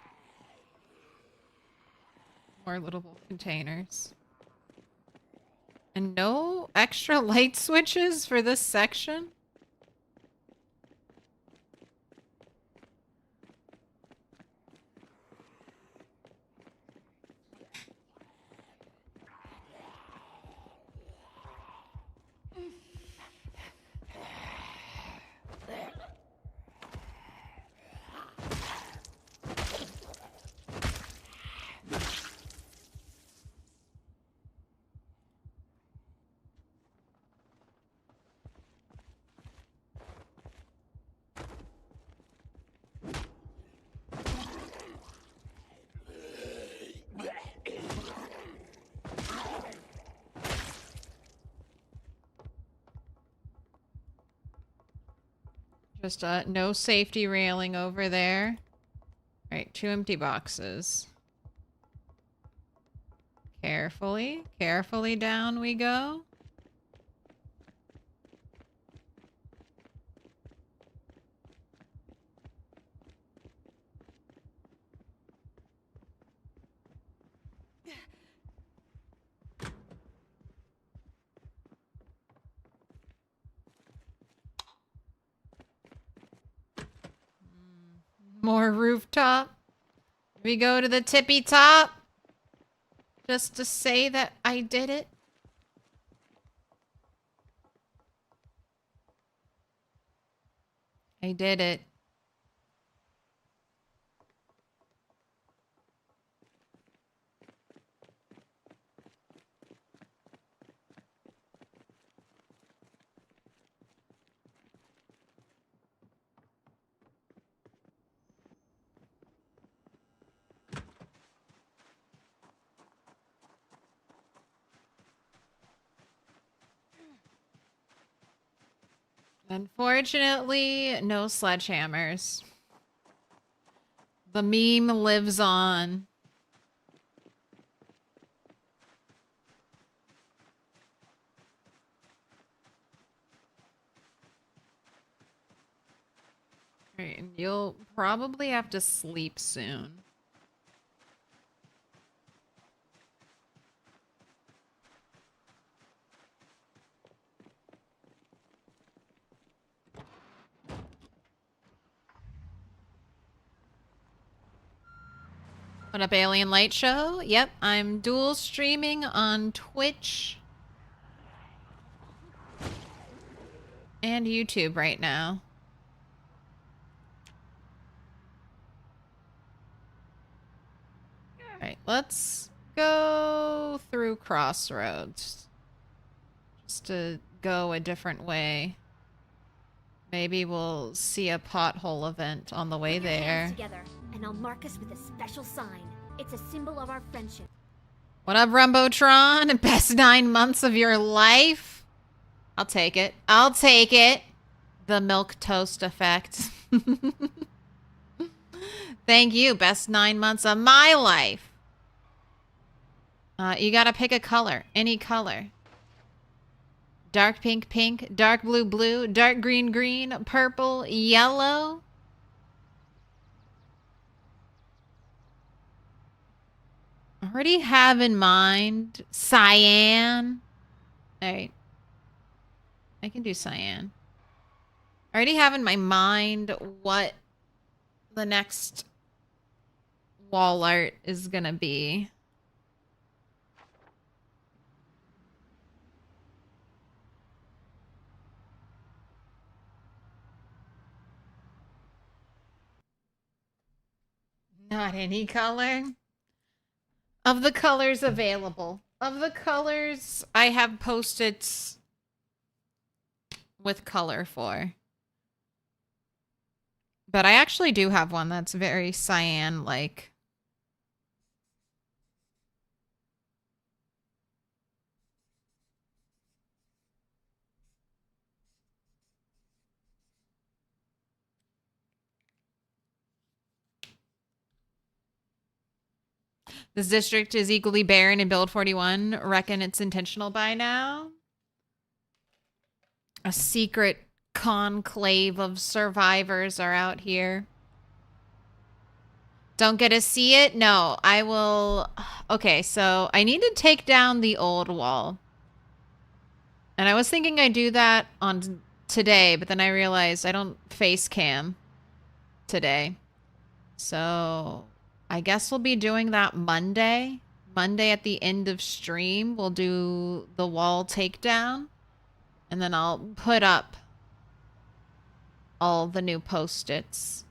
containers. And no extra light switches for this section? Just no safety railing over there. Right, 2 empty boxes. Carefully, carefully down we go. More rooftop. We go to the tippy top. Just to say that I did it. I did it. Unfortunately, no sledgehammers. The meme lives on. Right, and you'll probably have to sleep soon. What up, Alien Light Show? Yep, I'm dual streaming on Twitch and YouTube right now. Alright, let's go through Crossroads. Just to go a different way. Maybe we'll see a pothole event on the way Put your hands there. together, and I'll mark us with a special sign. It's a symbol of our friendship. What up, Rumbotron? Best 9 months of your life? I'll take it. I'll take it. The Milquetoast effect. Thank you. Best 9 months of my life. You gotta pick a color. Any color. Dark pink, pink. Dark blue, blue. Dark green, green. Purple, yellow. I already have in mind cyan. Alright. I can do cyan. I already have in my mind what the next wall art is gonna be. Not any color. Of the colors available. Of the colors I have post-its with color for. But I actually do have one that's very cyan-like. This district is equally barren in Build 41. Reckon it's intentional by now. A secret conclave of survivors are out here. Don't get to see it? No, I will. Okay, so I need to take down the old wall. And I was thinking I'd do that on today, but then I realized I don't face cam today. So I guess we'll be doing that Monday. Monday at the end of stream, we'll do the wall takedown. And then I'll put up all the new post-its.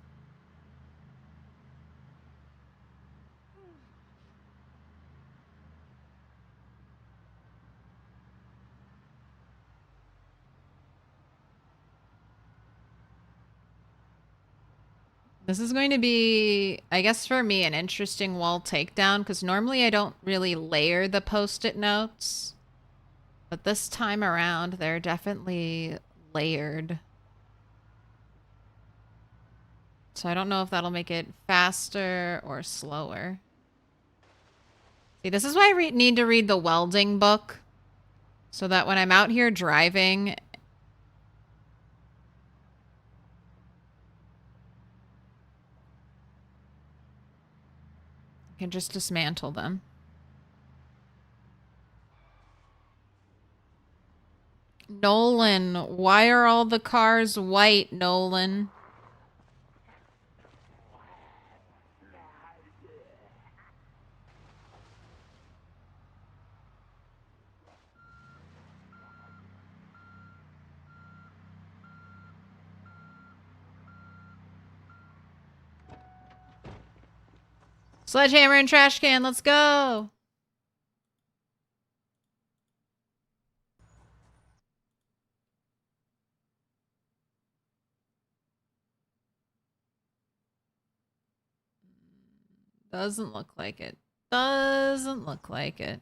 This is going to be, I guess for me, an interesting wall takedown, because normally I don't really layer the post-it notes. But this time around, they're definitely layered. So I don't know if that'll make it faster or slower. See, this is why I need to read the welding book, so that when I'm out here driving... I can just dismantle them. Nolan, why are all the cars white, Nolan? Sledgehammer and trash can, let's go! Doesn't look like it. Doesn't look like it.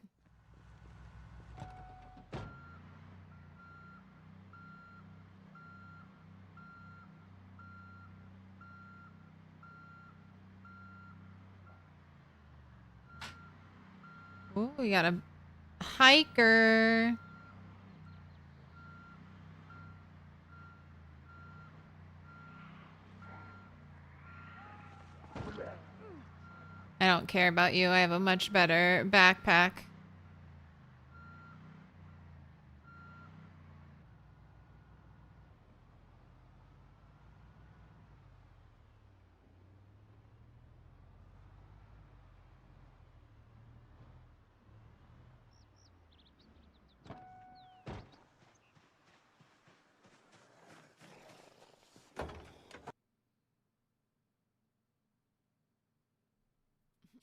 Ooh, we got a hiker. I don't care about you. I have a much better backpack.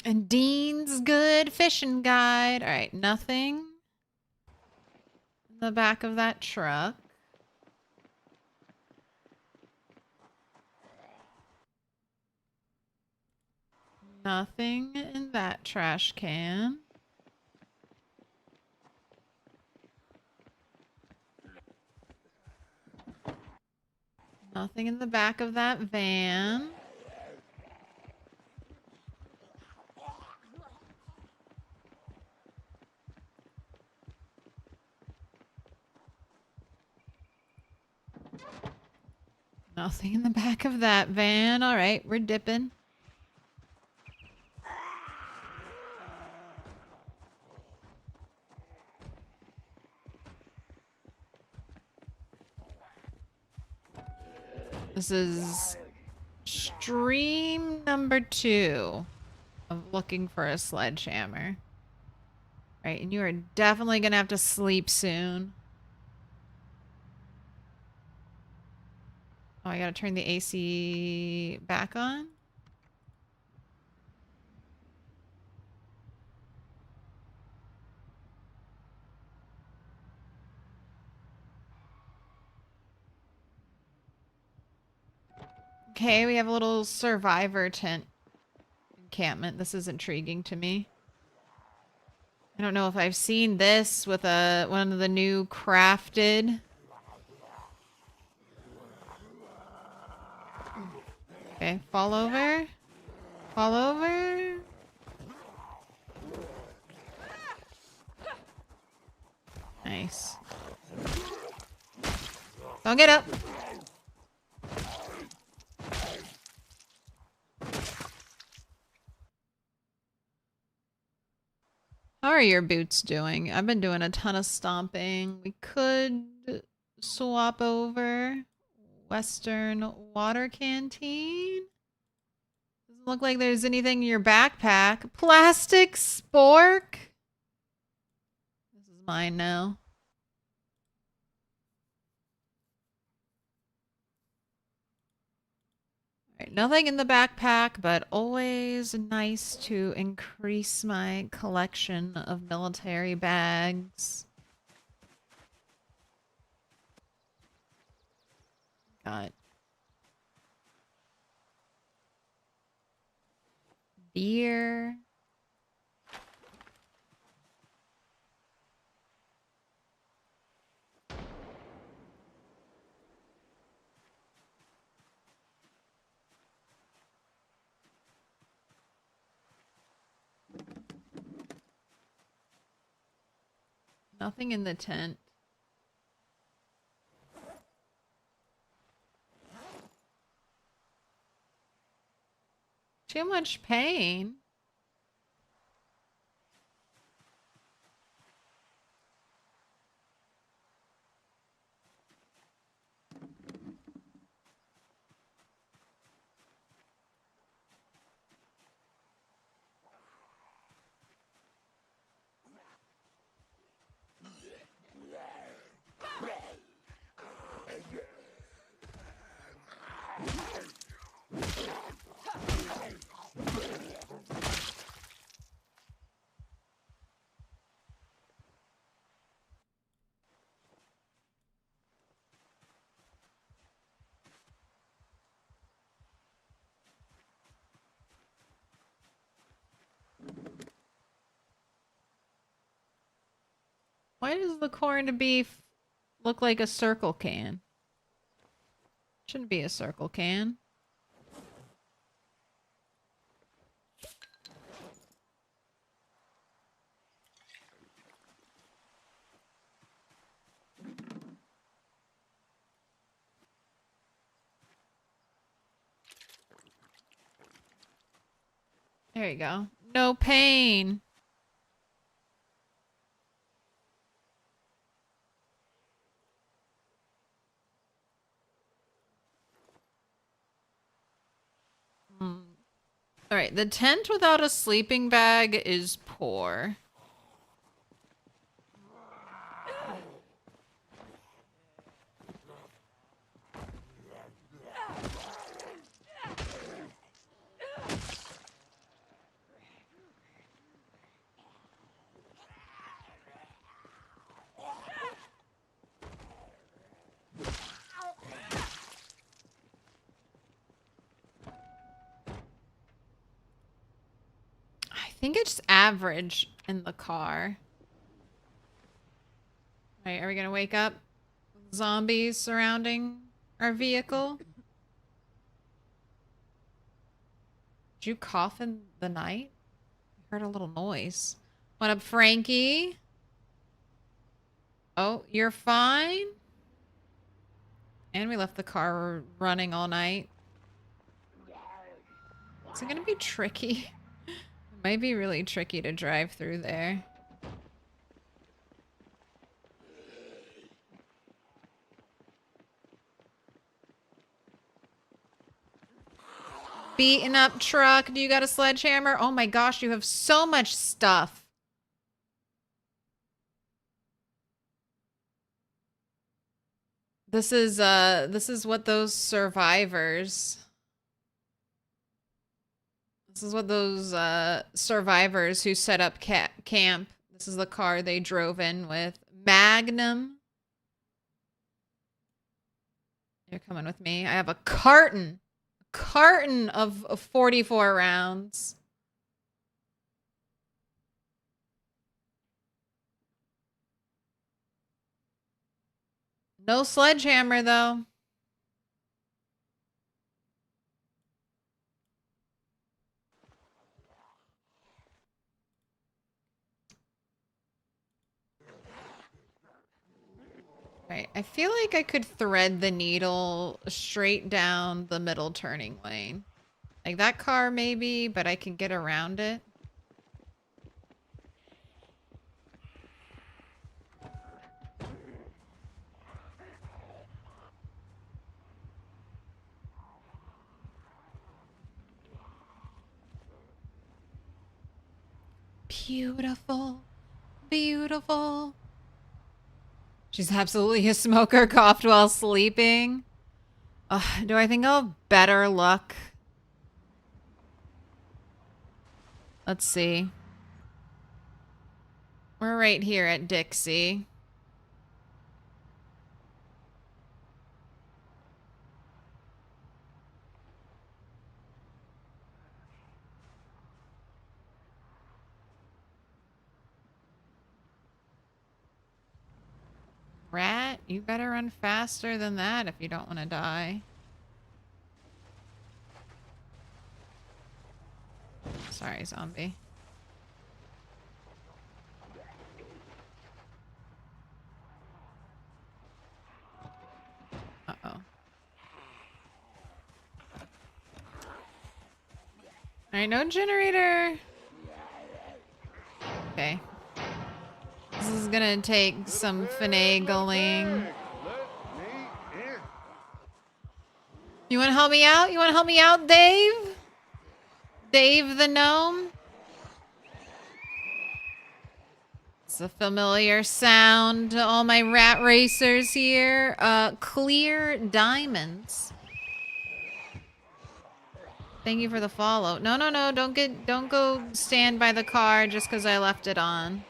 And Dean's good fishing guide. All right, nothing in the back of that truck. Nothing in that trash can. Nothing in the back of that van. Nothing in the back of that van. All right, we're dipping. This is stream number 2 of looking for a sledgehammer. Right, and you are definitely gonna have to sleep soon. Oh, I gotta turn the AC back on. Okay, we have a little survivor tent encampment. This is intriguing to me. I don't know if I've seen this with one of the new crafted. Okay, fall over. Fall over. Nice. Don't get up. How are your boots doing? I've been doing a ton of stomping. We could swap over. Western Water Canteen. Doesn't look like there's anything in your backpack. Plastic spork. This is mine now. All right, nothing in the backpack, but always nice to increase my collection of military bags. Got beer. Nothing in the tent. Too much pain. Why does the corned beef look like a circle can? Shouldn't be a circle can. There you go. No pain. All right, the tent without a sleeping bag is poor. I think it's average in the car. All right, are we gonna wake up zombies surrounding our vehicle? Did you cough in the night? I heard a little noise. What up, Frankie? Oh, you're fine? And we left the car running all night. Is it gonna be tricky? It might be really tricky to drive through there. Beaten up truck. Do you got a sledgehammer? Oh my gosh, you have so much stuff. This is what those survivors. This is what those survivors who set up camp. This is the car they drove in with. Magnum. You're coming with me. I have a carton of 44 rounds. No sledgehammer, though. I feel like I could thread the needle straight down the middle turning lane. Like that car maybe, but I can get around it. Beautiful. Beautiful. She's absolutely a smoker, coughed while sleeping. Do I think I'll have better luck? Let's see. We're right here at Dixie. Rat, you better run faster than that if you don't want to die. Sorry, zombie. Uh-oh. Alright, no generator. Okay. This is gonna take some finagling. Let me in. You wanna help me out? You wanna help me out, Dave? Dave the gnome? It's a familiar sound to all my rat racers here. Clear diamonds. Thank you for the follow. No, no, no, don't go stand by the car just because I left it on.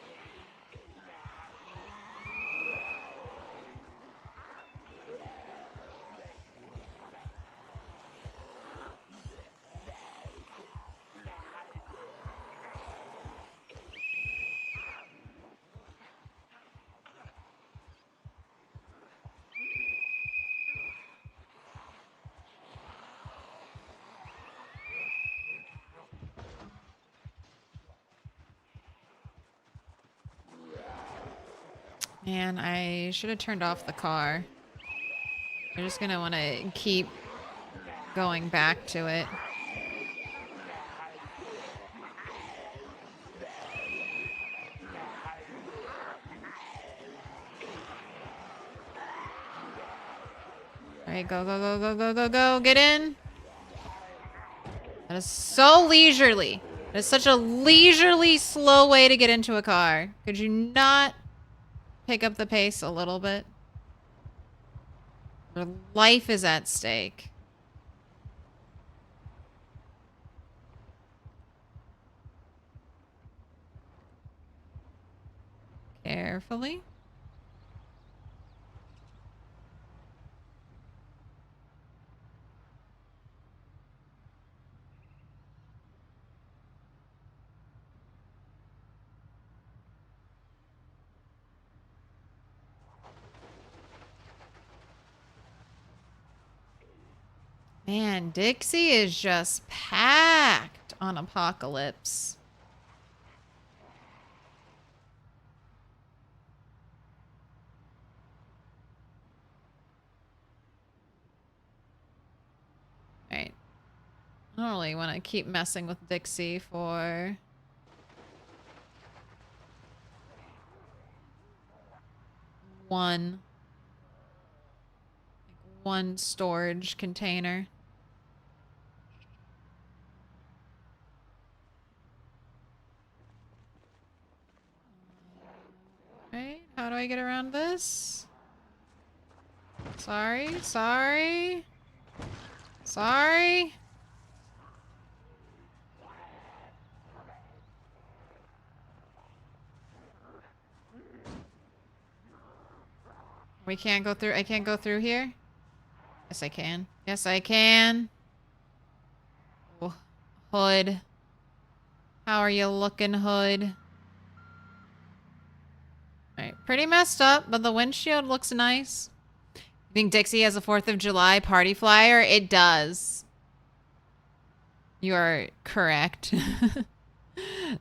Man, I should have turned off the car. I'm just gonna want to keep going back to it. Alright, go, go, go, go, go, go, go. Get in. That is so leisurely. That is such a leisurely, slow way to get into a car. Could you not pick up the pace a little bit? Your life is at stake. Carefully. Man, Dixie is just packed on Apocalypse. Right. I don't really want to keep messing with Dixie for one storage container. Right, how do I get around this? Sorry, sorry. Sorry. We can't go through. I can't go through here? Yes, I can. Yes, I can. Oh, Hood. How are you looking, Hood? Alright, pretty messed up, but the windshield looks nice. You think Dixie has a 4th of July party flyer? It does. You are correct.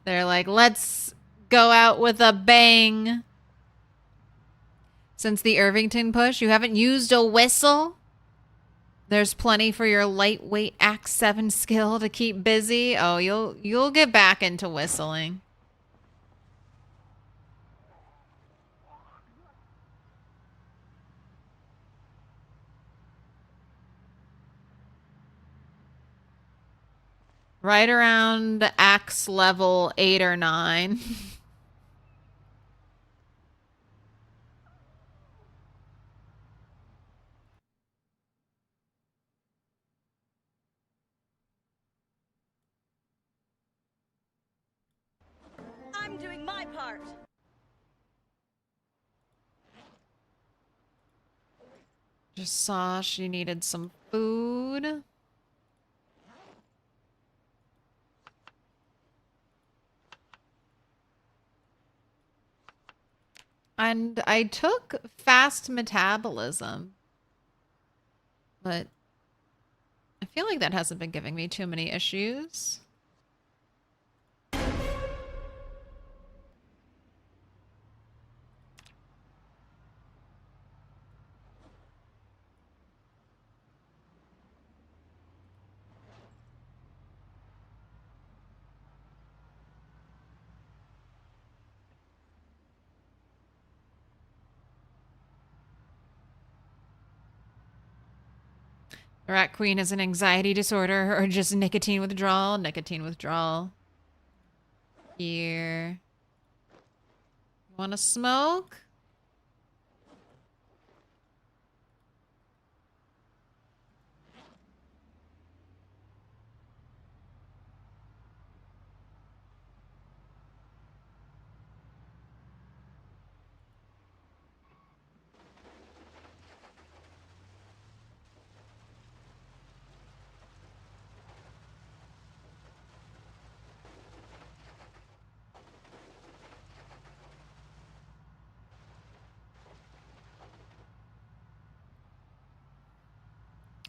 They're like, let's go out with a bang. Since the Irvington push, you haven't used a whistle? There's plenty for your lightweight Act 7 skill to keep busy. Oh, you'll get back into whistling. Right around axe level 8 or 9. I'm doing my part. Just saw she needed some food. And I took fast metabolism. But I feel like that hasn't been giving me too many issues. The Rat Queen has an anxiety disorder or just nicotine withdrawal. Nicotine withdrawal. Here. You want to smoke?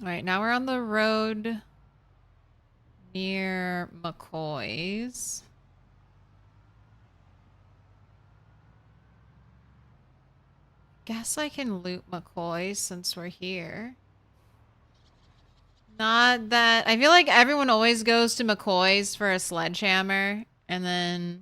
All right, now we're on the road near McCoy's. Guess I can loot McCoy's since we're here. Not that... I feel like everyone always goes to McCoy's for a sledgehammer, and then...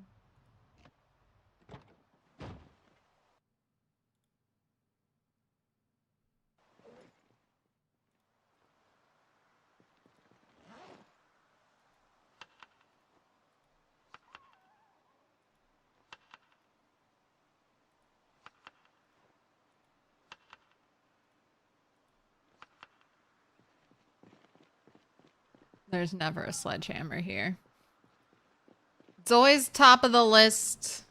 There's never a sledgehammer here. It's always top of the list.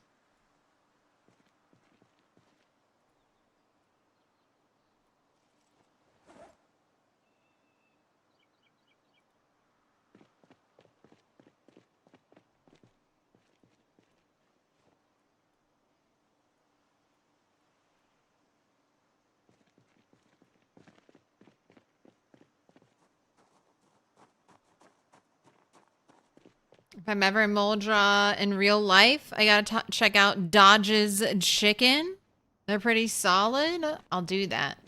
If I'm ever in Muldra in real life, I gotta check out Dodge's Chicken. They're pretty solid. I'll do that.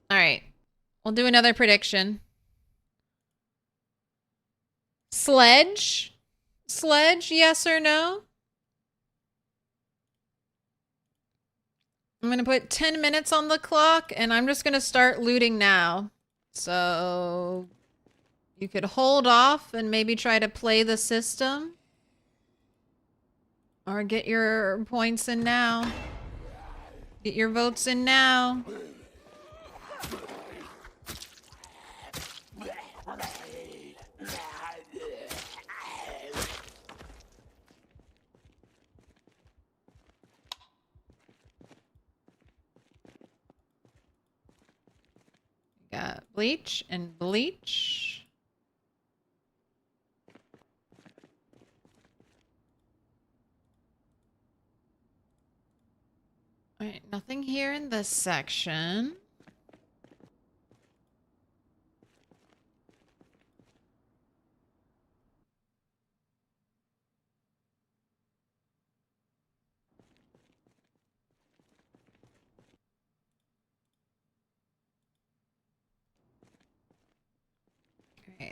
All right. We'll do another prediction. Sledge? Sledge, yes or no? I'm going to put 10 minutes on the clock, and I'm just going to start looting now. So you could hold off and maybe try to play the system. Or get your points in now. Get your votes in now. Got bleach and bleach. All right, nothing here in this section.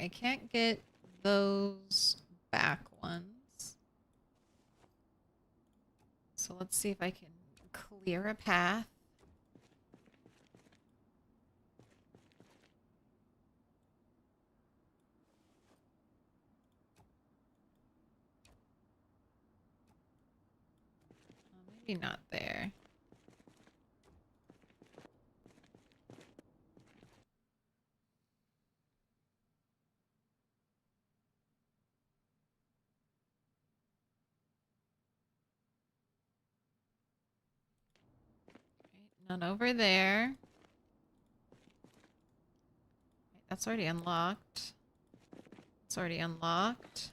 I can't get those back ones. So let's see if I can clear a path. Maybe not there. None over there. That's already unlocked. It's already unlocked.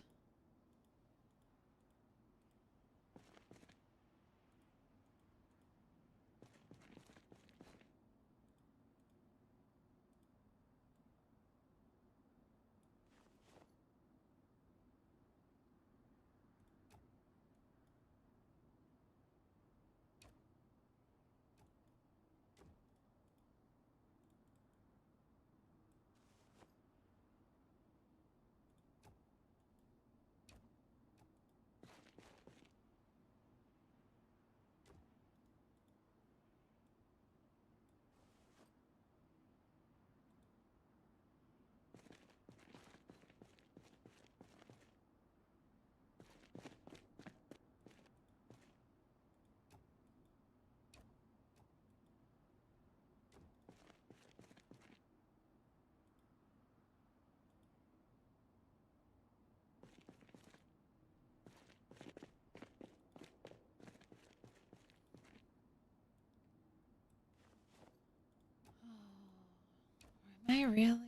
Am I really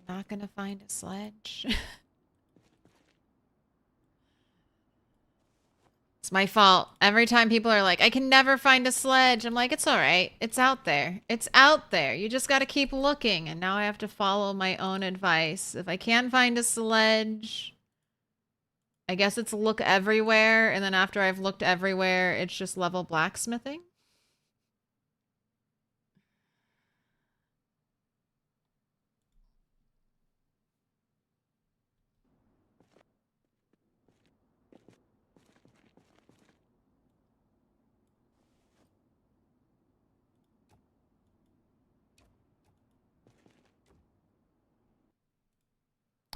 not gonna find a sledge? It's my fault. Every time people are like, I can never find a sledge, I'm like, it's all right. It's out there. It's out there. You just got to keep looking. And now I have to follow my own advice. If I can't find a sledge, I guess it's look everywhere. And then after I've looked everywhere, it's just level blacksmithing.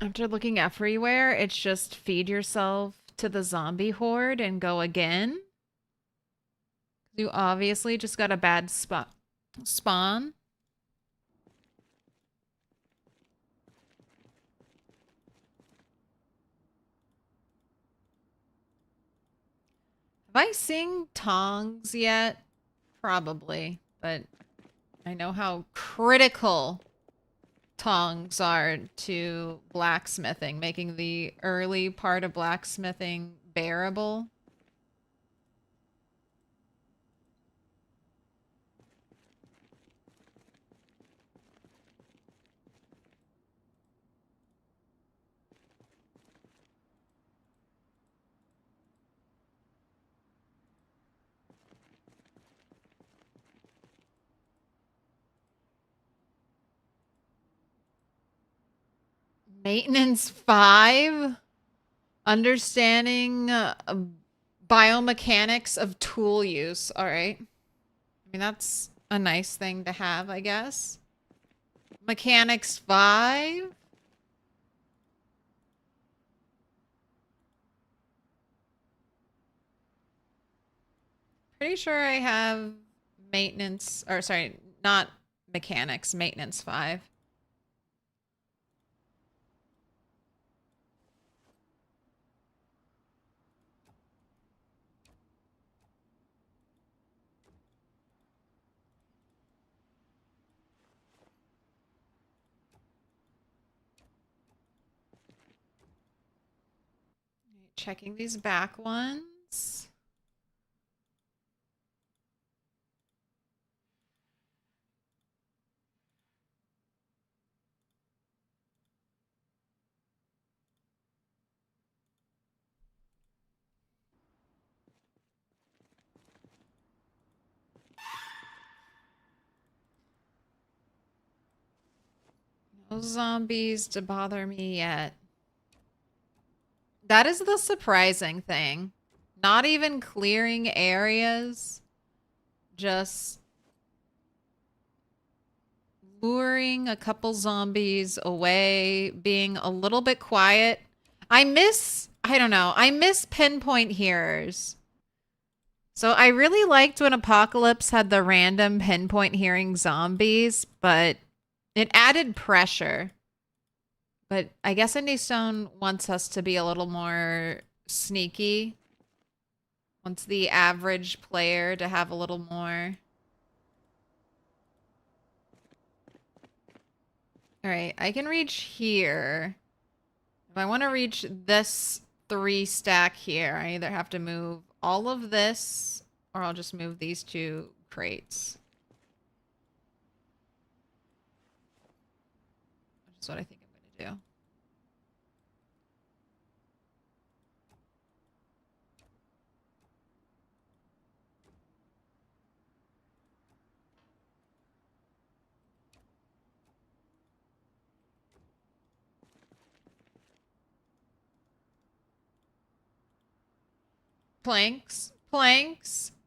After looking everywhere, it's just feed yourself to the zombie horde and go again. You obviously just got a bad spawn. Have I seen tongs yet? Probably, but I know how critical tongs are to blacksmithing, making the early part of blacksmithing bearable. Maintenance 5? Understanding biomechanics of tool use. All right. I mean, that's a nice thing to have, I guess. Mechanics 5? Pretty sure I have maintenance, or sorry, not mechanics, maintenance 5. Checking these back ones. No zombies to bother me yet. That is the surprising thing. Not even clearing areas. Just luring a couple zombies away. Being a little bit quiet. I don't know. I miss pinpoint hearers. So I really liked when Apocalypse had the random pinpoint hearing zombies, but it added pressure. But I guess Indie Stone wants us to be a little more sneaky. Wants the average player to have a little more. All right, I can reach here. If I want to reach this 3 stack here, I either have to move all of this or I'll just move these 2 crates. Which is what I think I'm going to do. Planks,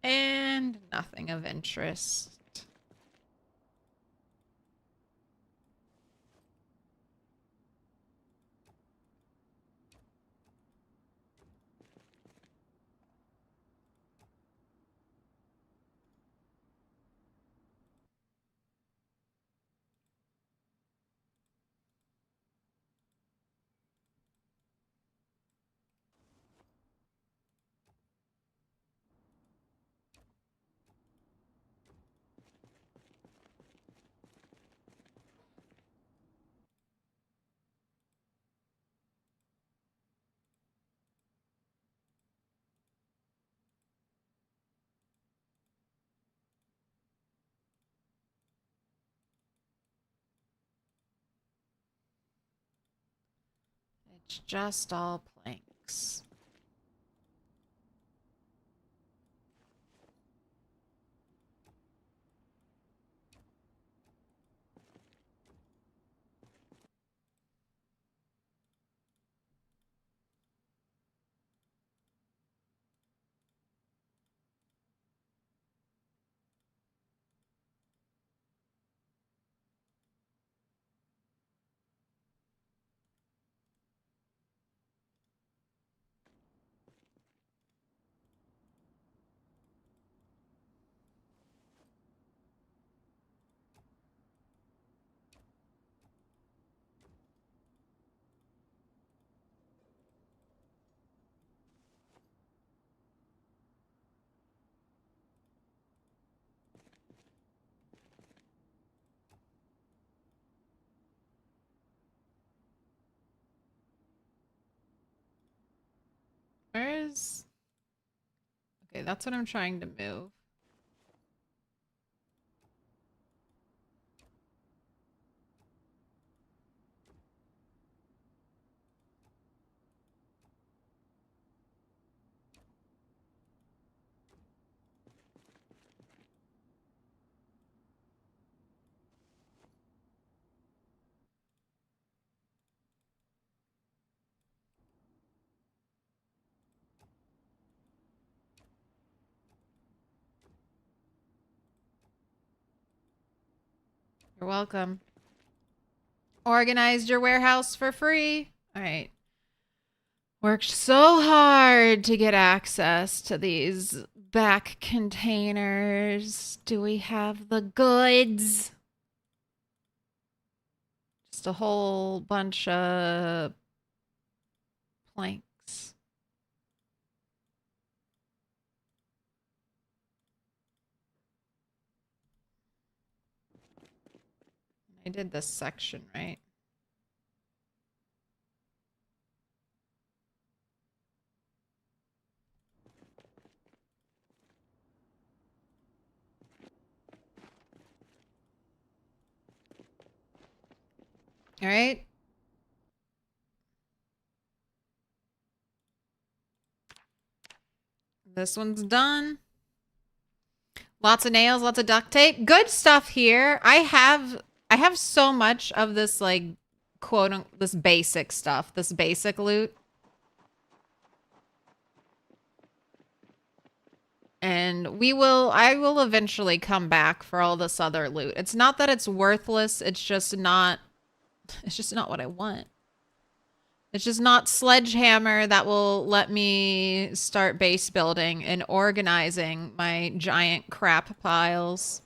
and nothing of interest. It's just all planks. Where's... Okay, that's what I'm trying to move. You're welcome. Organized your warehouse for free. All right. Worked so hard to get access to these back containers. Do we have the goods? Just a whole bunch of planks. I did this section, right? All right. This one's done. Lots of nails, lots of duct tape. Good stuff here. I I have so much of this, like, this basic stuff, this basic loot. And I will eventually come back for all this other loot. It's not that it's worthless, it's just not what I want. It's just not sledgehammer that will let me start base building and organizing my giant crap piles.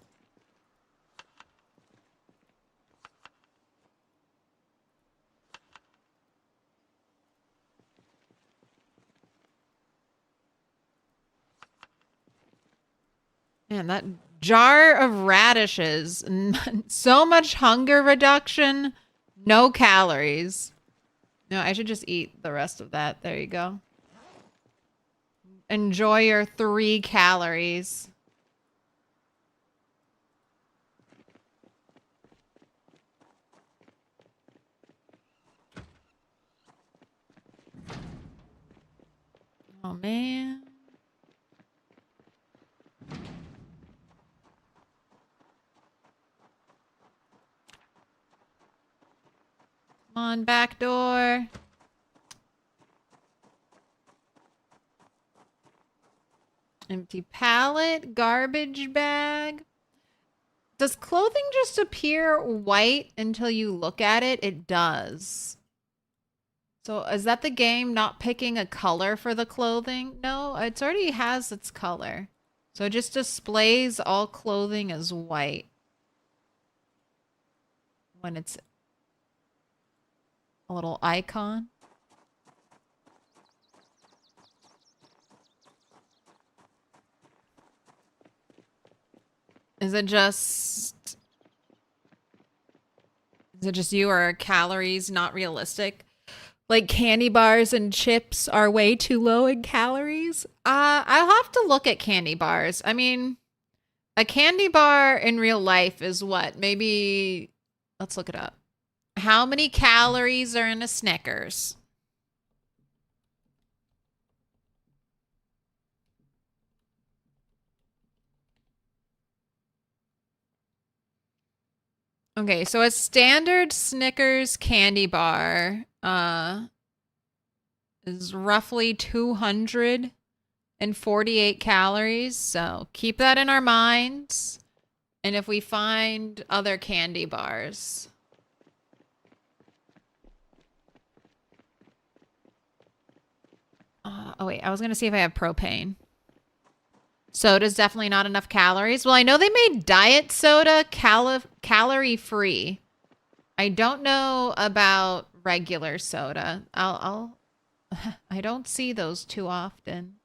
Man, that jar of radishes. So much hunger reduction, no calories. No, I should just eat the rest of that. There you go. Enjoy your 3 calories. Oh, man. Come on, back door. Empty pallet, garbage bag. Does clothing just appear white until you look at it? It does. So is that the game not picking a color for the clothing? No, it already has its color. So it just displays all clothing as white when it's a little icon. Is it just you, or are calories not realistic? Like candy bars and chips are way too low in calories? I'll have to look at candy bars. I mean, a candy bar in real life is what? Maybe, let's look it up. How many calories are in a Snickers? Okay, so a standard Snickers candy bar is roughly 248 calories. So keep that in our minds. And if we find other candy bars. Oh, wait. I was going to see if I have propane. Soda's definitely not enough calories. Well, I know they made diet soda calorie-free. I don't know about regular soda. I don't see those too often.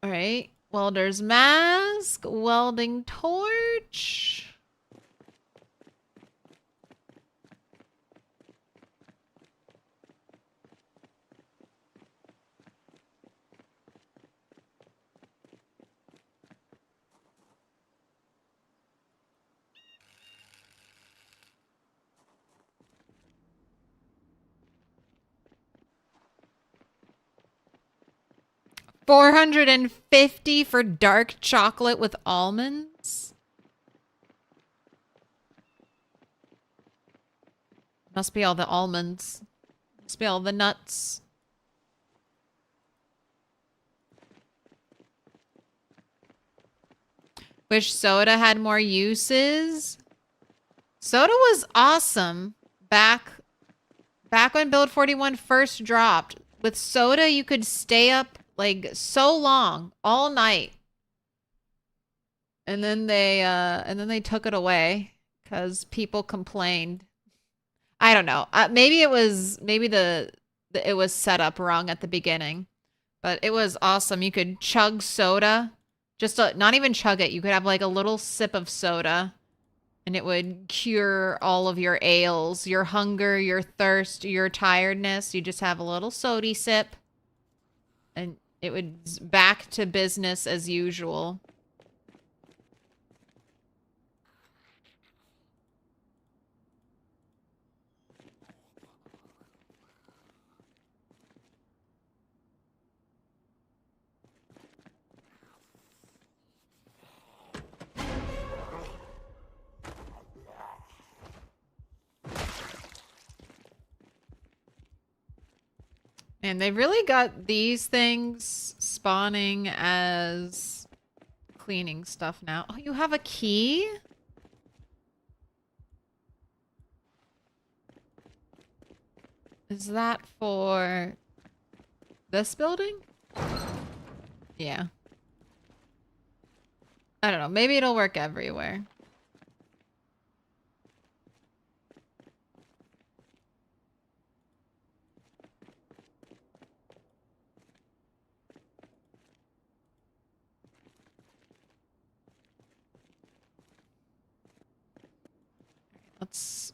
All right. Welder's mask, welding torch. $450 for dark chocolate with almonds. Must be all the almonds. Must be all the nuts. Wish soda had more uses. Soda was awesome back when Build 41 first dropped. With soda, you could stay up like so long, all night. And then they took it away because people complained. I don't know. Maybe it was set up wrong at the beginning, but it was awesome. You could chug soda, just not even chug it. You could have like a little sip of soda, and it would cure all of your ails, your hunger, your thirst, your tiredness. You just have a little sody sip, and it was back to business as usual. And they really got these things spawning as cleaning stuff now. Oh, you have a key? Is that for this building? Yeah. I don't know. Maybe it'll work everywhere. Let's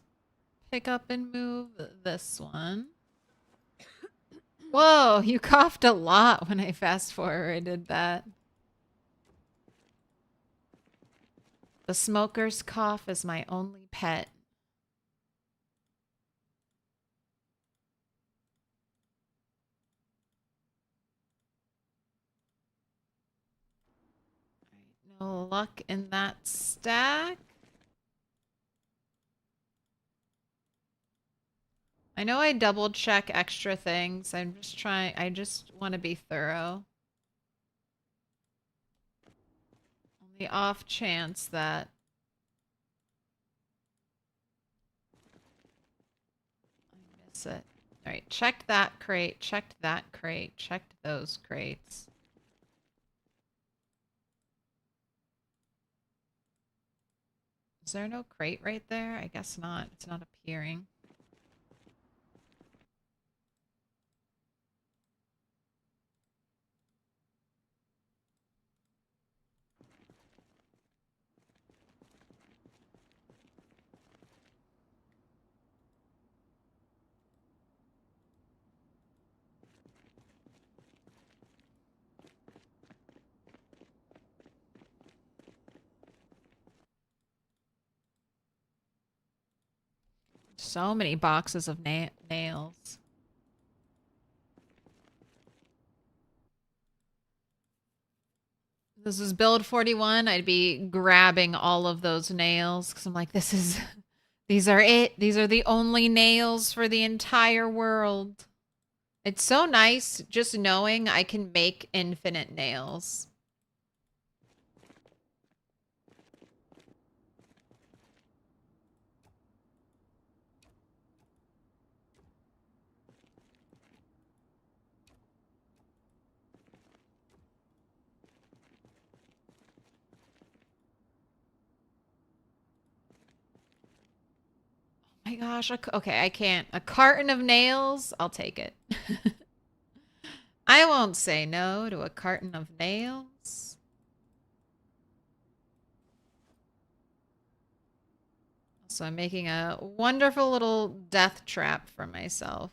pick up and move this one. Whoa, you coughed a lot when I fast forwarded that. The smoker's cough is my only pet. No luck in that stack. I know I double check extra things. I'm just trying, I just want to be thorough. On the off chance that I miss it. Alright, checked that crate, checked that crate, checked those crates. Is there no crate right there? I guess not. It's not appearing. So many boxes of nails. This is build 41. I'd be grabbing all of those nails because I'm like, these are it. These are the only nails for the entire world. It's so nice just knowing I can make infinite nails. My gosh, okay, I can't. A carton of nails? I'll take it. I won't say no to a carton of nails. So I'm making a wonderful little death trap for myself.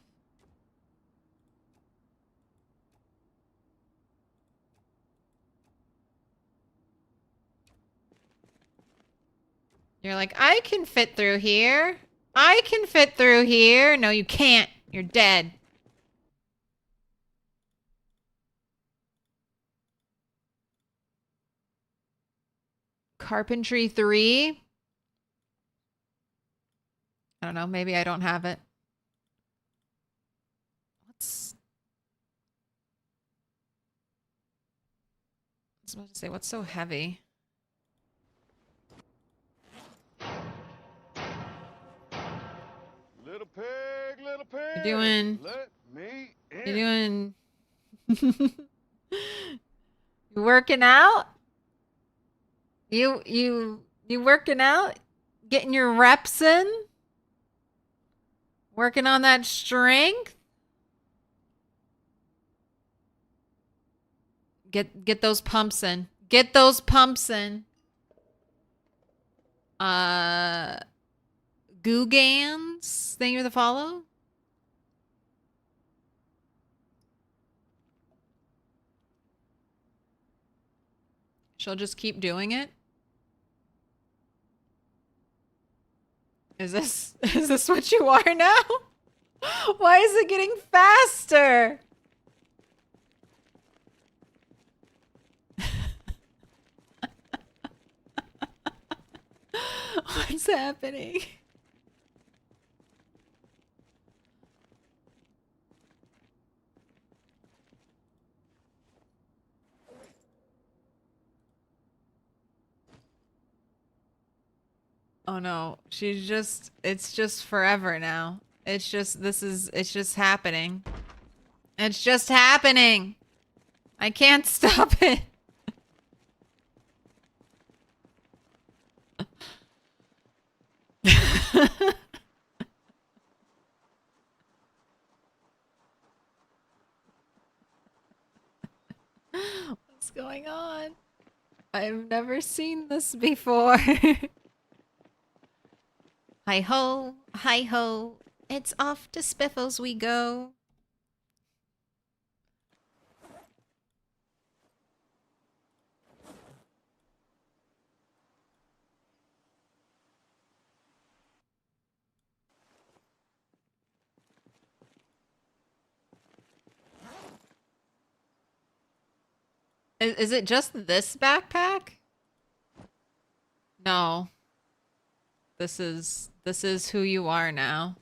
You're like, I can fit through here. I can fit through here. No, you can't. You're dead. Carpentry 3. I don't know. Maybe I don't have it. I was about to say, what's so heavy? Little pig, little pig. You're doing... Let me in. You're doing... You working out? You working out? Getting your reps in? Working on that strength? Get those pumps in. Get those pumps in. Googans? Thank you for the follow. She'll just keep doing it. Is this what you are now? Why is it getting faster? What's happening? Oh no, it's just forever now. It's just happening. It's just happening. I can't stop it. What's going on? I've never seen this before. Hi ho, hi ho. It's off to Spiffles we go. Is it just this backpack? No. This is who you are now.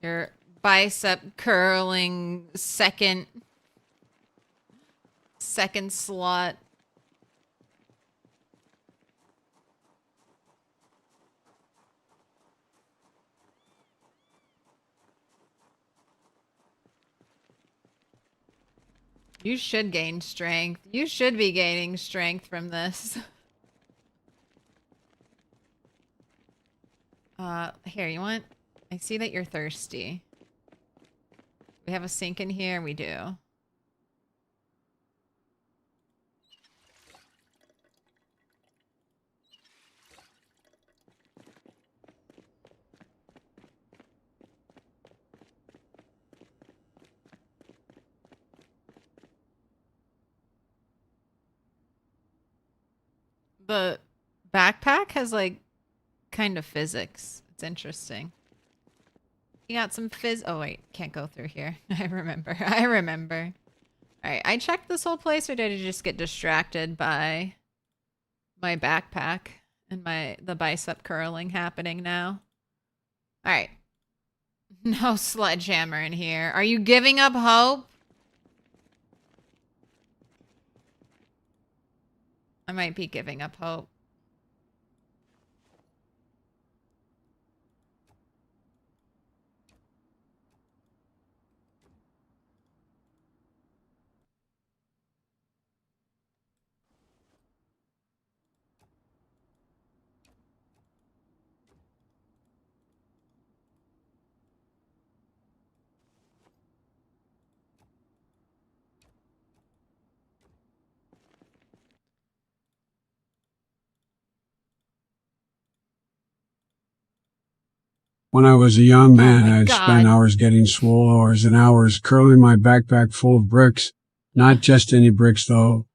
Your bicep curling second slot. You should gain strength. You should be gaining strength from this. Here, you want? I see that you're thirsty. We have a sink in here. We do. The backpack has like kind of physics. It's interesting. You got some oh wait, can't go through here. I remember. I remember. Alright, I checked this whole place, or did I just get distracted by my backpack and the bicep curling happening now? Alright. No sledgehammer in here. Are you giving up hope? I might be giving up hope. When I was a young man, my I'd God. spend hours getting swole, hours and hours curling my backpack full of bricks. Not just any bricks, though.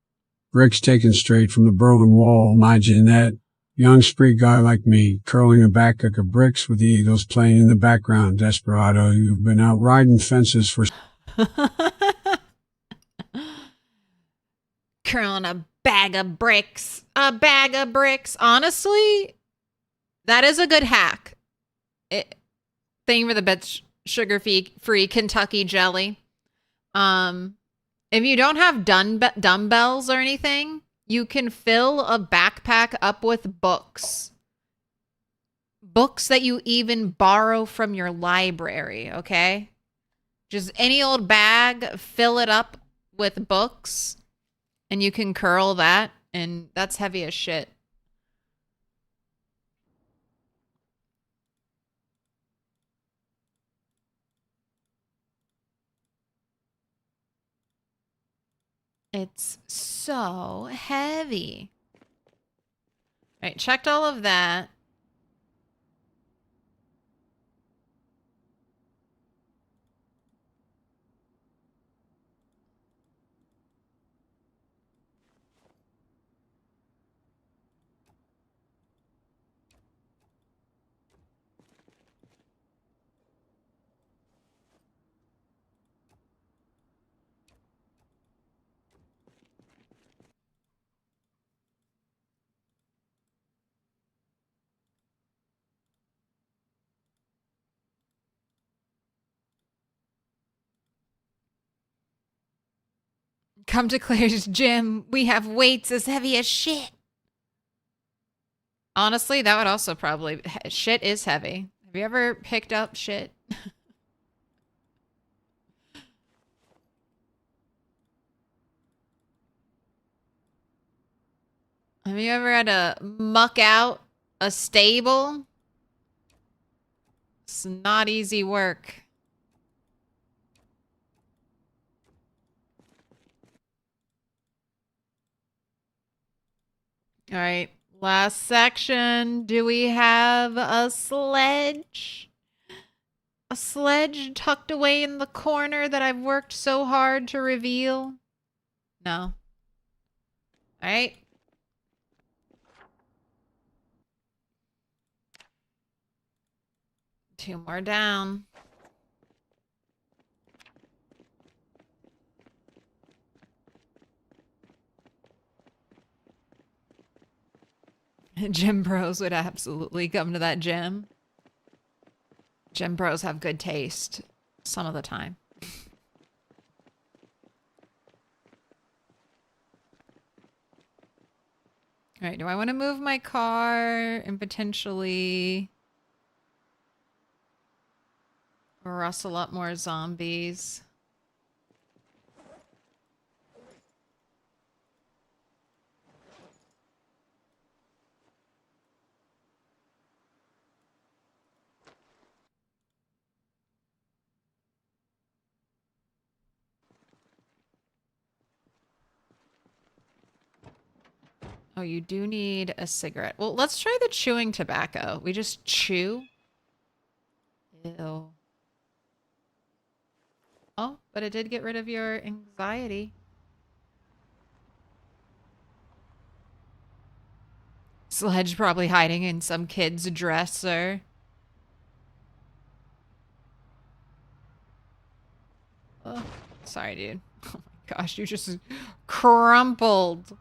Bricks taken straight from the Berlin Wall. Imagine that. Young spree guy like me, curling a backpack of bricks with the Eagles playing in the background. Desperado, you've been out riding fences for... Curling a bag of bricks. A bag of bricks. Honestly, that is a good hack. Thank you for the bit, sugar-free Kentucky jelly. If you don't have dumbbells or anything, you can fill a backpack up with books. Books that you even borrow from your library, okay? Just any old bag, fill it up with books, and you can curl that, and that's heavy as shit. It's so heavy. All right, checked all of that. Come to Claire's gym. We have weights as heavy as shit. Honestly, that would also probably... Shit is heavy. Have you ever picked up shit? Have you ever had to muck out a stable? It's not easy work. All right, last section. Do we have a sledge? A sledge tucked away in the corner that I've worked so hard to reveal? No. All right. Two more down. Gym bros would absolutely come to that gym. Gym bros have good taste some of the time. All right, do I want to move my car and potentially rustle up more zombies? Oh, you do need a cigarette. Well, let's try the chewing tobacco. We just chew. Ew. Oh, but it did get rid of your anxiety. Sledge probably hiding in some kid's dresser. Oh, sorry, dude. Oh my gosh, you just crumpled.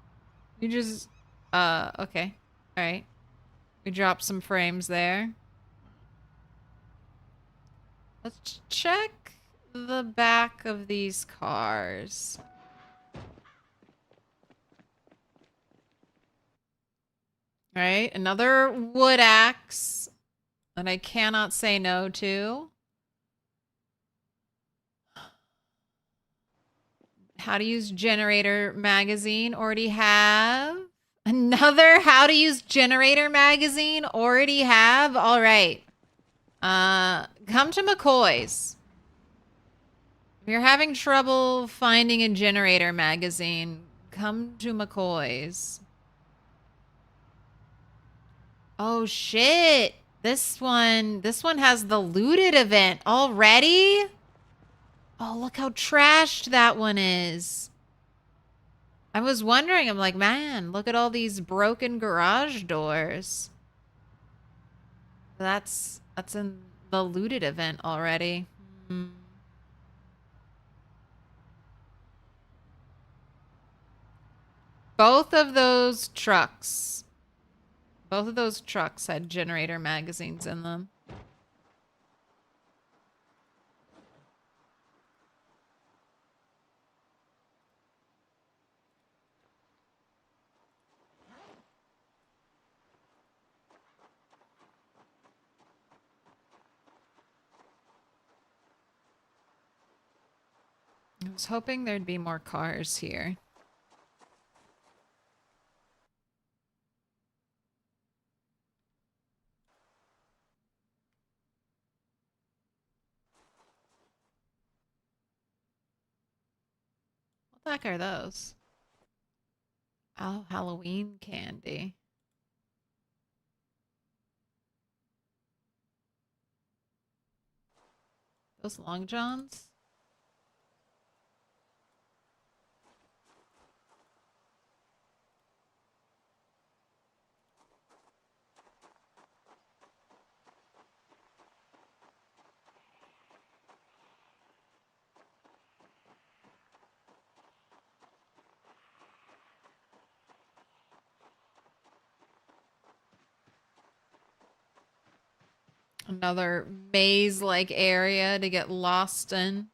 You just, okay. All right. We dropped some frames there. Let's check the back of these cars. All right, another wood axe that I cannot say no to. How to use generator magazine, already have. Another how to use generator magazine, already have. All right. Come to McCoy's. If you're having trouble finding a generator magazine, come to McCoy's. Oh shit. This one has the looted event already? Oh, look how trashed that one is. I was wondering, I'm like, man, look at all these broken garage doors. That's in the looted event already. Hmm. Both of those trucks had generator magazines in them. I was hoping there'd be more cars here. What the heck are those? Oh, Halloween candy. Those Long Johns? Another maze-like area to get lost in.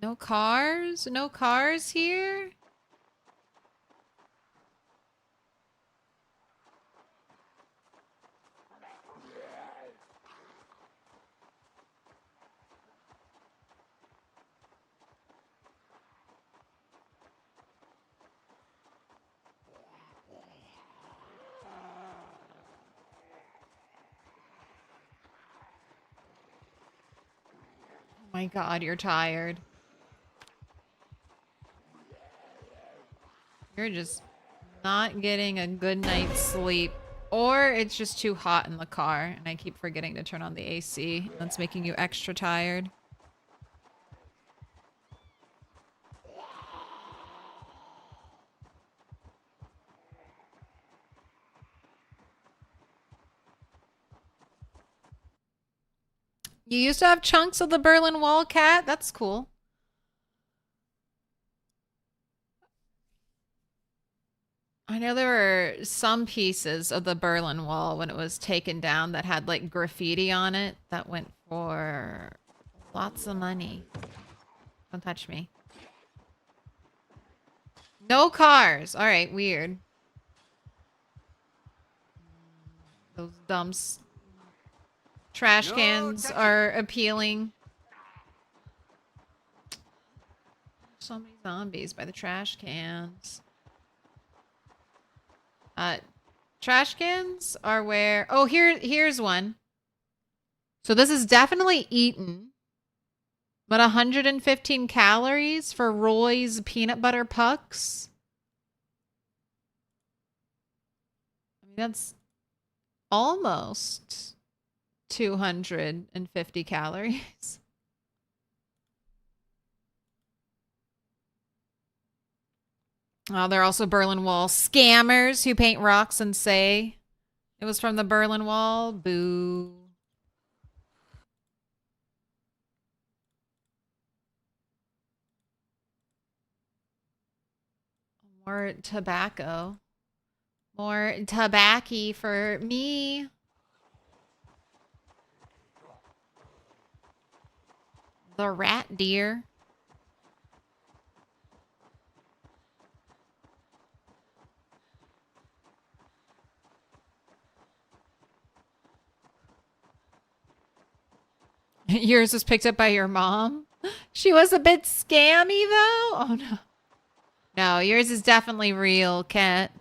No cars? No cars here? Oh my god, you're tired. You're just not getting a good night's sleep. Or it's just too hot in the car and I keep forgetting to turn on the AC. That's making you extra tired. You used to have chunks of the Berlin Wall, cat? That's cool. I know there were some pieces of the Berlin Wall when it was taken down that had like graffiti on it that went for lots of money. Don't touch me. No cars. All right, weird. Those dumps. Trash cans are appealing. So many zombies by the trash cans. Trash cans are where... Oh, here's one. So this is definitely eaten. But 115 calories for Roy's peanut butter pucks. I mean, that's almost 250 calories. Oh, there are also Berlin Wall scammers who paint rocks and say it was from the Berlin Wall. Boo. More tobacco. More tobacco for me. The rat deer. Yours was picked up by your mom? She was a bit scammy, though? Oh, no. No, yours is definitely real, Cat.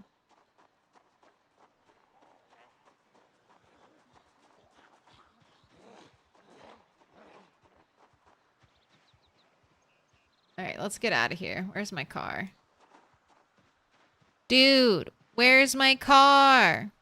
All right, let's get out of here. Where's my car? Dude, where's my car?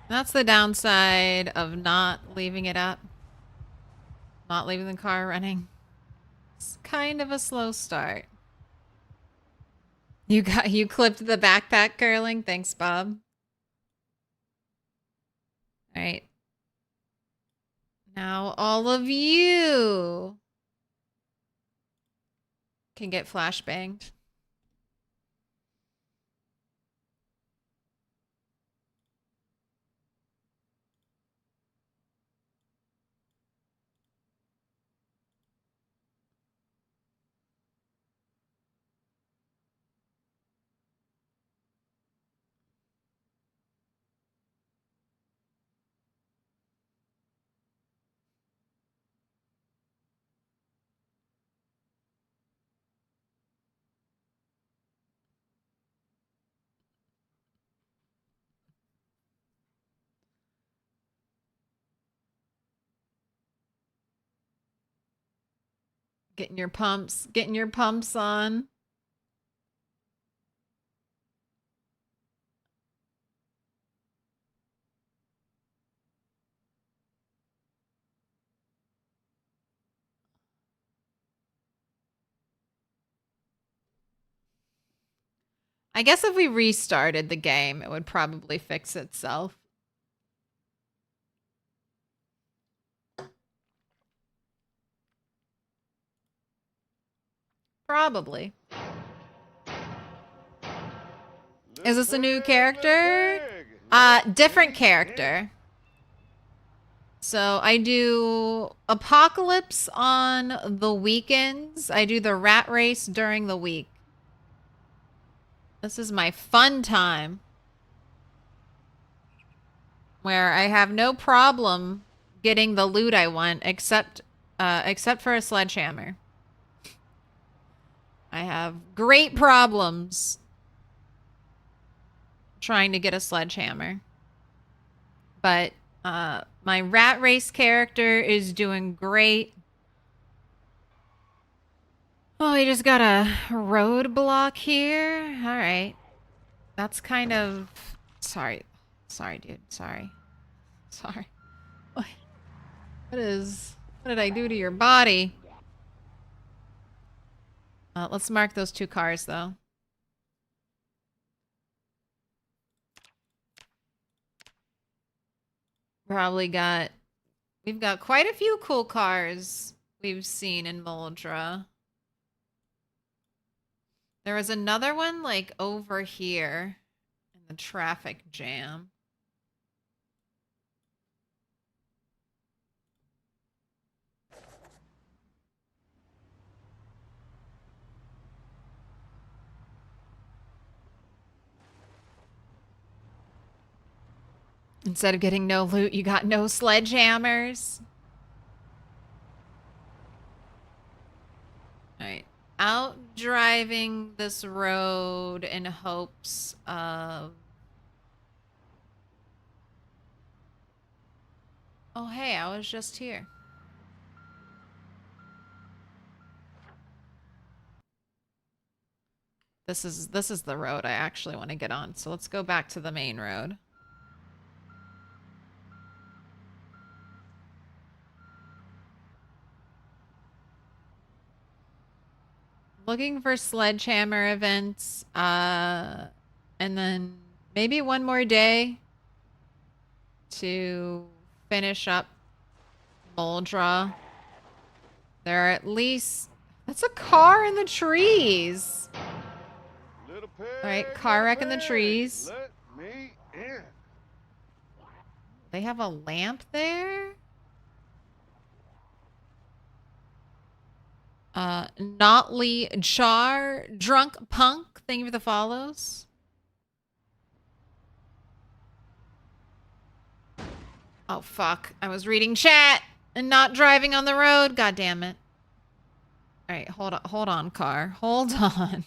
That's the downside of not leaving it up. Not leaving the car running. It's kind of a slow start. You clipped the backpack curling. Thanks, Bob. All right. Now all of you can get flashbanged. Getting your pumps on. I guess if we restarted the game, it would probably fix itself. Probably. Is this a new character? Different character. So I do Apocalypse on the weekends. I do the rat race during the week. This is my fun time. Where I have no problem getting the loot I want, except for a sledgehammer. I have great problems trying to get a sledgehammer. But my rat race character is doing great. Oh, we just got a roadblock here. All right. That's kind of... Sorry, dude. Sorry. What did I do to your body? Let's mark those 2 cars, though. We've got quite a few cool cars we've seen in Muldra. There was another one, like, over here in the traffic jam. Instead of getting no loot, you got no sledgehammers. Alright. Out driving this road in hopes of... Oh, hey, I was just here. This is the road I actually want to get on. So let's go back to the main road. Looking for sledgehammer events, and then maybe one more day to finish up Muldra. There are at least... That's a car in the trees! Alright, car wreck in the trees. Let me in. They have a lamp there? Notley Char, Drunk Punk, thank you for the follows. Oh, fuck. I was reading chat and not driving on the road. God damn it. Alright, hold on, car. Hold on.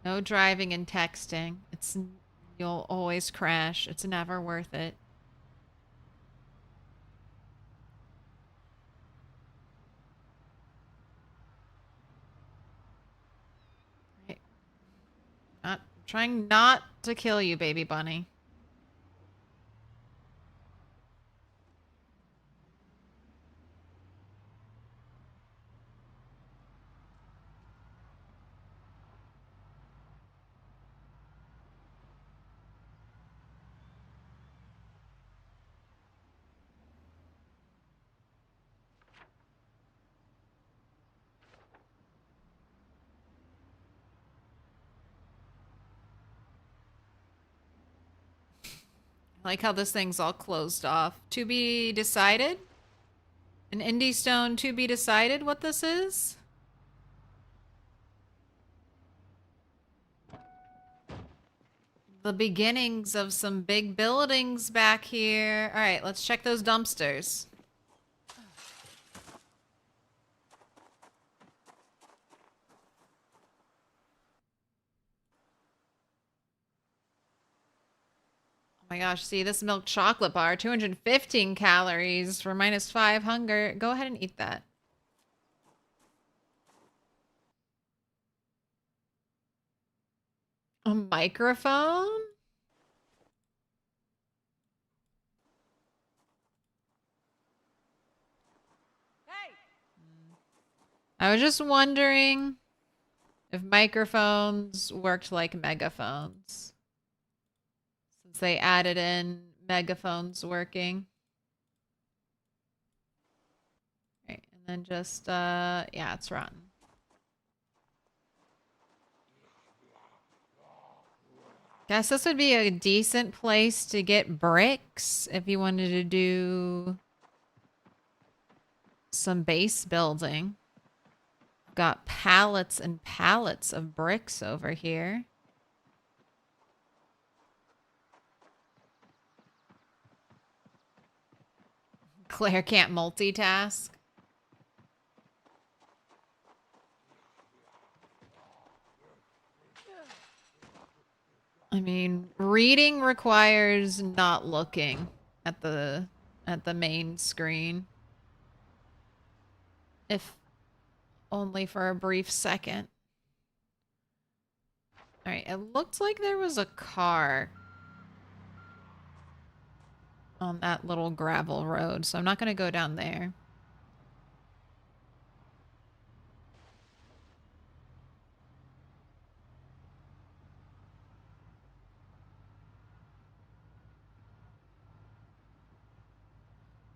No driving and texting. You'll always crash. It's never worth it. Right. Trying not to kill you, baby bunny. I like how this thing's all closed off. To be decided? An indie stone to be decided what this is? The beginnings of some big buildings back here. All right, let's check those dumpsters. my gosh, see this milk chocolate bar, 215 calories for -5 hunger. Go ahead and eat that. A microphone? Hey! I was just wondering if microphones worked like megaphones. Since they added in megaphones working. Right, and then just, yeah, it's rotten. Guess this would be a decent place to get bricks if you wanted to do some base building. Got pallets and pallets of bricks over here. Claire can't multitask. I mean, reading requires not looking at the main screen. If only for a brief second. All right, it looked like there was a car on that little gravel road, so I'm not going to go down there.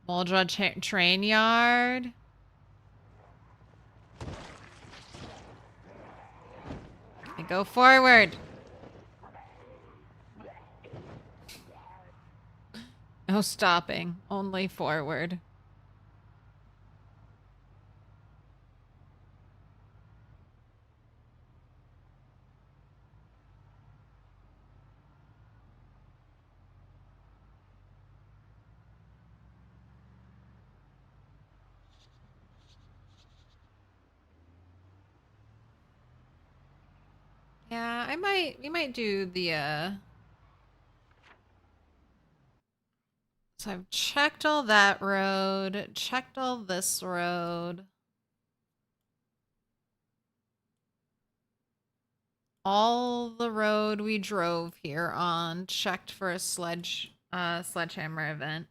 Muldra train yard. Okay, go forward. No stopping, only forward. Yeah, we might do the, So I've checked all that road, checked all this road. All the road we drove here on, checked for a sledgehammer event.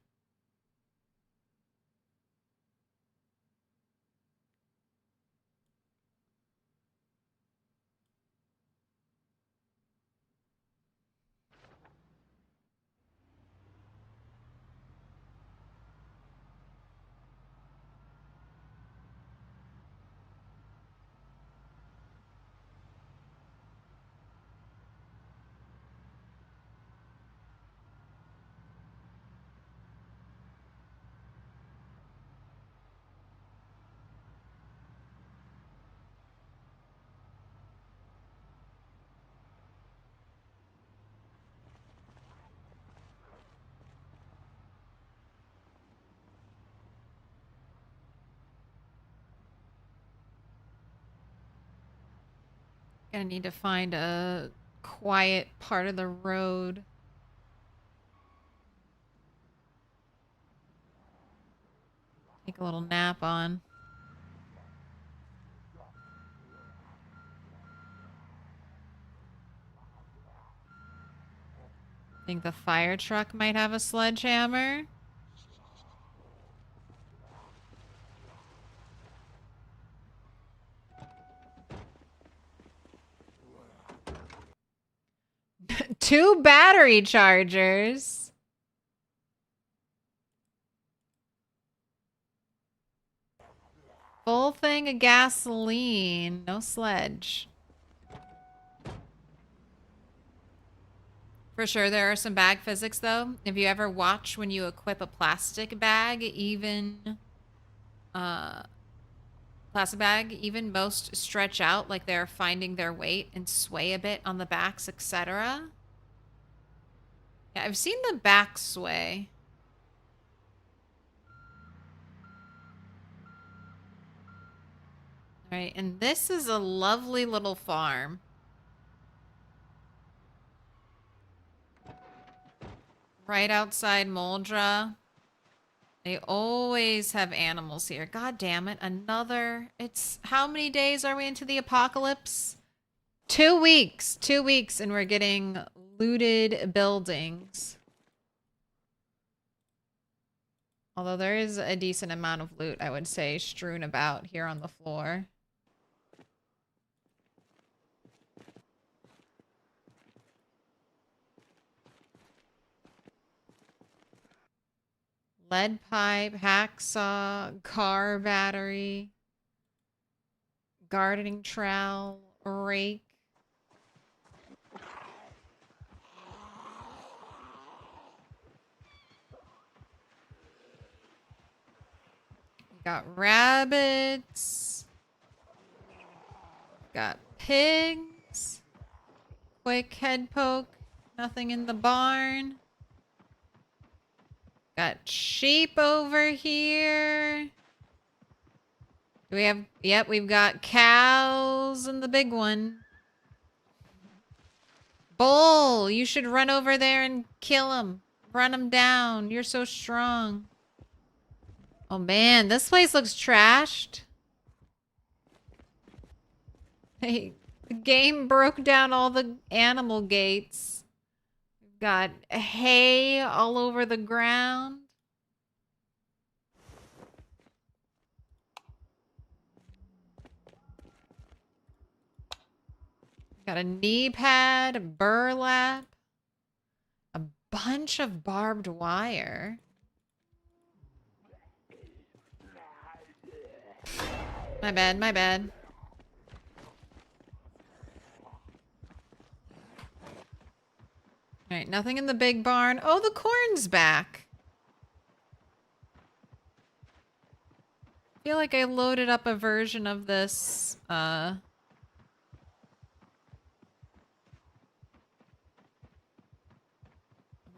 Gonna need to find a quiet part of the road. Take a little nap on. Think the fire truck might have a sledgehammer. Two battery chargers. Full thing of gasoline. No sledge. For sure, there are some bag physics, though. If you ever watch when you equip a plastic bag, even most stretch out like they're finding their weight and sway a bit on the backs, etc. Yeah, I've seen the back sway. All right, and this is a lovely little farm. Right outside Muldra. They always have animals here. God damn it. Another. It's. How many days are we into the apocalypse? 2 weeks. 2 weeks, and we're getting looted buildings. Although there is a decent amount of loot, I would say, strewn about here on the floor. Lead pipe, hacksaw, car battery, gardening trowel, rake. We got rabbits. Got pigs. Quick head poke. Nothing in the barn. Got sheep over here. Do we have... Yep, we've got cows and the big one. Bull, you should run over there and kill him. Run him down. You're so strong. Oh man, this place looks trashed. Hey, the game broke down all the animal gates. Got hay all over the ground. Got a knee pad, a burlap, a bunch of barbed wire. My bad, my bad. Alright, nothing in the big barn. Oh, the corn's back. I feel like I loaded up a version of this, there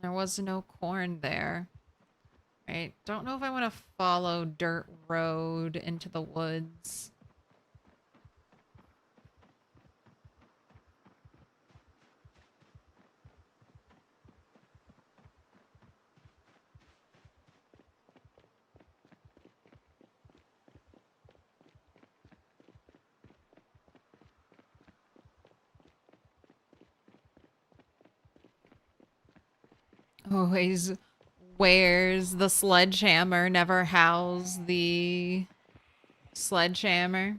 was no corn there. Right, don't know if I want to follow dirt road into the woods. Always wears the sledgehammer, never house the sledgehammer.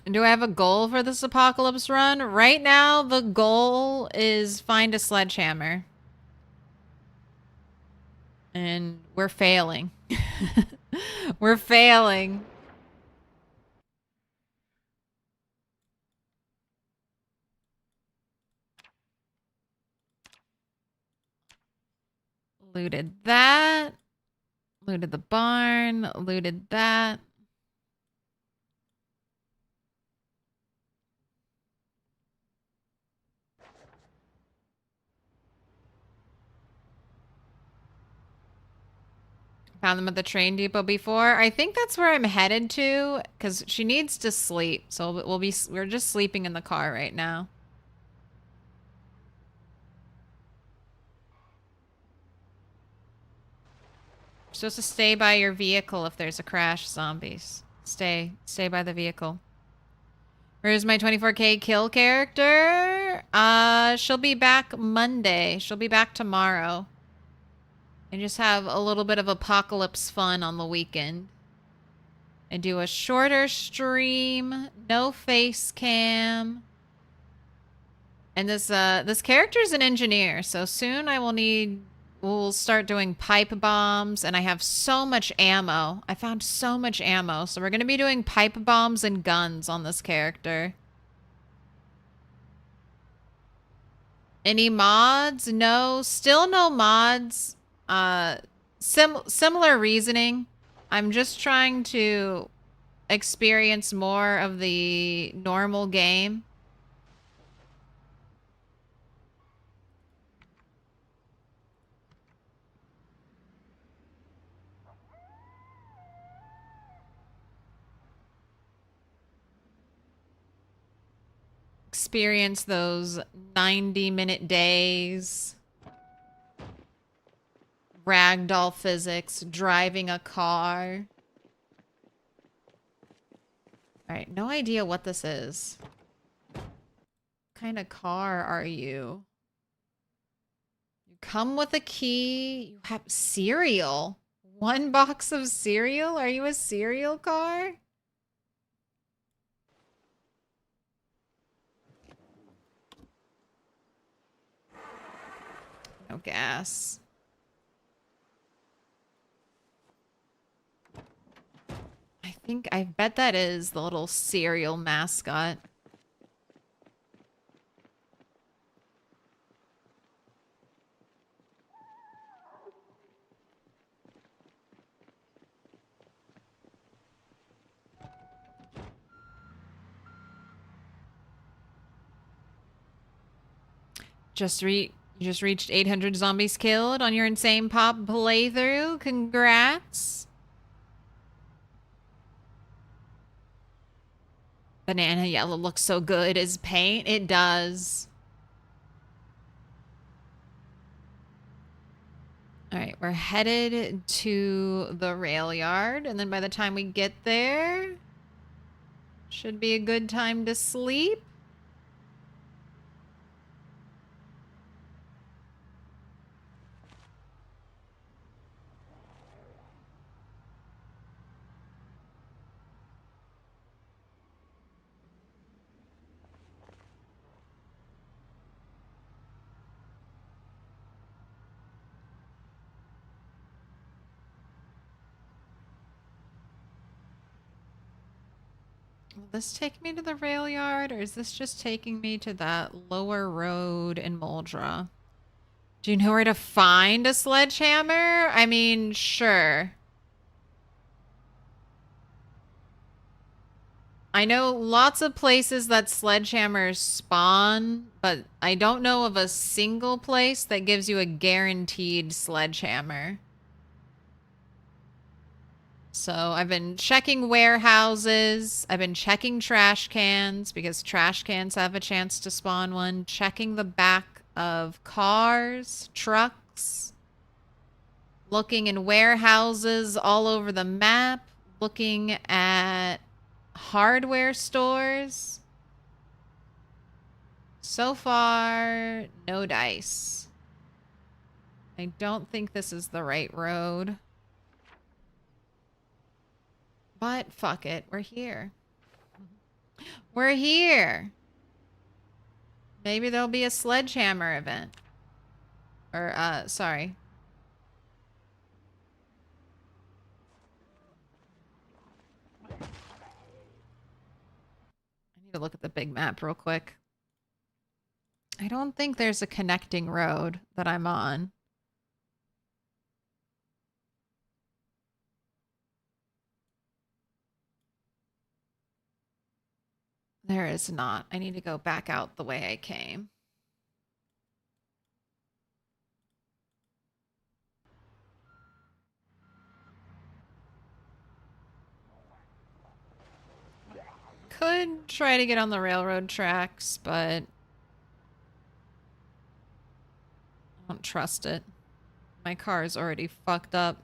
Do I have a goal for this apocalypse run? Right now, the goal is find a sledgehammer. And we're failing. We're failing. Looted that. Looted the barn. Looted that. Found them at the train depot before. I think that's where I'm headed to, because she needs to sleep. So we're just sleeping in the car right now. You're supposed to stay by your vehicle if there's a crash, zombies. Stay by the vehicle. Where's my 24K kill character? She'll be back Monday. She'll be back tomorrow. And just have a little bit of apocalypse fun on the weekend. I do a shorter stream, no face cam. And this character's an engineer, so soon we'll start doing pipe bombs, and I have so much ammo. I found so much ammo, so we're gonna be doing pipe bombs and guns on this character. Any mods? No, still no mods. Similar reasoning. I'm just trying to experience more of the normal game. Experience those 90-minute days. Ragdoll physics, driving a car. Alright, no idea what this is. What kind of car are you? You come with a key. You have cereal. 1 box of cereal? Are you a cereal car? No gas. I bet that is the little cereal mascot. You just reached 800 zombies killed on your Insane Pop playthrough. Congrats. Banana yellow looks so good as paint. It does. All right, we're headed to the rail yard, and then by the time we get there, should be a good time to sleep. Will this take me to the rail yard, or is this just taking me to that lower road in Muldra? Do you know where to find a sledgehammer? I mean, sure. I know lots of places that sledgehammers spawn, but I don't know of a single place that gives you a guaranteed sledgehammer. So I've been checking warehouses. I've been checking trash cans because trash cans have a chance to spawn one. Checking the back of cars, trucks. Looking in warehouses all over the map. Looking at hardware stores. So far, no dice. I don't think this is the right road. But fuck it, we're here. We're here. Maybe there'll be a sledgehammer event. Or, sorry. I need to look at the big map real quick. I don't think there's a connecting road that I'm on. There is not. I need to go back out the way I came. Could try to get on the railroad tracks, but I don't trust it. My car is already fucked up.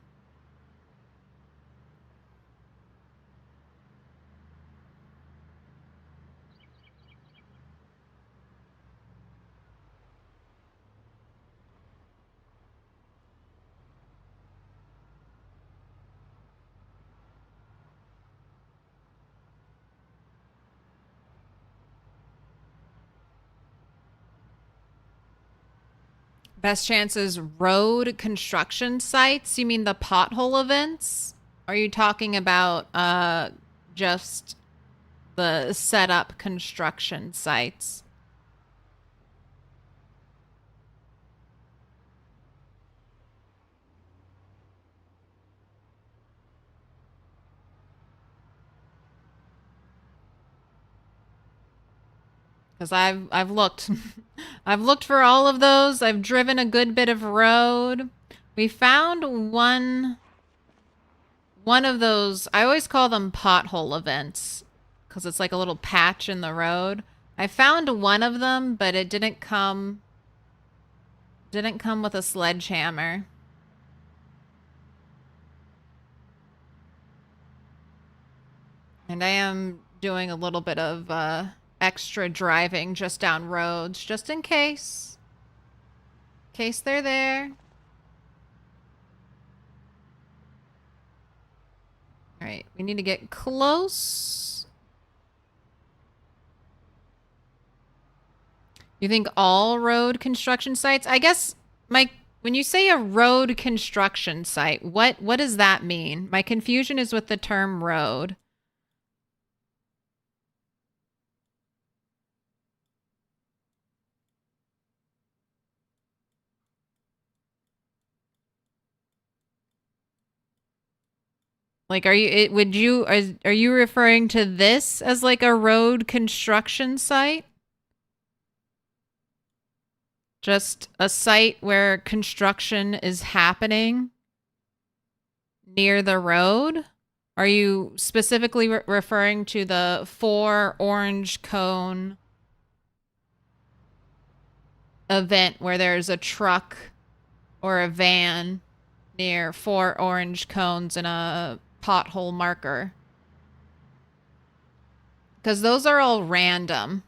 Best chances road construction sites? You mean the pothole events? Are you talking about just the setup construction sites? Because I've looked. I've looked for all of those. I've driven a good bit of road. We found one of those, I always call them pothole events because it's like a little patch in the road. I found one of them, but it didn't come with a sledgehammer. And I am doing a little bit of extra driving just down roads, just in case. In case they're there. All right, we need to get close. You think all road construction sites? I guess, Mike, when you say a road construction site, what does that mean? My confusion is with the term road. Like, are you referring to this as like a road construction site? Just a site where construction is happening near the road? Are you specifically referring to the 4 orange cone event where there's a truck or a van near 4 orange cones and a pothole marker? Because those are all random.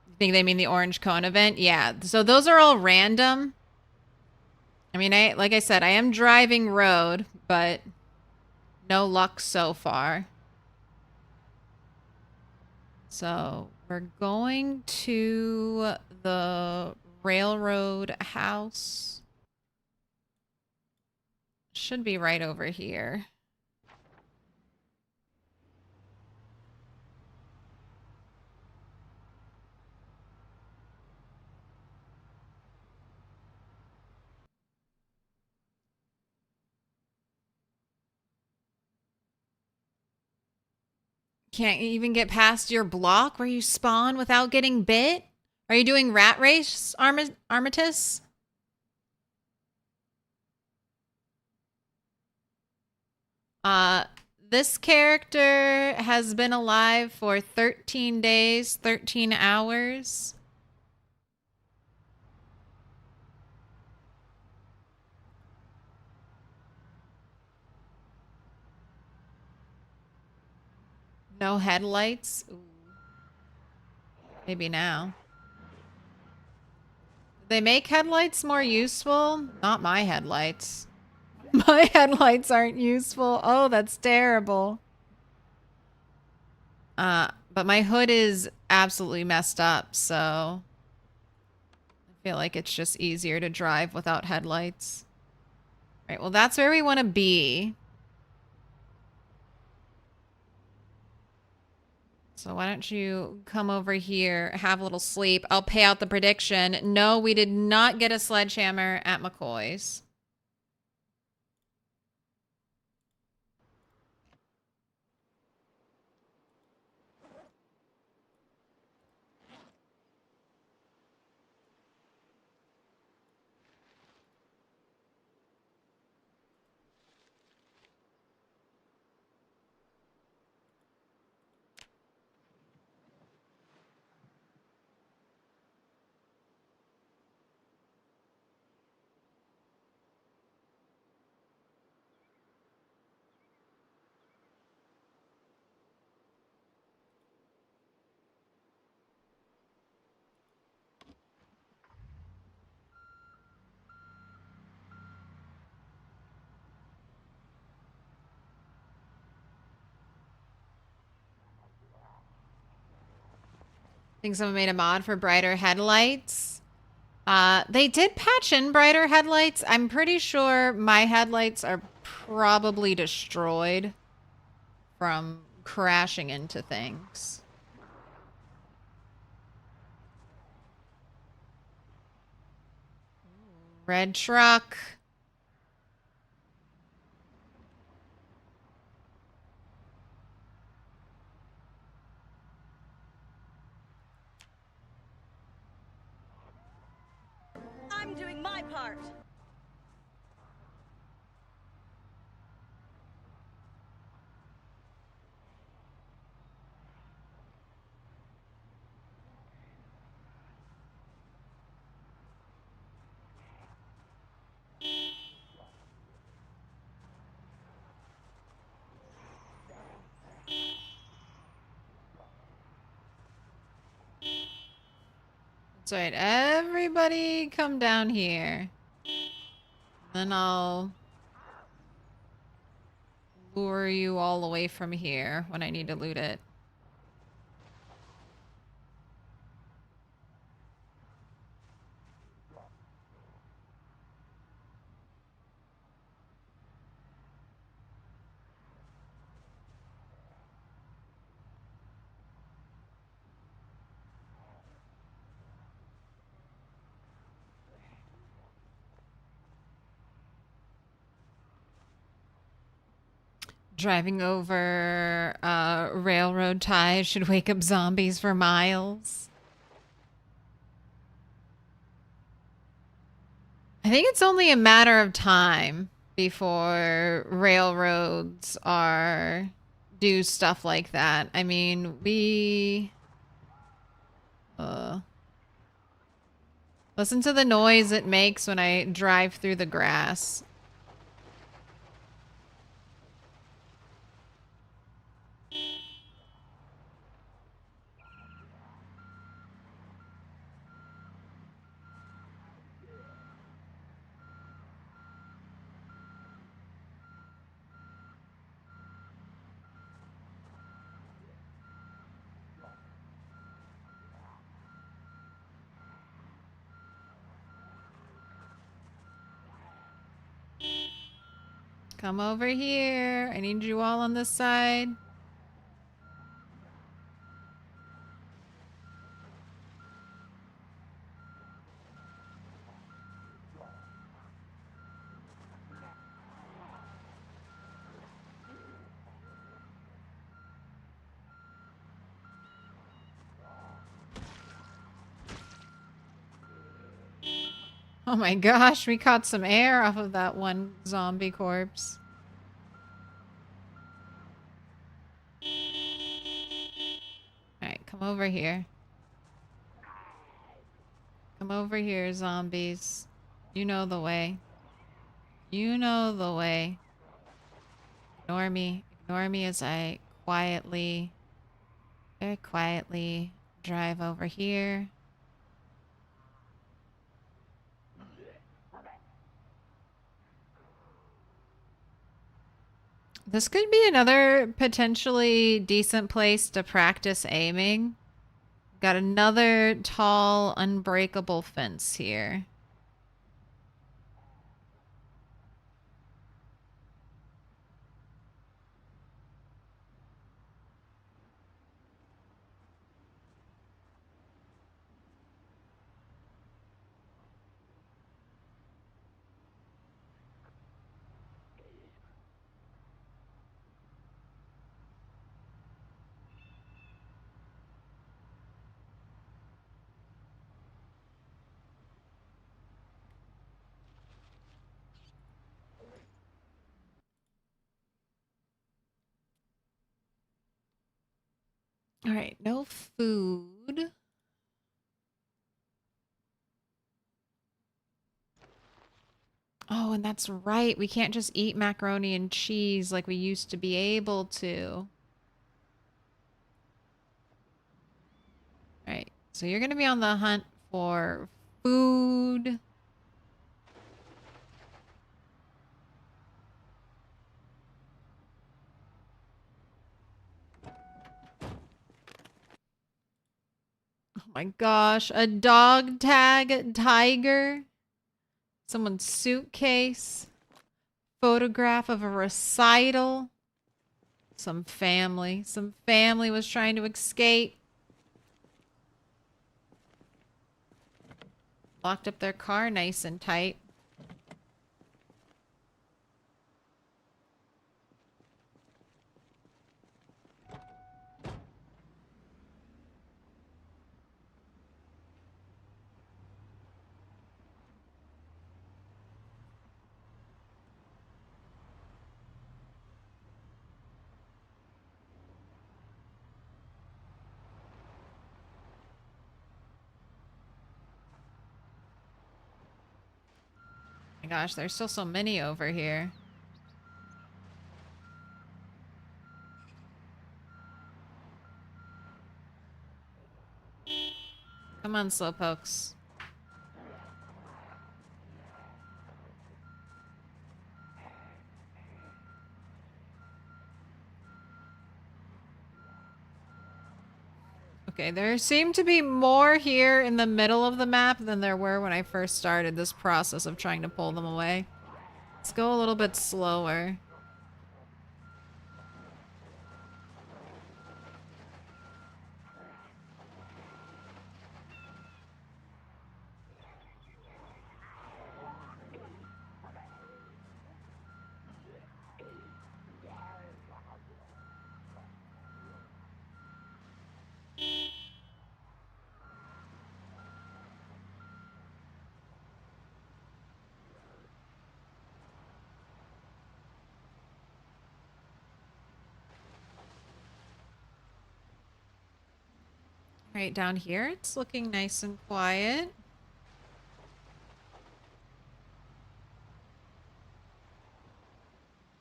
You think they mean the orange cone event? Yeah. So those are all random. I mean, like I said, I am driving road, but no luck so far. So we're going to the railroad house. Should be right over here. Can't even get past your block where you spawn without getting bit? Are you doing rat race, Armitus? This character has been alive for 13 days, 13 hours. No headlights? Ooh. Maybe now. They make headlights more useful? Not my headlights. My headlights aren't useful. Oh, that's terrible. But my hood is absolutely messed up, so I feel like it's just easier to drive without headlights. Right, well, that's where we want to be. So why don't you come over here, have a little sleep. I'll pay out the prediction. No, we did not get a sledgehammer at McCoy's. Think someone made a mod for brighter headlights. They did patch in brighter headlights. I'm pretty sure my headlights are probably destroyed from crashing into things. Red truck. I'm doing my part. That's right. Everybody come down here. Then I'll lure you all away from here when I need to loot it. Driving over railroad ties should wake up zombies for miles. I think it's only a matter of time before railroads do stuff like that. I mean, listen to the noise it makes when I drive through the grass. Come over here. I need you all on this side. Oh my gosh, we caught some air off of that one zombie corpse. Alright, come over here. Come over here, zombies. You know the way. You know the way. Ignore me. Ignore me as I quietly, very quietly drive over here. This could be another potentially decent place to practice aiming. Got another tall, unbreakable fence here. All right, no food. Oh, and that's right. We can't just eat macaroni and cheese like we used to be able to. All right, so you're going to be on the hunt for food. Oh my gosh, a dog tag tiger. Someone's suitcase. Photograph of a recital. Some family. Some family was trying to escape. Locked up their car nice and tight. gosh, there's still so many over here. Come on, slowpokes. Okay, there seem to be more here in the middle of the map than there were when I first started this process of trying to pull them away. Let's go a little bit slower. Right down here, it's looking nice and quiet.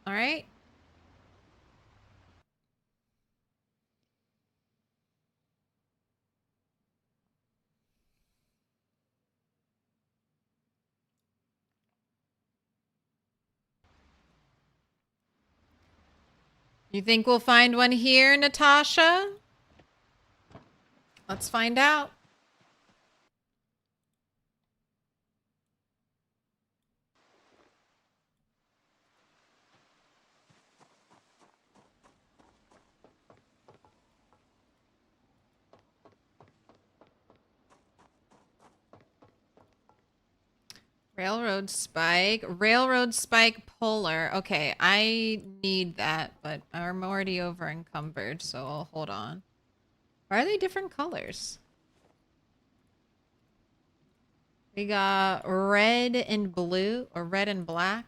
All right. You think we'll find one here, Natasha? Let's find out. Railroad spike puller. Okay, I need that, but I'm already over encumbered, so I'll hold on. Why are they different colors? We got red and blue, or red and black.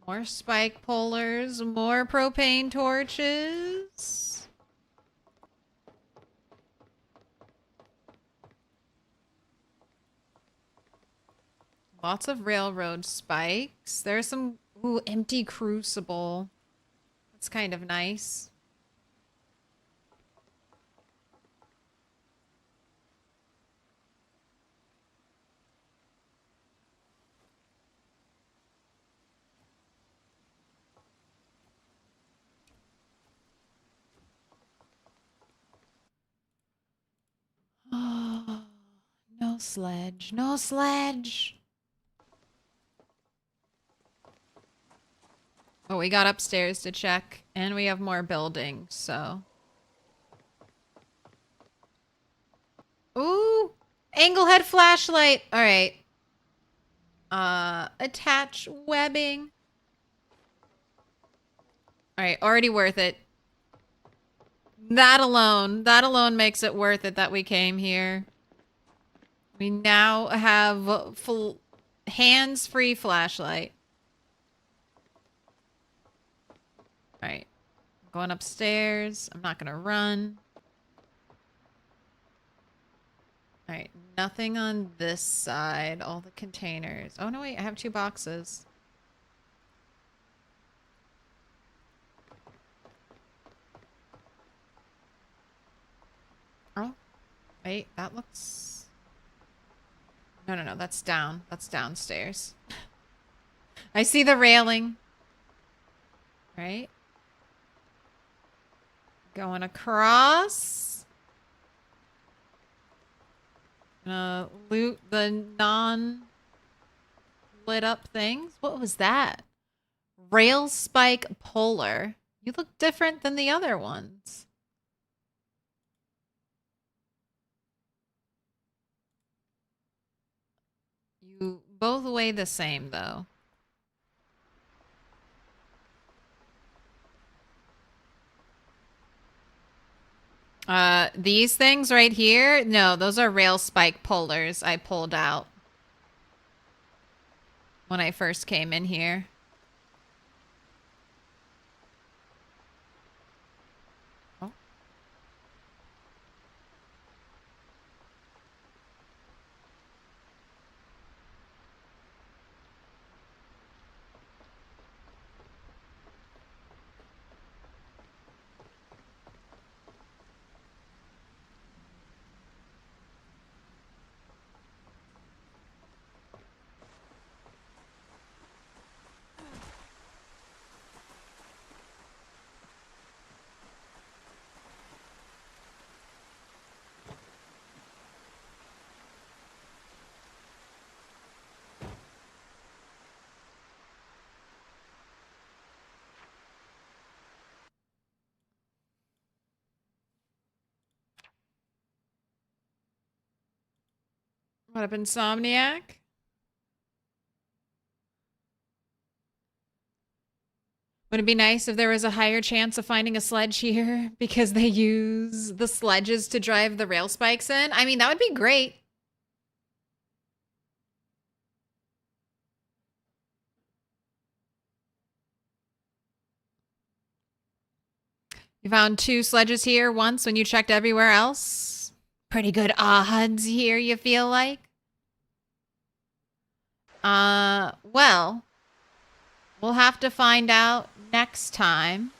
More spike pullers, more propane torches. Lots of railroad spikes. There's some, ooh, empty crucible. That's kind of nice. Oh, no sledge. No sledge. Oh, we got upstairs to check, and we have more buildings, so. Ooh, anglehead flashlight. All right. Attach webbing. All right, already worth it. That alone makes it worth it that we came here. We now have full hands-free flashlight. All right, going upstairs. I'm not gonna run. All right, nothing on this side. All the containers. Oh no, wait, I have 2 boxes. Oh, wait, that looks... No, that's down. That's downstairs. I see the railing. Right? Going across. Gonna loot the non-lit up things. What was that? Rail spike puller. You look different than the other ones. You both weigh the same, though. These things right here? No, those are rail spike pullers I pulled out when I first came in here. Oh. What up, Insomniac? Would it be nice if there was a higher chance of finding a sledge here because they use the sledges to drive the rail spikes in? I mean, that would be great. You found 2 sledges here once when you checked everywhere else? Pretty good odds here, you feel like? Well, we'll have to find out next time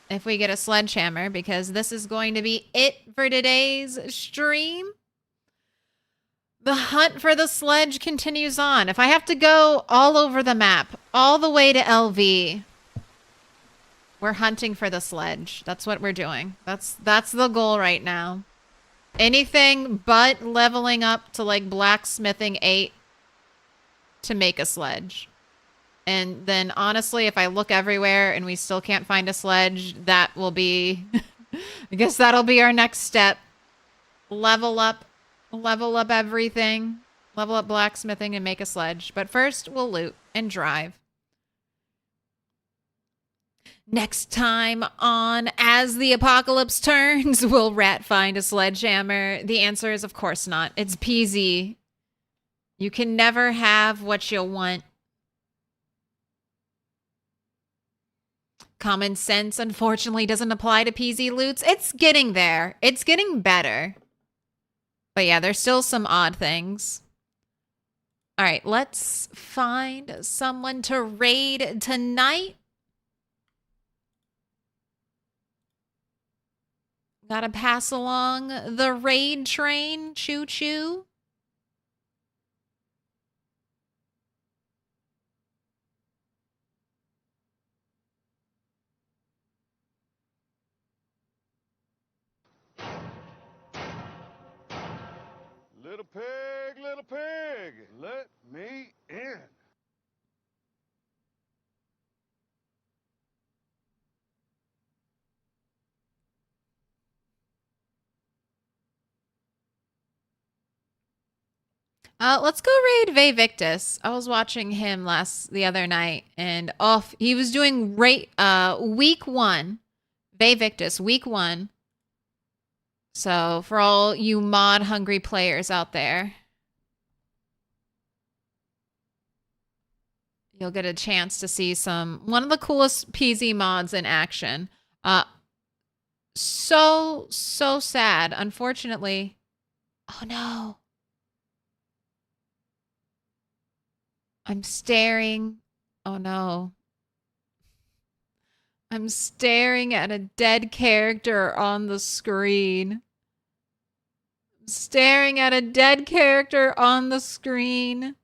if we get a sledgehammer, because this is going to be it for today's stream. The hunt for the sledge continues on. If I have to go all over the map, all the way to LV, we're hunting for the sledge. That's what we're doing. That's the goal right now. Anything but leveling up to like blacksmithing 8 to make a sledge. And then honestly, if I look everywhere and we still can't find a sledge, that will be, I guess that'll be our next step. Level up everything. Level up blacksmithing and make a sledge. But first, we'll loot and drive. Next time on As the Apocalypse Turns, will Rat find a sledgehammer? The answer is of course not. It's PZ. You can never have what you want. Common sense, unfortunately, doesn't apply to PZ loots. It's getting there. It's getting better. But yeah, there's still some odd things. All right, let's find someone to raid tonight. Gotta pass along the raid train. Choo-choo. Little pig, let me in. Let's go raid Victus. I was watching him the other night, and he was doing week 1. Victus, week 1. So for all you mod hungry players out there, you'll get a chance to see one of the coolest PZ mods in action. So sad. Unfortunately. Oh no. I'm staring. Oh no. I'm staring at a dead character on the screen. Staring at a dead character on the screen.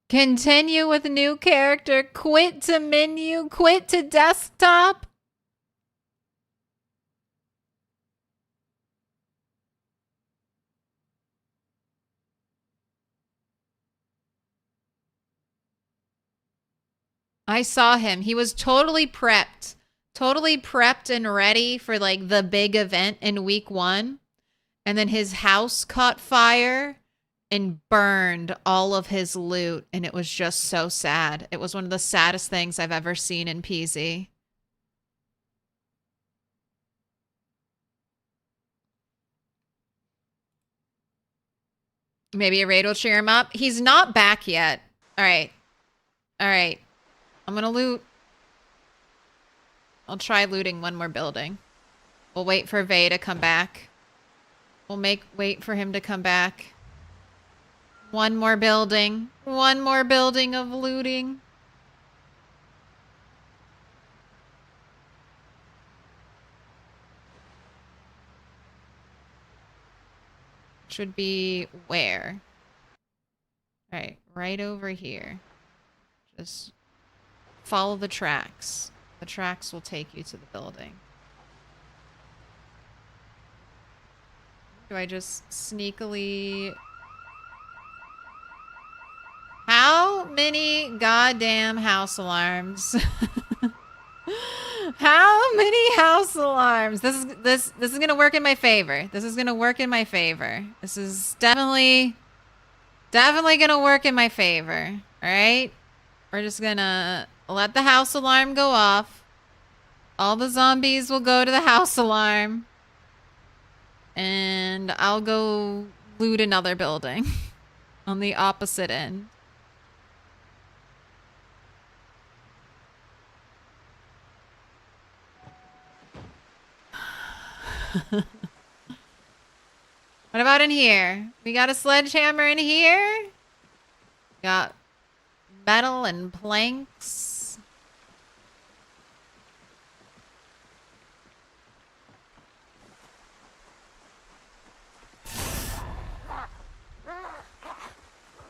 Continue with new character. Quit to menu. Quit to desktop. I saw him. He was totally prepped. Totally prepped and ready for like the big event in week 1. And then his house caught fire and burned all of his loot. And it was just so sad. It was one of the saddest things I've ever seen in PZ. Maybe a raid will cheer him up. He's not back yet. All right. All right. I'm going to loot. I'll try looting one more building. We'll wait for Vay to come back. We'll wait for him to come back. One more building. One more building of looting. Should be where? All right, right over here. Just follow the tracks. The tracks will take you to the building. Do I just sneakily... How many goddamn house alarms? How many house alarms? This is gonna work in my favor. This is gonna work in my favor. This is definitely Definitely gonna work in my favor. All right? We're just gonna let the house alarm go off. All the zombies will go to the house alarm. And I'll go loot another building on the opposite end. What about in here? We got a sledgehammer in here. Got metal and planks.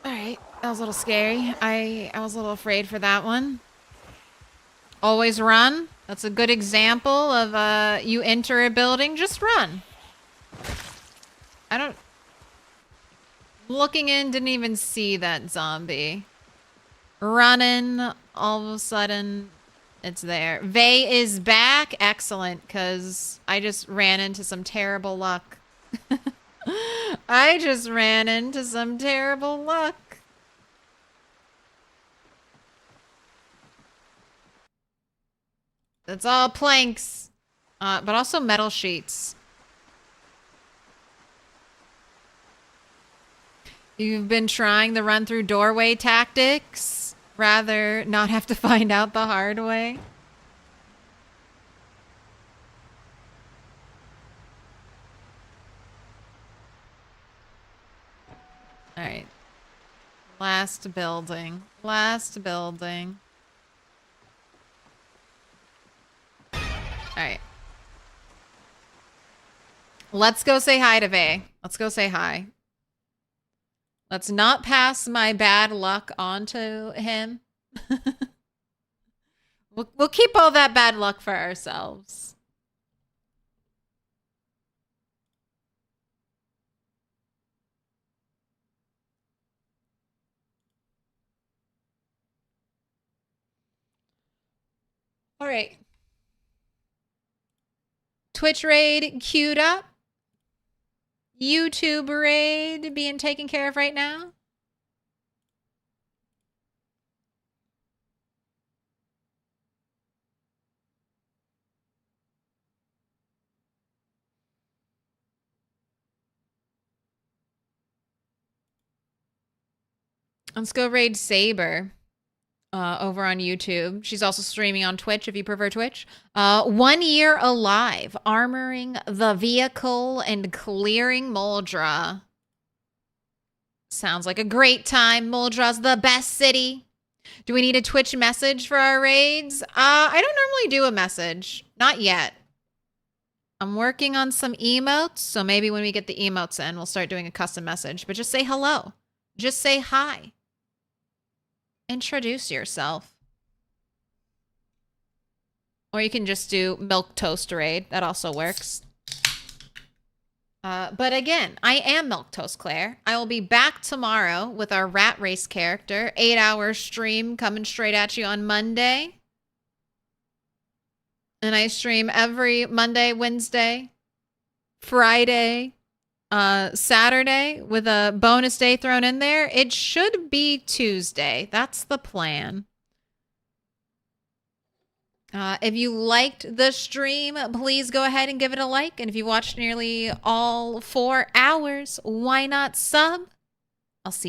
Alright, that was a little scary. I was a little afraid for that one. Always run. That's a good example of you enter a building, just run. I don't... Looking in, didn't even see that zombie. Running, all of a sudden, it's there. Vay is back. Excellent, because I just ran into some terrible luck. I just ran into some terrible luck. That's all planks, but also metal sheets. You've been trying the run through doorway tactics, rather not have to find out the hard way. All right. Last building. Last building. All right. Let's go say hi to Vay. Let's go say hi. Let's not pass my bad luck on to him. We'll keep all that bad luck for ourselves. All right. Twitch raid queued up. YouTube raid being taken care of right now. Let's go raid Saber over on YouTube. She's also streaming on Twitch if you prefer Twitch. 1 year alive, armoring the vehicle and clearing Muldra. Sounds like a great time. Muldra's the best city. Do we need a Twitch message for our raids? I don't normally do a message. Not yet. I'm working on some emotes, so maybe when we get the emotes in, we'll start doing a custom message. But just say hello. Just say hi. Introduce yourself. Or you can just do Milquetoast raid. That also works. But again, I am Milquetoast Claire. I will be back tomorrow with our Rat Race character. 8-hour stream coming straight at you on Monday. And I stream every Monday, Wednesday, Friday, Saturday with a bonus day thrown in there. It should be Tuesday. That's the plan. If you liked the stream, please go ahead and give it a like. And if you watched nearly all 4 hours, why not sub?